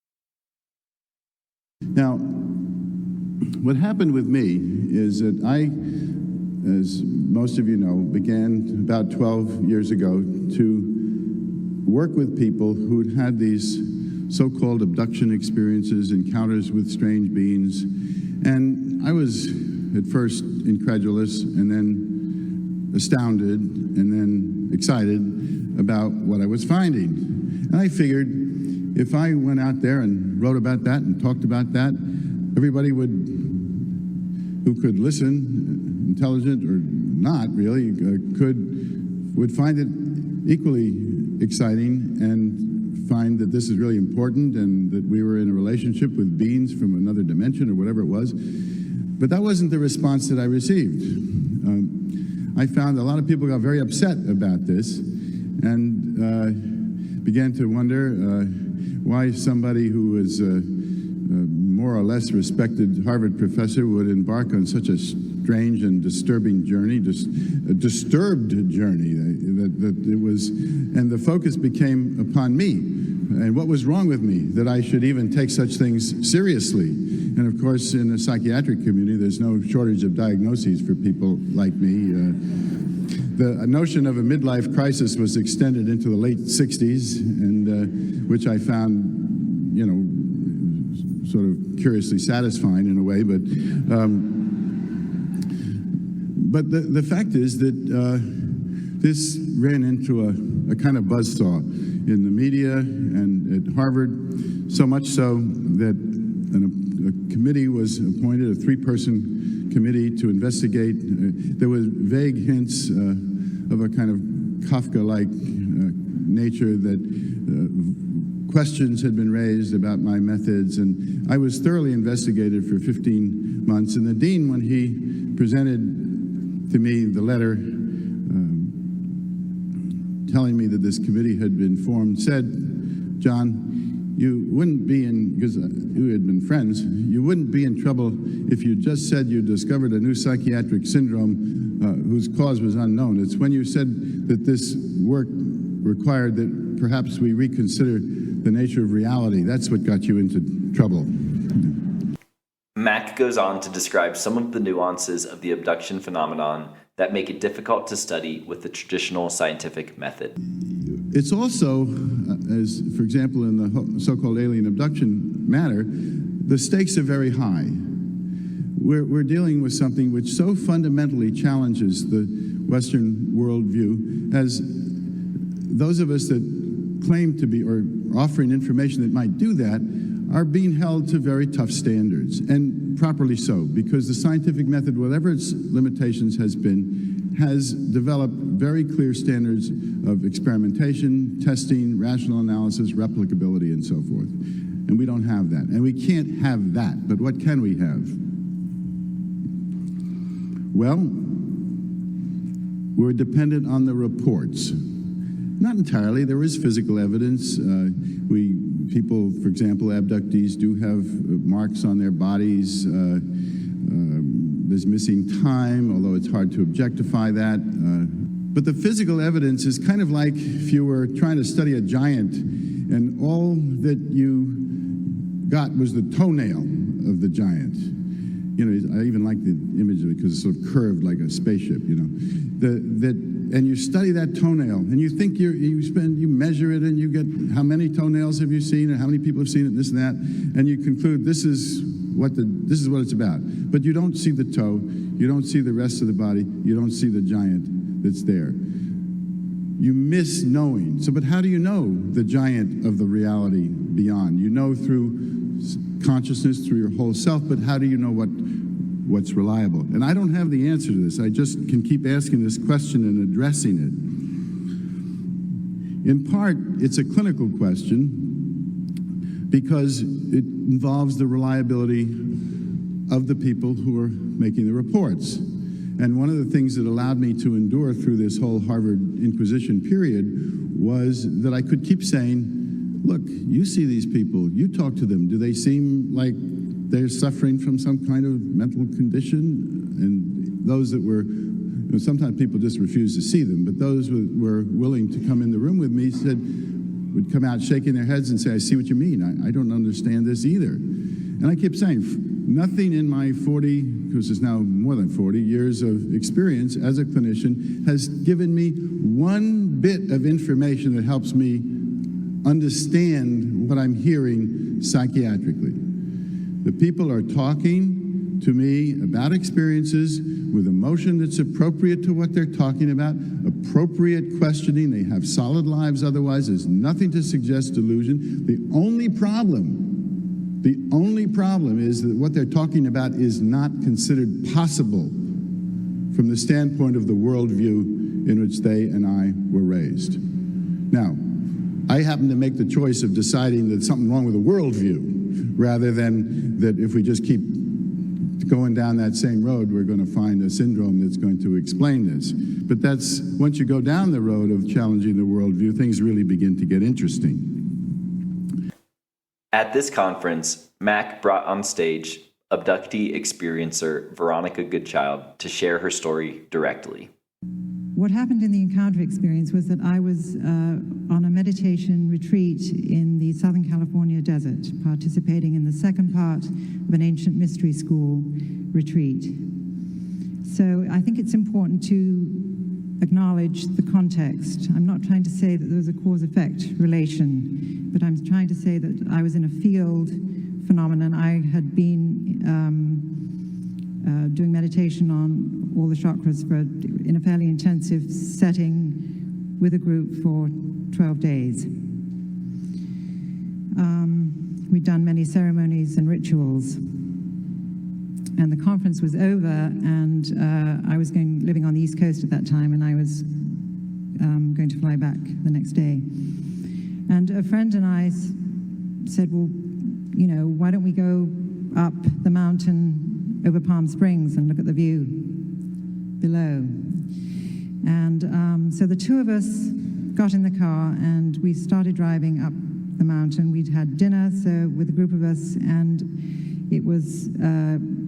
[SPEAKER 4] Now, what happened with me is that I, as most of you know, began about 12 years ago to work with people who'd had these so-called abduction experiences, encounters with strange beings. And I was at first incredulous and then astounded and then excited about what I was finding. And I figured if I went out there and wrote about that and talked about that, everybody who could listen, intelligent or not really, would find it equally exciting and find that this is really important and that we were in a relationship with beings from another dimension or whatever it was. But that wasn't the response that I received. I found a lot of people got very upset about this and began to wonder why somebody who was more or less respected Harvard professor would embark on such a strange and disturbing journey, a disturbed journey that it was, and the focus became upon me and what was wrong with me that I should even take such things seriously. And of course, in the psychiatric community, there's no shortage of diagnoses for people like me. The notion of a midlife crisis was extended into the late 60s, and which I found, you know, sort of curiously satisfying in a way. But the fact is that this ran into a kind of buzzsaw in the media and at Harvard, so much so that a committee was appointed, a 3-person committee to investigate. There was vague hints of a kind of Kafka-like nature that questions had been raised about my methods, and I was thoroughly investigated for 15 months. And the dean, when he presented to me the letter telling me that this committee had been formed, said, "John, you wouldn't be in, because we had been friends, you wouldn't be in trouble if you just said you discovered a new psychiatric syndrome whose cause was unknown. It's when you said that this work required that perhaps we reconsider the nature of reality. That's what got you into trouble."
[SPEAKER 1] Mack goes on to describe some of the nuances of the abduction phenomenon that make it difficult to study with the traditional scientific method.
[SPEAKER 4] It's also, as for example in the so-called alien abduction matter, the stakes are very high. We're dealing with something which so fundamentally challenges the Western worldview, as those of us that claim to be, or offering information that might do that, are being held to very tough standards, and properly so, because the scientific method, whatever its limitations has been, has developed very clear standards of experimentation, testing, rational analysis, replicability, and so forth. And we don't have that. And we can't have that. But what can we have? Well, we're dependent on the reports. Not entirely. There is physical evidence. People, for example, abductees do have marks on their bodies. There's missing time, although it's hard to objectify that. But the physical evidence is kind of like if you were trying to study a giant and all that you got was the toenail of the giant. You know, I even like the image of it because it's sort of curved like a spaceship, you know. And you study that toenail, and you think you measure it, and you get how many toenails have you seen, and how many people have seen it, and this and that, and you conclude this is what it's about. But you don't see the toe, you don't see the rest of the body, you don't see the giant that's there. You miss knowing. So, but how do you know the giant of the reality beyond? You know through consciousness, through your whole self, but how do you know what's reliable? And I don't have the answer to this. I just can keep asking this question and addressing it. In part, it's a clinical question because it involves the reliability of the people who are making the reports. And one of the things that allowed me to endure through this whole Harvard Inquisition period was that I could keep saying, look, you see these people, you talk to them, do they seem like they're suffering from some kind of mental condition? And those that were, you know, sometimes people just refuse to see them, but those who were willing to come in the room with me would come out shaking their heads and say, I see what you mean. I don't understand this either. And I kept saying, nothing in my 40, because it's now more than 40 years of experience as a clinician, has given me one bit of information that helps me understand what I'm hearing psychiatrically. The people are talking to me about experiences with emotion that's appropriate to what they're talking about, appropriate questioning. They have solid lives otherwise. There's nothing to suggest delusion. The only problem is that what they're talking about is not considered possible from the standpoint of the worldview in which they and I were raised. Now, I happen to make the choice of deciding that there's something wrong with the worldview, rather than that if we just keep going down that same road, we're going to find a syndrome that's going to explain this. But that's, once you go down the road of challenging the worldview, things really begin to get interesting.
[SPEAKER 1] At this conference, Mac brought on stage abductee experiencer Veronica Goodchild to share her story directly.
[SPEAKER 5] What happened in the encounter experience was that I was on a meditation retreat in the Southern California desert, participating in the second part of an ancient mystery school retreat. So I think it's important to acknowledge the context. I'm not trying to say that there was a cause-effect relation, but I'm trying to say that I was in a field phenomenon. I had been doing meditation on all the chakras in a fairly intensive setting with a group for 12 days. We'd done many ceremonies and rituals. And the conference was over, and I was living on the East Coast at that time, and I was going to fly back the next day. And a friend and I said, well, you know, why don't we go up the mountain over Palm Springs and look at the view below? And so the two of us got in the car and we started driving up the mountain. We'd had dinner with a group of us, and it was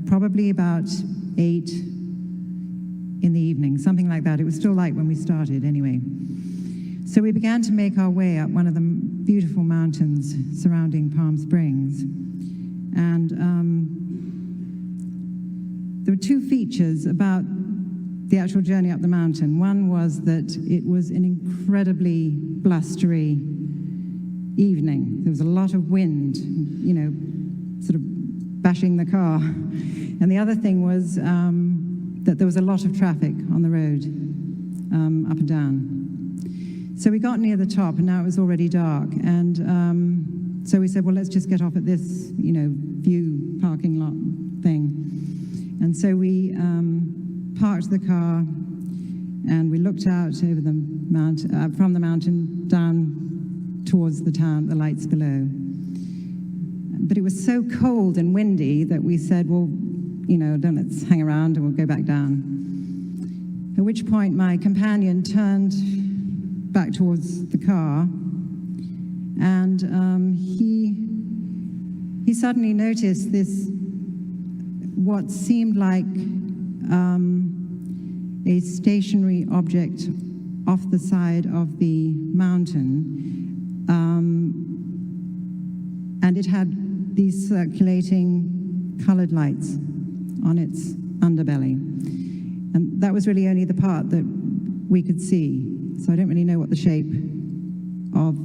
[SPEAKER 5] probably about 8 in the evening, something like that. It was still light when we started anyway. So we began to make our way up one of the beautiful mountains surrounding Palm Springs. And there were two features about the actual journey up the mountain. One was that it was an incredibly blustery evening. There was a lot of wind, you know, sort of bashing the car. And the other thing was that there was a lot of traffic on the road, up and down. So we got near the top, and now it was already dark. And so we said, well, let's just get off at this, you know, view parking lot thing. And so we parked the car, and we looked out over the mountain, from the mountain down towards the town, the lights below. But it was so cold and windy that we said, well, you know, let's hang around and we'll go back down. At which point my companion turned back towards the car, and he suddenly noticed this, what seemed like a stationary object off the side of the mountain, and it had these circulating colored lights on its underbelly. And that was really only the part that we could see. So I don't really know what the shape of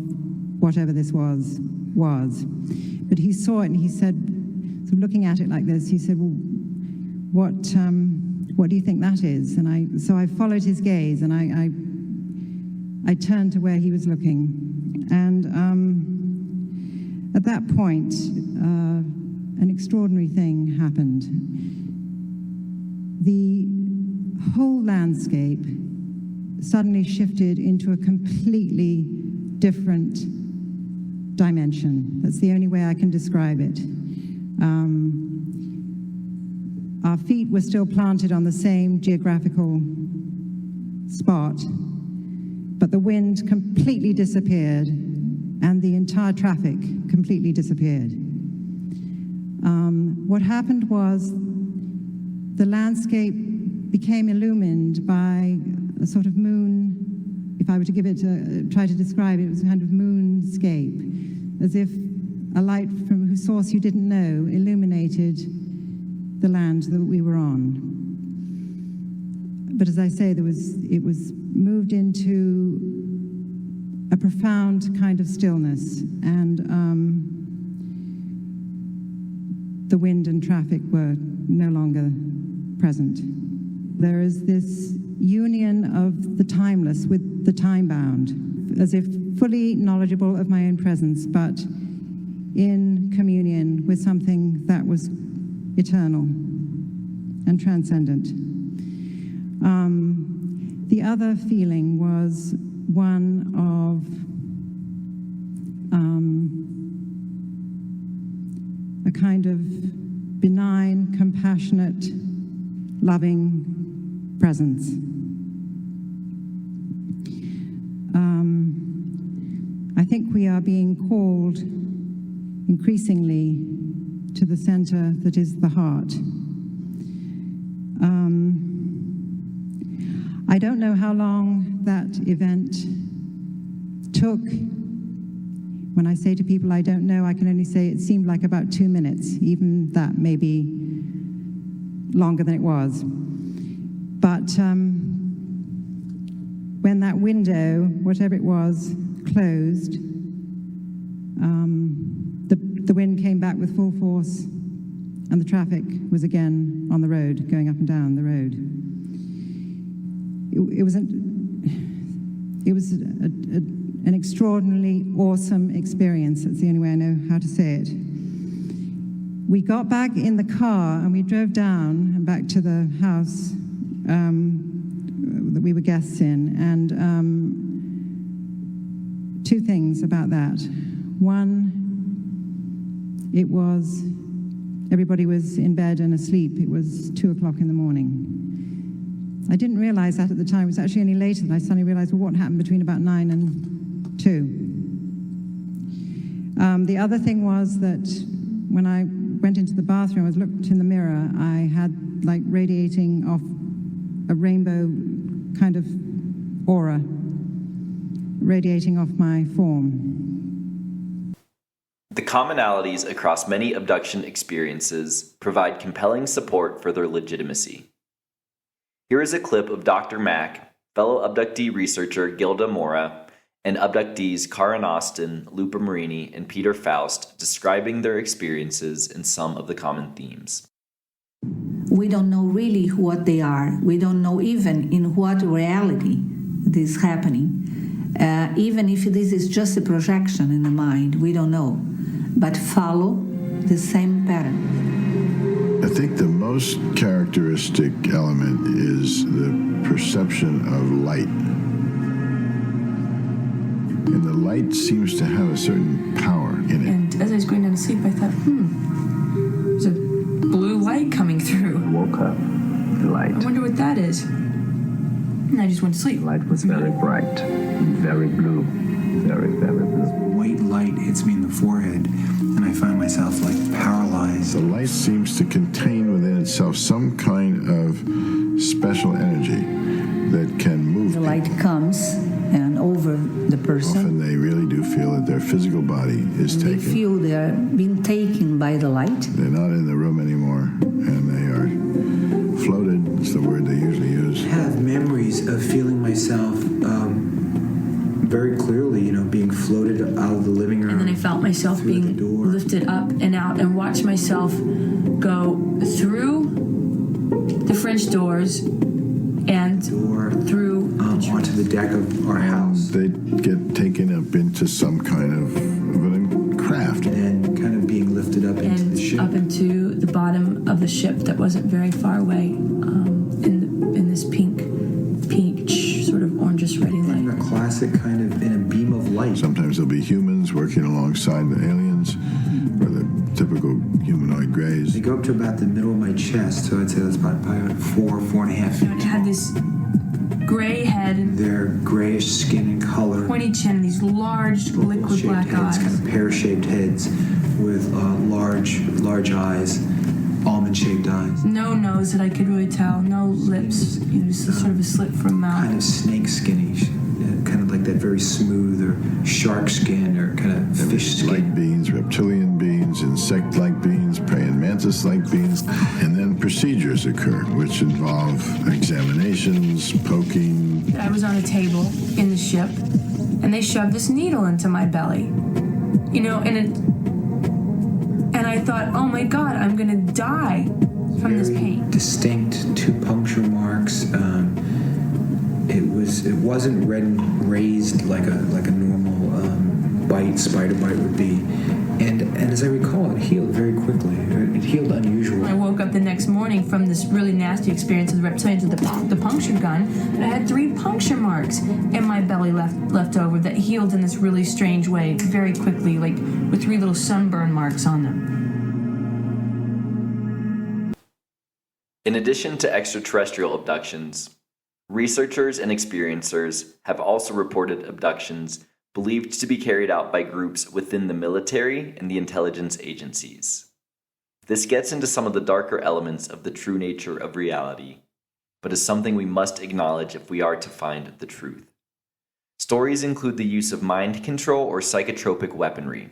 [SPEAKER 5] whatever this was. But he saw it, and he said, so looking at it like this, he said, well, what do you think that is? And so I followed his gaze, and I turned to where he was looking. And at that point, an extraordinary thing happened. The whole landscape suddenly shifted into a completely different dimension. That's the only way I can describe it. Our feet were still planted on the same geographical spot, but the wind completely disappeared, and the entire traffic completely disappeared. What happened was the landscape became illumined by a sort of moon. If I were to try to describe it, it was a kind of moonscape, as if a light from whose source you didn't know illuminated the land that we were on. But as I say, it was moved into a profound kind of stillness, and the wind and traffic were no longer present. There is this union of the timeless with the time-bound, as if fully knowledgeable of my own presence, but in communion with something that was eternal and transcendent. The other feeling was one of a kind of benign, compassionate, loving presence. I think we are being called increasingly to the center that is the heart. I don't know how long that event took. When I say to people I don't know, I can only say it seemed like about 2 minutes, even that maybe longer than it was. But when that window, whatever it was, closed, the wind came back with full force, and the traffic was again on the road, going up and down the road. It was an extraordinarily awesome experience. That's the only way I know how to say it. We got back in the car and we drove down and back to the house that we were guests in. And two things about that. One, everybody was in bed and asleep. It was 2 o'clock in the morning. I didn't realize that at the time. It was actually only later that I suddenly realized, well, what happened between about 9 and 2? The other thing was that when I went into the bathroom, I looked in the mirror, I had like radiating off a rainbow kind of aura radiating off my form.
[SPEAKER 1] The commonalities across many abduction experiences provide compelling support for their legitimacy. Here is a clip of Dr. Mack, fellow abductee researcher Gilda Mora, and abductees Karen Austin, Lupa Marini, and Peter Faust describing their experiences and some of the common themes.
[SPEAKER 6] We don't know really what they are. We don't know even in what reality this is happening. Even if this is just a projection in the mind, we don't know. But follow the same pattern.
[SPEAKER 4] I think the most characteristic element is the perception of light. And the light seems to have a certain power in it.
[SPEAKER 7] And as I was going down to sleep, I thought, there's a blue light coming through.
[SPEAKER 8] I woke up, the light.
[SPEAKER 7] I wonder what that is. And I just went to sleep.
[SPEAKER 8] The light was very bright, very blue, very, very blue.
[SPEAKER 9] White light hits me in the forehead, and I find myself like paralyzed.
[SPEAKER 4] The light seems to contain within itself some kind of special energy that can move
[SPEAKER 6] The light
[SPEAKER 4] people.
[SPEAKER 6] comes and over the person.
[SPEAKER 4] Often they really do feel that their physical body is
[SPEAKER 6] They
[SPEAKER 4] taken.
[SPEAKER 6] feel they're being taken by the light.
[SPEAKER 4] They're not in the room anymore, and they are floated. It's the word they usually use.
[SPEAKER 9] I have memories of feeling myself very clearly, being floated out of the living room.
[SPEAKER 7] And then I felt myself
[SPEAKER 9] through
[SPEAKER 7] being
[SPEAKER 9] the door.
[SPEAKER 7] lifted up and out and watched myself go through the French doors and through
[SPEAKER 9] onto the deck of our house.
[SPEAKER 4] They get taken up into some kind of a craft.
[SPEAKER 9] And then kind of being lifted up into the ship.
[SPEAKER 7] up into the bottom of the ship that wasn't very far away in this pink sort of orangish ready
[SPEAKER 9] In
[SPEAKER 7] light.
[SPEAKER 9] a classic kind of, in a beam of light.
[SPEAKER 4] Sometimes there'll be humans working alongside the aliens, or the typical humanoid grays.
[SPEAKER 9] They go up to about the middle of my chest, so I'd say that's about 4.5 feet
[SPEAKER 7] It had this gray head,
[SPEAKER 9] They're grayish skin and color.
[SPEAKER 7] pointy chin, and these large liquid
[SPEAKER 9] Shaped
[SPEAKER 7] black
[SPEAKER 9] heads,
[SPEAKER 7] eyes.
[SPEAKER 9] kind of pear-shaped heads with large eyes, almond-shaped eyes.
[SPEAKER 7] No nose that I could really tell. No lips. Just sort of a slit from mouth.
[SPEAKER 9] Kind of snake skinny, kind of like that very smooth or shark skin or kind of fish
[SPEAKER 4] Like
[SPEAKER 9] skin.
[SPEAKER 4] beings, reptilian beings, insect-like beings, praying mantis-like beings. And then procedures occur, which involve examinations, poking.
[SPEAKER 7] I was on a table in the ship, and they shoved this needle into my belly. And I thought, oh my God, I'm gonna die from this pain.
[SPEAKER 9] Distinct 2 puncture marks. It wasn't red and raised like a normal spider bite would be. And as I recall, it healed very quickly. It healed unusually.
[SPEAKER 7] I woke up the next morning from this really nasty experience of the reptilians with the puncture gun, and I had 3 puncture marks in my belly left over that healed in this really strange way, very quickly, like with 3 little sunburn marks on them.
[SPEAKER 1] In addition to extraterrestrial abductions, researchers and experiencers have also reported abductions believed to be carried out by groups within the military and the intelligence agencies. This gets into some of the darker elements of the true nature of reality, but is something we must acknowledge if we are to find the truth. Stories include the use of mind control or psychotropic weaponry.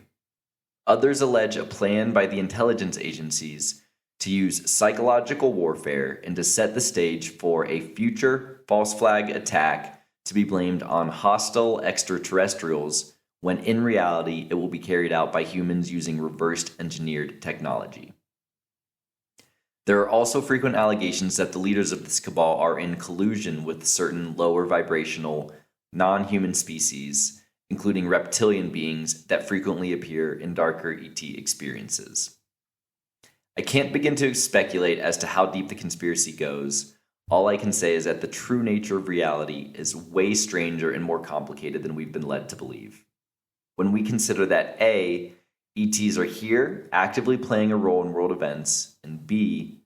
[SPEAKER 1] Others allege a plan by the intelligence agencies to use psychological warfare and to set the stage for a future false flag attack to be blamed on hostile extraterrestrials, when in reality it will be carried out by humans using reversed engineered technology. There are also frequent allegations that the leaders of this cabal are in collusion with certain lower vibrational, non-human species, including reptilian beings that frequently appear in darker ET experiences. I can't begin to speculate as to how deep the conspiracy goes. All I can say is that the true nature of reality is way stranger and more complicated than we've been led to believe. When we consider that A, ETs are here, actively playing a role in world events, and B,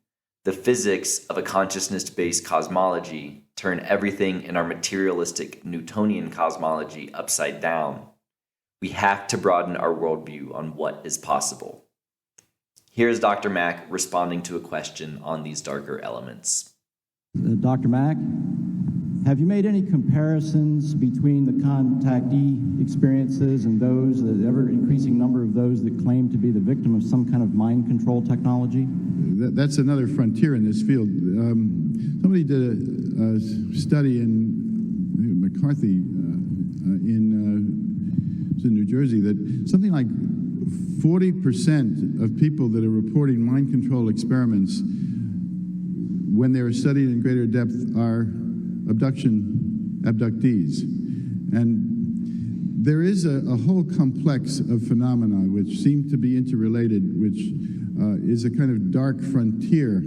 [SPEAKER 1] the physics of a consciousness-based cosmology turn everything in our materialistic Newtonian cosmology upside down, we have to broaden our worldview on what is possible. Here's Dr. Mack responding to a question on these darker elements.
[SPEAKER 10] Dr. Mack, have you made any comparisons between the contactee experiences and those, the ever-increasing number of those that claim to be the victim of some kind of mind control technology?
[SPEAKER 4] That's another frontier in this field. Somebody did a study in McCarthy in New Jersey that something like 40% of people that are reporting mind control experiments when they are studied in greater depth are abductees. And there is a whole complex of phenomena which seem to be interrelated, which is a kind of dark frontier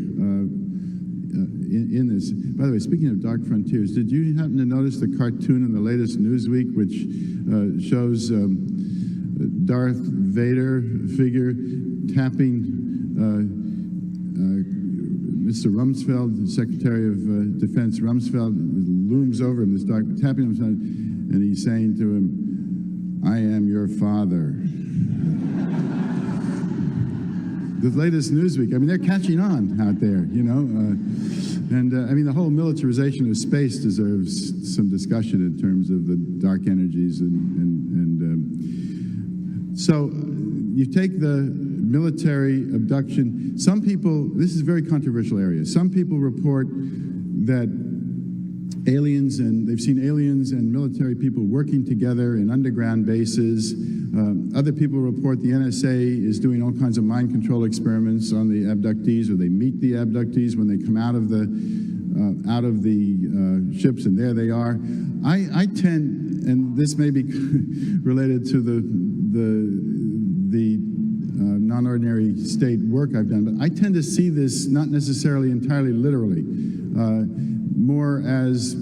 [SPEAKER 4] in this. By the way, speaking of dark frontiers, did you happen to notice the cartoon in the latest Newsweek which shows Darth Vader figure tapping Mr. Rumsfeld, the Secretary of Defense Rumsfeld, looms over him, this dark, tapping him, and he's saying to him, "I am your father." The latest Newsweek, I mean, they're catching on out there, you know. I mean, the whole militarization of space deserves some discussion in terms of the dark energies. So you take the military abduction. Some people, this is a very controversial area. Some people report that aliens, and they've seen aliens and military people working together in underground bases. Other people report the NSA is doing all kinds of mind control experiments on the abductees, or they meet the abductees when they come out of the ships, and there they are. I tend, and this may be related to the non-ordinary state work I've done, but I tend to see this not necessarily entirely literally, more as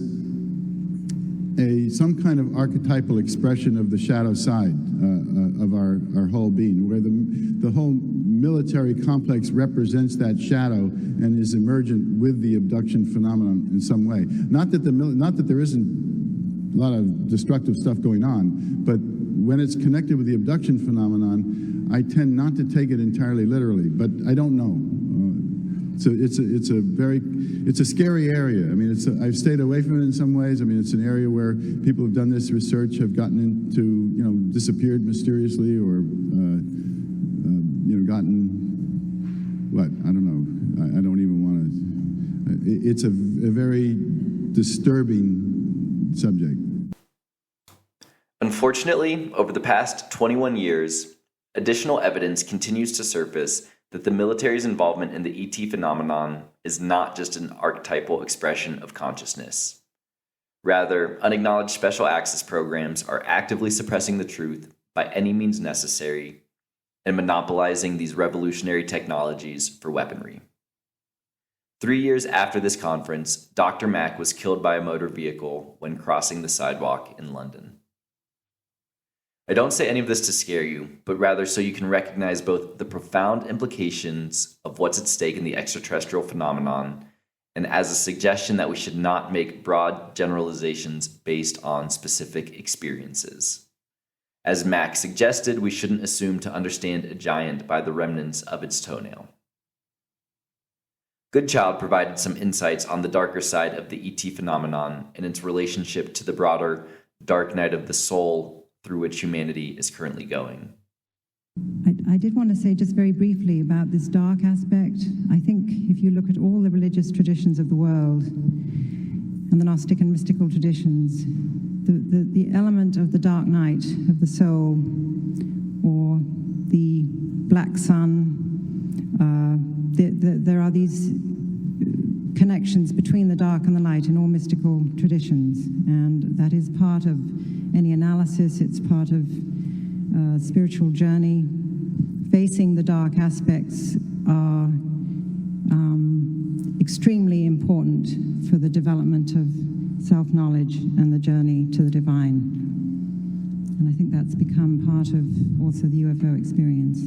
[SPEAKER 4] some kind of archetypal expression of the shadow side of our whole being, where the whole military complex represents that shadow and is emergent with the abduction phenomenon in some way. Not that there isn't a lot of destructive stuff going on, but when it's connected with the abduction phenomenon, I tend not to take it entirely literally, but I don't know. So it's a scary area. I mean, I've stayed away from it in some ways. I mean, it's an area where people who've done this research have gotten into, disappeared mysteriously, or gotten what? I don't know. I don't even want to. It's a very disturbing subject.
[SPEAKER 1] Unfortunately, over the past 21 years, additional evidence continues to surface that the military's involvement in the ET phenomenon is not just an archetypal expression of consciousness. Rather, unacknowledged special access programs are actively suppressing the truth by any means necessary and monopolizing these revolutionary technologies for weaponry. 3 years after this conference, Dr. Mack was killed by a motor vehicle when crossing the sidewalk in London. I don't say any of this to scare you, but rather so you can recognize both the profound implications of what's at stake in the extraterrestrial phenomenon and as a suggestion that we should not make broad generalizations based on specific experiences. As Mack suggested, we shouldn't assume to understand a giant by the remnants of its toenail. Goodchild provided some insights on the darker side of the ET phenomenon and its relationship to the broader dark night of the soul through which humanity is currently going.
[SPEAKER 5] I did want to say just very briefly about this dark aspect. I think if you look at all the religious traditions of the world and the Gnostic and mystical traditions, the element of the dark night of the soul or the black sun, there are these connections between the dark and the light in all mystical traditions, and that is part of any analysis. It's part of spiritual journey. Facing the dark aspects are extremely important for the development of self-knowledge and the journey to the divine. And I think that's become part of also the UFO experience.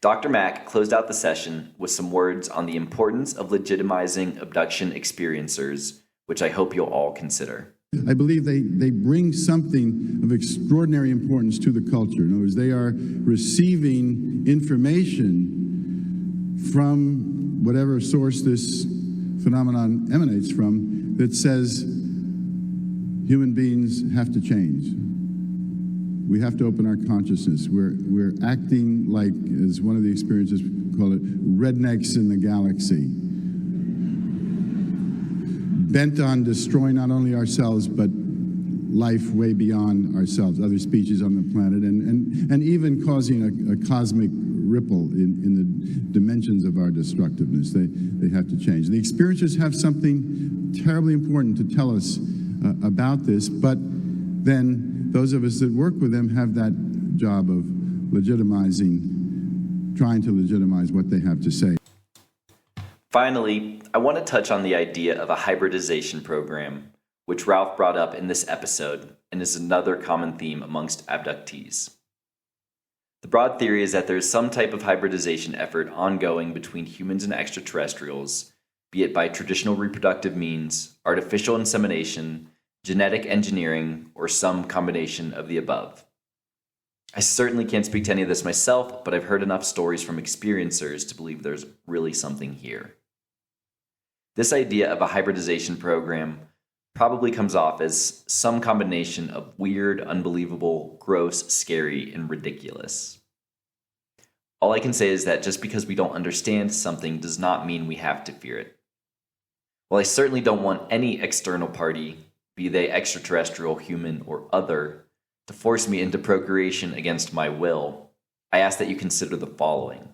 [SPEAKER 1] Dr. Mack closed out the session with some words on the importance of legitimizing abduction experiencers, which I hope you'll all consider.
[SPEAKER 4] I believe they bring something of extraordinary importance to the culture. In other words, they are receiving information from whatever source this phenomenon emanates from that says human beings have to change. We have to open our consciousness. We're acting like, as one of the experiences call it, rednecks in the galaxy. Bent on destroying not only ourselves, but life way beyond ourselves, other species on the planet, and even causing a cosmic ripple in the dimensions of our destructiveness. They have to change. The experiencers have something terribly important to tell us about this, but then those of us that work with them have that job of trying to legitimize what they have to say.
[SPEAKER 1] Finally, I want to touch on the idea of a hybridization program, which Ralf brought up in this episode and is another common theme amongst abductees. The broad theory is that there is some type of hybridization effort ongoing between humans and extraterrestrials, be it by traditional reproductive means, artificial insemination, genetic engineering, or some combination of the above. I certainly can't speak to any of this myself, but I've heard enough stories from experiencers to believe there's really something here. This idea of a hybridization program probably comes off as some combination of weird, unbelievable, gross, scary, and ridiculous. All I can say is that just because we don't understand something does not mean we have to fear it. While I certainly don't want any external party, be they extraterrestrial, human, or other, to force me into procreation against my will, I ask that you consider the following.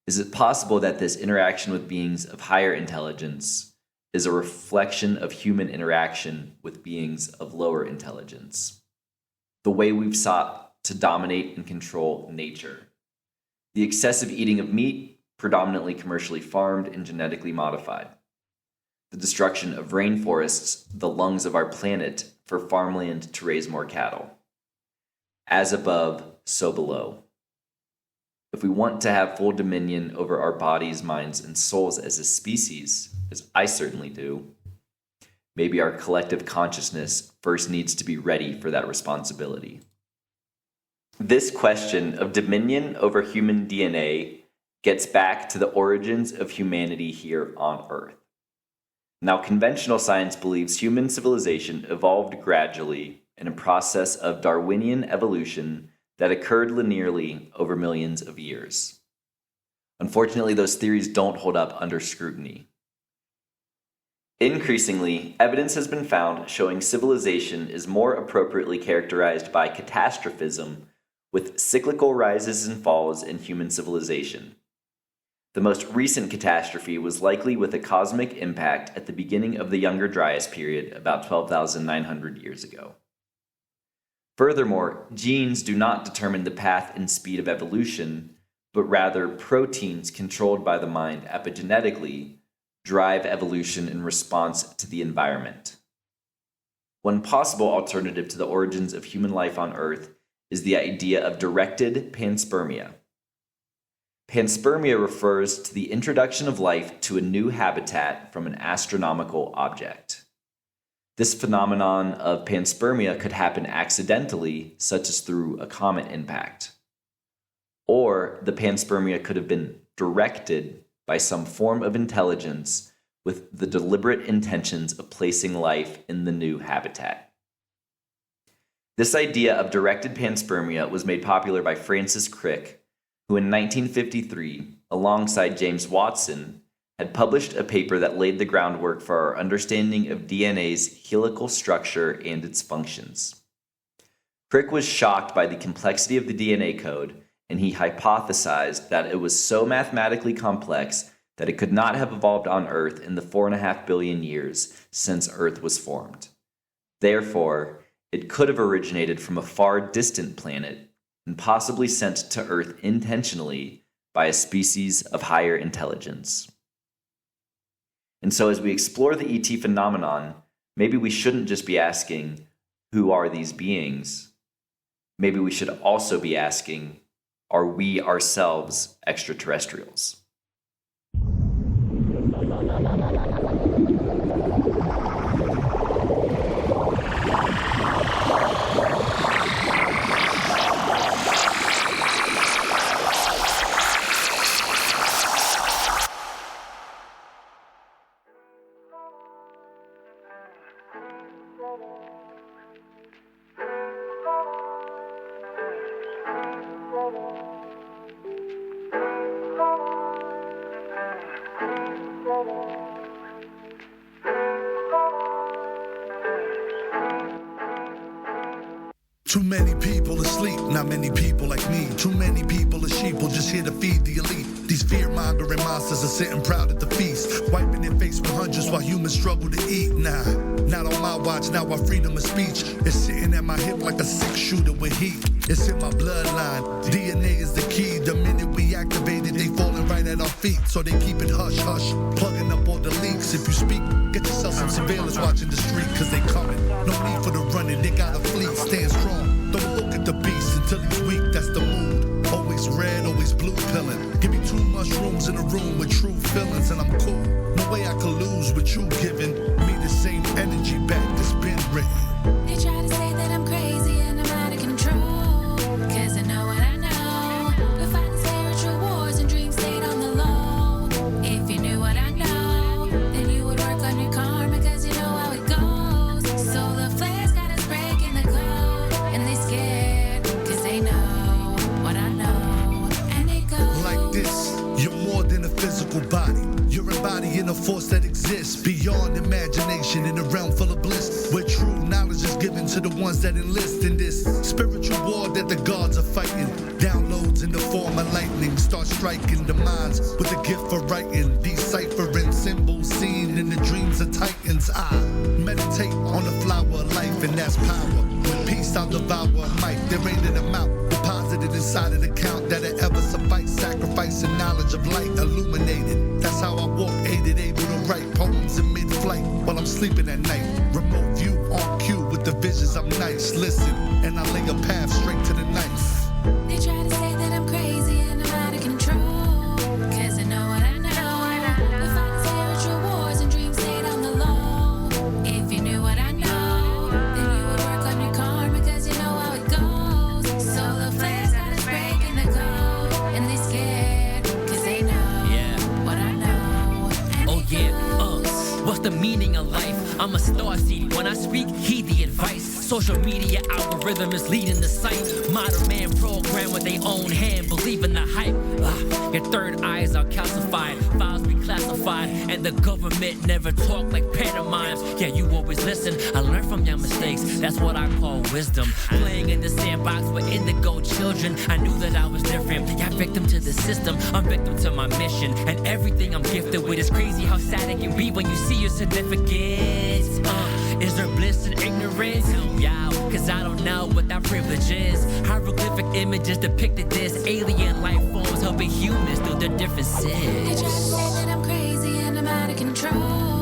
[SPEAKER 1] Is it possible that this interaction with beings of higher intelligence is a reflection of human interaction with beings of lower intelligence? The way we've sought to dominate and control nature. The excessive eating of meat, predominantly commercially farmed and genetically modified. The destruction of rainforests, the lungs of our planet, for farmland to raise more cattle. As above, so below. If we want to have full dominion over our bodies, minds, and souls as a species, as I certainly do, maybe our collective consciousness first needs to be ready for that responsibility. This question of dominion over human DNA gets back to the origins of humanity here on Earth. Now, conventional science believes human civilization evolved gradually in a process of Darwinian evolution that occurred linearly over millions of years. Unfortunately, those theories don't hold up under scrutiny. Increasingly, evidence has been found showing civilization is more appropriately characterized by catastrophism, with cyclical rises and falls in human civilization. The most recent catastrophe was likely with a cosmic impact at the beginning of the Younger Dryas period about 12,900 years ago. Furthermore, genes do not determine the path and speed of evolution, but rather proteins controlled by the mind epigenetically drive evolution in response to the environment. One possible alternative to the origins of human life on Earth is the idea of directed panspermia. Panspermia refers to the introduction of life to a new habitat from an astronomical object. This phenomenon of panspermia could happen accidentally, such as through a comet impact. Or the panspermia could have been directed by some form of intelligence with the deliberate intentions of placing life in the new habitat. This idea of directed panspermia was made popular by Francis Crick, who in 1953, alongside James Watson, had published a paper that laid the groundwork for our understanding of DNA's helical structure and its functions. Crick was shocked by the complexity of the DNA code, and he hypothesized that it was so mathematically complex that it could not have evolved on Earth in the 4.5 billion years since Earth was formed. Therefore, it could have originated from a far distant planet and possibly sent to Earth intentionally by a species of higher intelligence. And so as we explore the ET phenomenon, maybe we shouldn't just be asking, who are these beings? Maybe we should also be asking, are we ourselves extraterrestrials?
[SPEAKER 3] Too many people asleep, not many people like me. Too many people are sheeple, just here to feed the elite. These fear-mongering monsters are sitting proud at the feast, wiping their face with hundreds while humans struggle to eat. Nah, not on my watch, now our freedom of speech is sitting at my hip like a 6-shooter with heat. It's in my bloodline, DNA is the key. The minute we activate it, they falling right at our feet. So they keep it hush-hush, plugging up all the leaks. If you speak, get yourself some surveillance watching the street, cause they coming. No need for the running, they got a fleet, stand strong. Don't look at the beast until he's weak, that's the mood. Always red, always blue pillin'. Give me 2 mushrooms in a room with true feelings and I'm cool. No way I could lose what you giving me the same energy back that's been written.
[SPEAKER 11] They try to say that I'm crazy and I'm out of control, cause I know what I know. We're fighting spiritual wars and dreams stayed on the low. If you knew what I know, then you would work on your karma, cause you know how it goes. Solar flares got us breaking the code, and they scared, cause they know what I know. And it goes
[SPEAKER 3] like this, you're more than a physical body. You're embodying a force that exists beyond imagination in a realm full of bliss, where true knowledge is given to the ones that enlist in this spiritual war that the gods are fighting. Downloads in the form of lightning start striking the minds with a gift for writing, deciphering symbols seen in the dreams of titans. I meditate on the flower of life, and that's power. With peace I'll devour a mic, there ain't an amount deposited inside of the count that'll ever suffice. Sacrificing knowledge of light illuminated. That's how I walk, aided, able to write poems in mid-flight while I'm sleeping at night. Remote view on cue with the visions, I'm nice. Listen, and I lay a path straight to the knife.
[SPEAKER 11] They try to say that I'm crazy and I'm out of control, cause I know what I know. We're fighting spiritual wars and dreams stayed on the low. If you knew what I know, then you would work on your karma, cause you know how it goes. Solar flares got us breaking the code, and they scared, cause they know what I know. And
[SPEAKER 12] oh yeah, what's the meaning of life? I'm a star seed. When I speak, heed the advice. Social media algorithm is leading the sight. Modern man programmed with their own hand, believe in the hype. Your third eyes are calcified, files reclassified, and the government never talk like pantomimes. Yeah, you always listen. I learn from your mistakes. That's what I call wisdom. Playing in the sandbox with indigo children. I knew that I was different. Yeah, victim to the system. I'm victim to my mission, and everything I'm gifted with is crazy how sad it can be when you see your significance. Is there bliss in ignorance? Help me out, cause I don't know what that privilege is. Hieroglyphic images depicted this alien life forms helping humans through their differences.
[SPEAKER 11] They try to say that I'm crazy and I'm out of control.